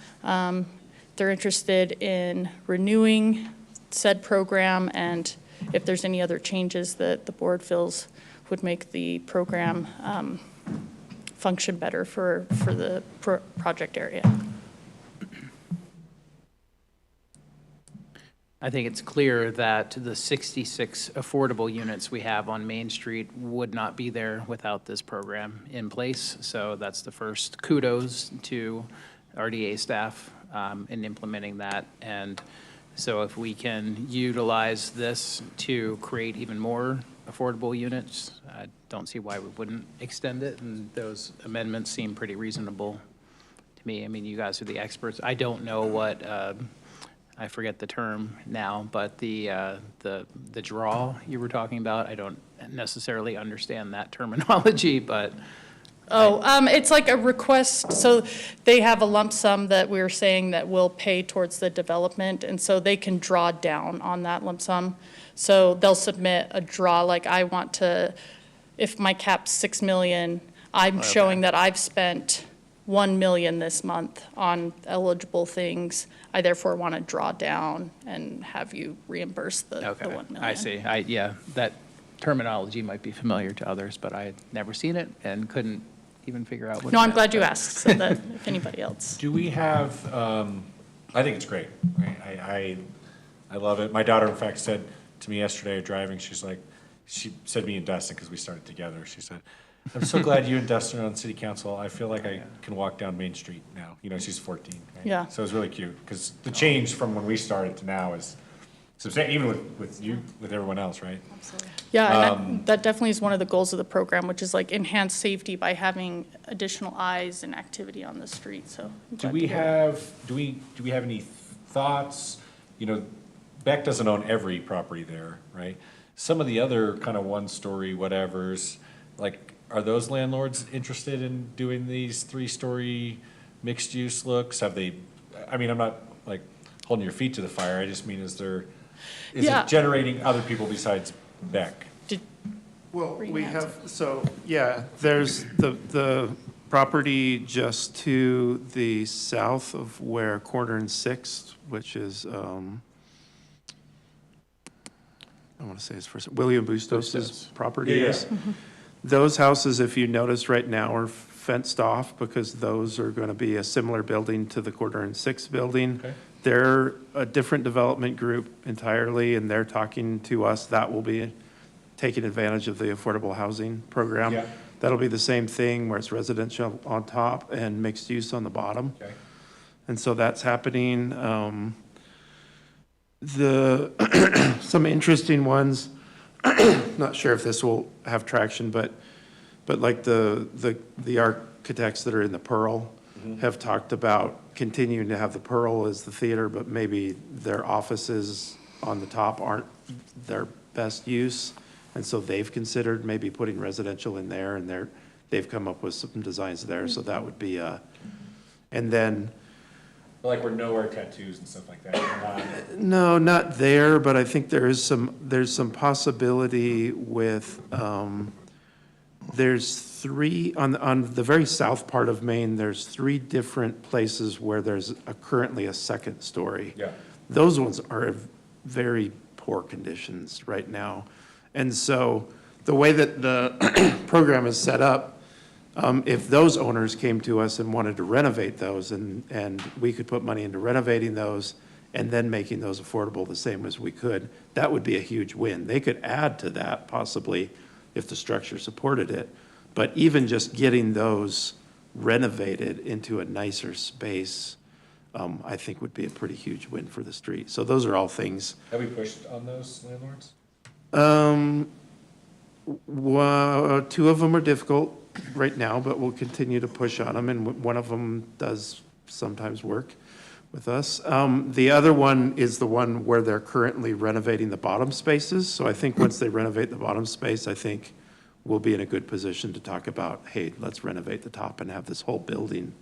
They're interested in renewing said program, and if there's any other changes that the board feels would make the program function better for the project area. I think it's clear that the 66 affordable units we have on Main Street would not be there without this program in place. So that's the first kudos to RDA staff in implementing that. And so if we can utilize this to create even more affordable units, I don't see why we wouldn't extend it. And those amendments seem pretty reasonable to me. I mean, you guys are the experts. I don't know what I forget the term now, but the draw you were talking about, I don't necessarily understand that terminology, but. It's like a request, so they have a lump sum that we're saying that will pay towards the development, and so they can draw down on that lump sum. So they'll submit a draw, like I want to, if my cap's 6 million, I'm showing that I've spent 1 million this month on eligible things. I therefore want to draw down and have you reimburse the 1 million. I see. Yeah, that terminology might be familiar to others, but I had never seen it and couldn't even figure out what. No, I'm glad you asked, so that if anybody else. Do we have, I think it's great. I love it. My daughter, in fact, said to me yesterday driving, she said me and Dustin, because we started together, she said, I'm so glad you and Dustin are on city council. I feel like I can walk down Main Street now. You know, she's 14. Right? Yeah. So it was really cute, because the change from when we started to now is substantial, even with you, with everyone else, right? Absolutely. Yeah, and that definitely is one of the goals of the program, which is like enhance safety by having additional eyes and activity on the street, so. Do we have any thoughts? You know, Beck doesn't own every property there, right? Some of the other kind of one-story whatevers, like, are those landlords interested in doing these 3-story mixed-use looks? Have they, I mean, I'm not like holding your feet to the fire, I just mean, is it generating other people besides Beck? Well, we have, there's the property just to the south of where Corner and Sixth, which is, I want to say his first, William Bustos' property is. Mm-hmm. Those houses, if you notice right now, are fenced off because those are going to be a similar building to the Corner and Sixth building. Okay. They're a different development group entirely, and they're talking to us. That will be taking advantage of the affordable housing program. Yeah. That'll be the same thing where it's residential on top and mixed use on the bottom. Okay. And so that's happening. Some interesting ones, not sure if this will have traction, but like the architects that are in the Pearl have talked about continuing to have the Pearl as the theater, but maybe their offices on the top aren't their best use. And so they've considered maybe putting residential in there, and they're they've come up with some designs there, so that would be, and then, Like we're nowhere tattoos and stuff like that. We're not- no, not there, but I think there's some possibility with, there's three, on the very south part of Maine, there's three different places where there's currently a second story. Yeah. Those ones are in very poor conditions right now. And so the way that the program is set up, if those owners came to us and wanted to renovate those, and we could put money into renovating those and then making those affordable the same as we could, that would be a huge win. They could add to that possibly if the structure supported it. But even just getting those renovated into a nicer space, I think would be a pretty huge win for the street. So those are all things. Have we pushed on those landlords? Two of them are difficult right now, but we'll continue to push on them, and one of them does sometimes work with us. The other one is the one where they're currently renovating the bottom spaces. So I think once they renovate the bottom space, I think we'll be in a good position to talk about, hey, let's renovate the top and have this whole building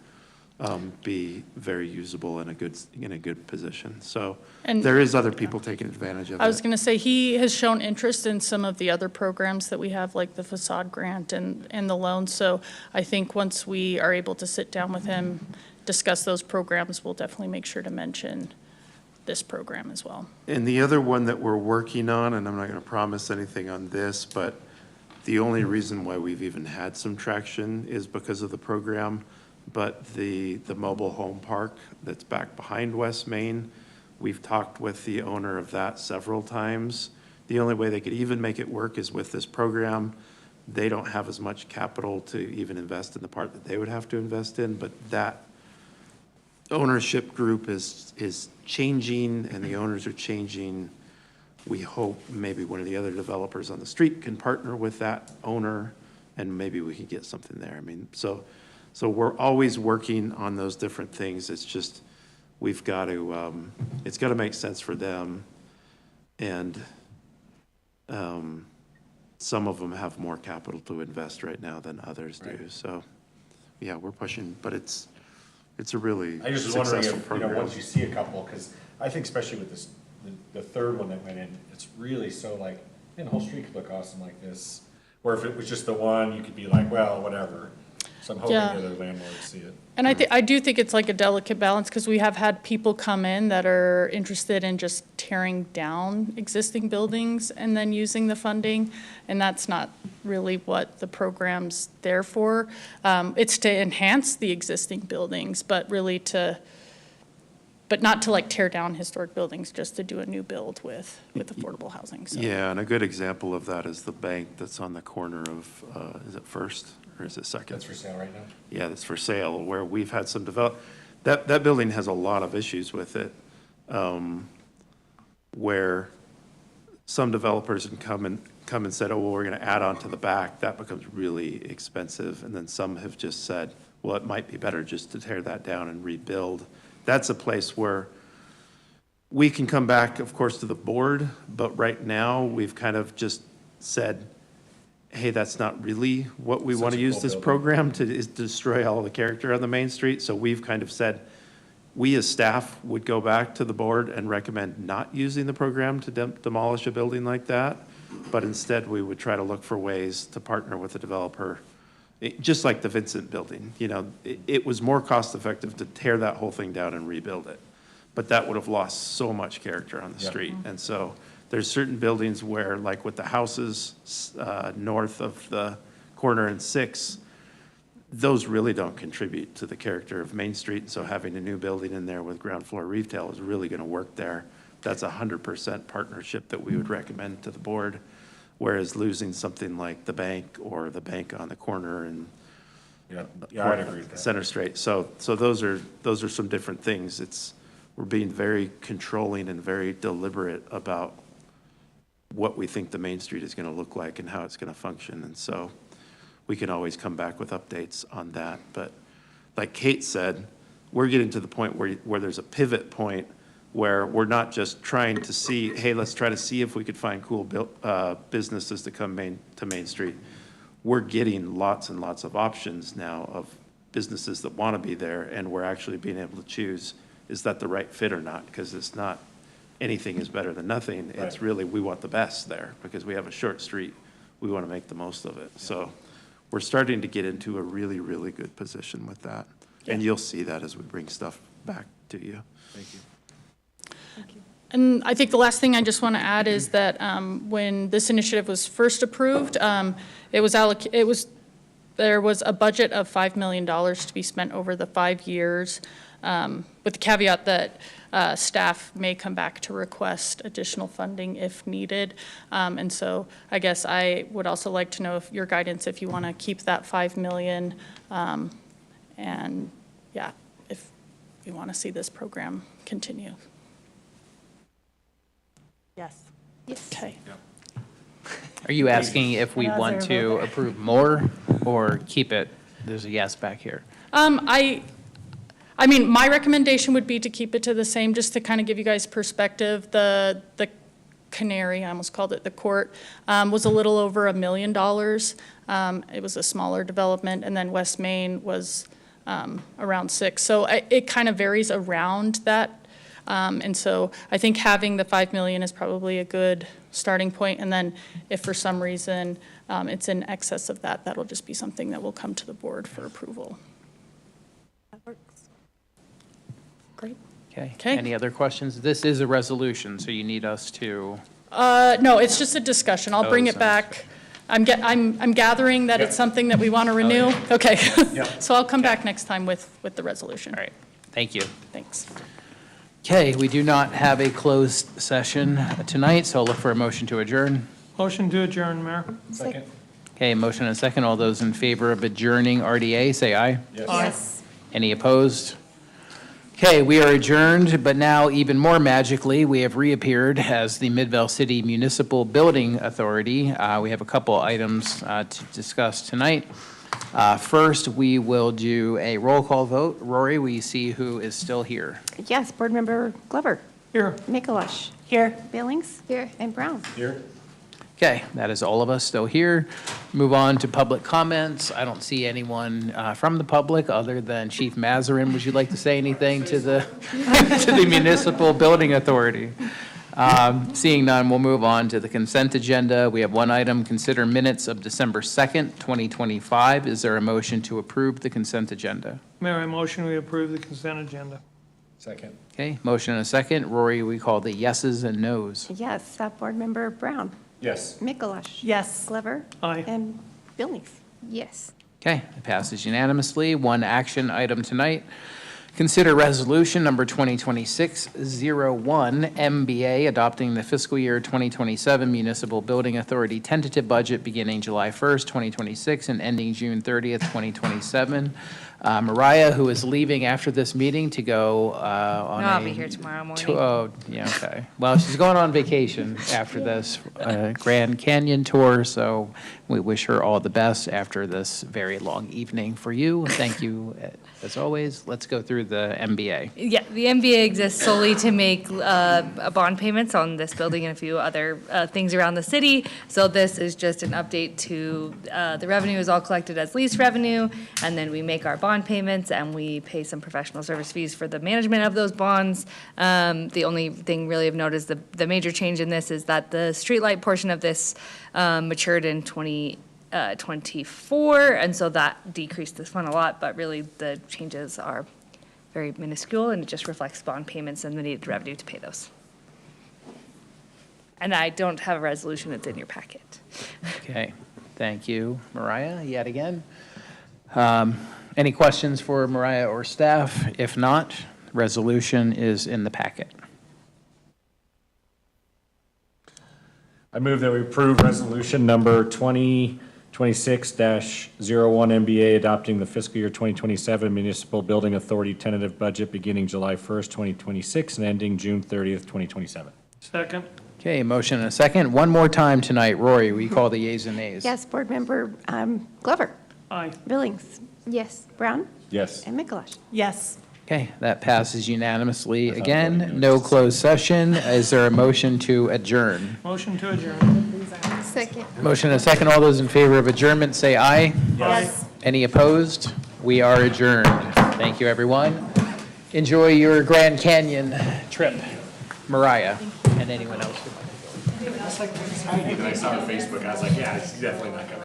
be very usable in a good position. So And- there is other people taking advantage of it. I was going to say, he has shown interest in some of the other programs that we have, like the facade grant and the loan. So I think once we are able to sit down with him, discuss those programs, we'll definitely make sure to mention this program as well. And the other one that we're working on, and I'm not going to promise anything on this, but the only reason why we've even had some traction is because of the program. But the mobile home park that's back behind West Main, we've talked with the owner of that several times. The only way they could even make it work is with this program. They don't have as much capital to even invest in the part that they would have to invest in, but that ownership group is changing, and the owners are changing. We hope maybe one of the other developers on the street can partner with that owner, and maybe we can get something there. I mean, so we're always working on those different things. It's just, we've got to, it's got to make sense for them. And some of them have more capital to invest right now than others do. So, yeah, we're pushing, but it's a really I just was wondering successful if, program. once you see a couple, because I think especially with this, the third one that went in, it's really so like, man, the whole street could look awesome like this. Where if it was just the one, you could be like, well, whatever. So I'm hoping Yeah. the other landlords see it. And I do think it's like a delicate balance, because we have had people come in that are interested in just tearing down existing buildings and then using the funding, and that's not really what the program's there for. It's to enhance the existing buildings, but not to like tear down historic buildings, just to do a new build with affordable housing, so. Yeah, and a good example of that is the bank that's on the corner of, is it First or is it Second? That's for sale right now? Yeah, that's for sale, where we've had some that building has a lot of issues with it, where some developers can come and said, oh, well, we're gonna add on to the back. That becomes really expensive. And then some have just said, well, it might be better just to tear that down and rebuild. That's a place where we can come back, of course, to the board, but right now, we've kind of just said, hey, that's not really what we want to use this program to, is destroy all the character on the main street. So we've kind of said, we as staff would go back to the board and recommend not using the program to demolish a building like that. But instead, we would try to look for ways to partner with the developer. Just like the Vincent building, it was more cost effective to tear that whole thing down and rebuild it. But that would have lost so much character on the street. And so there's certain buildings where, like with the houses north of the corner and 6, those really don't contribute to the character of Main Street. So having a new building in there with ground floor retail is really going to work there. That's 100% partnership that we would recommend to the board. Whereas losing something like the bank or the bank on the corner and Yeah, I'd agree with that. Center Street. So those are some different things. We're being very controlling and very deliberate about what we think the Main Street is going to look like and how it's going to function. And so we can always come back with updates on that. But like Kate said, we're getting to the point where there's a pivot point where we're not just trying to see, hey, let's try to see if we could find cool businesses to come to Main Street. we're getting lots and lots of options now of businesses that want to be there, and we're actually being able to choose, is that the right fit or not? Because it's not, anything is better than nothing. It's really, we want the best there, because we have a short street. We want to make the most of it. So we're starting to get into a really, really good position with that. And you'll see that as we bring stuff back to you. Thank you. And I think the last thing I just want to add is that when this initiative was first approved, there was a budget of $5 million to be spent over the 5 years, with the caveat that staff may come back to request additional funding if needed. And so I guess I would also like to know if your guidance, if you want to keep that $5 million, and yeah, if we want to see this program continue. Yes. Yes. Okay. Are you asking if we want to approve more or keep it? There's a yes back here. I mean, my recommendation would be to keep it to the same, just to kind of give you guys perspective. The Canary, I almost called it the Court, was a little over $1 million. It was a smaller development, and then West Main was around 6. So it kind of varies around that. And so I think having the $5 million is probably a good starting point. And then if for some reason it's in excess of that, that'll just be something that will come to the board for approval. That works. Great. Okay. Okay. Any other questions? This is a resolution, so you need us to, No, it's just a discussion. I'll bring it sounds back. I'm gathering that it's something that we want to renew. Okay. So I'll come back next time with the resolution. all right, thank you. Thanks. Okay, we do not have a closed session tonight, so I'll look for a motion to adjourn. Motion to adjourn, Mayor. Second. Okay, motion and a second. All those in favor of adjourning RDA, say aye. Yes. Any opposed? Okay, we are adjourned, but now even more magically, we have reappeared as the Midvale City Municipal Building Authority. We have a couple items to discuss tonight. First, we will do a roll call vote. Rory, we see who is still here. Yes, Board Member Glover. Here. Mikuláš. Here. Billings. Here. And Brown. Here. Okay, that is all of us still here. Move on to public comments. I don't see anyone from the public other than Chief Mazarin. Would you like to say anything to the to the Municipal Building Authority? Seeing none, we'll move on to the consent agenda. We have one item, consider minutes of December 2nd, 2025. Is there a motion to approve the consent agenda? Mayor, I motion we approve the consent agenda. Second. Okay, motion and a second. Rory, we call the yeses and nos. Yes, Board Member Brown. Yes. Mikuláš. Yes. Glover. Aye. And Billings. Yes. Okay, it passes unanimously. One action item tonight. Consider resolution number 2026-01, MBA, adopting the fiscal year 2027 Municipal Building Authority tentative budget beginning July 1st, 2026 and ending June 30th, 2027. Mariah, who is leaving after this meeting to go on No, I'll be here tomorrow morning. Oh, yeah, okay. Well, she's going on vacation after this Grand Canyon tour, so we wish her all the best after this very long evening for you. Thank you, as always. Let's go through the MBA. Yeah, the MBA exists solely to make bond payments on this building and a few other things around the city. So this is just an update to, the revenue is all collected as lease revenue, and then we make our bond payments, and we pay some professional service fees for the management of those bonds. The only thing really of note is the major change in this is that the streetlight portion of this matured in 2024, and so that decreased this one a lot, but really the changes are very minuscule, and it just reflects bond payments and the needed revenue to pay those. And I don't have a resolution, it's in your packet. Okay, thank you, Mariah, yet again. Any questions for Mariah or staff? If not, resolution is in the packet. I move that we approve resolution number 2026-01 MBA, adopting the fiscal year 2027 Municipal Building Authority tentative budget beginning July 1st, 2026 and ending June 30th, 2027. Second. Okay, motion and a second. One more time tonight. Rory, we call the yeas and nays. Yes, Board Member Glover. Aye. Billings. Yes. Brown. Yes. And Mikuláš. Yes. Okay, that passes unanimously. Again, no closed session. Is there a motion to adjourn? Motion to adjourn. Second. Motion and a second. All those in favor of adjournment, say aye. Yes. Any opposed? We are adjourned. Thank you, everyone. Enjoy your Grand Canyon trip, Mariah, and anyone else. That I saw on Facebook, I was like, yeah, it's definitely not coming.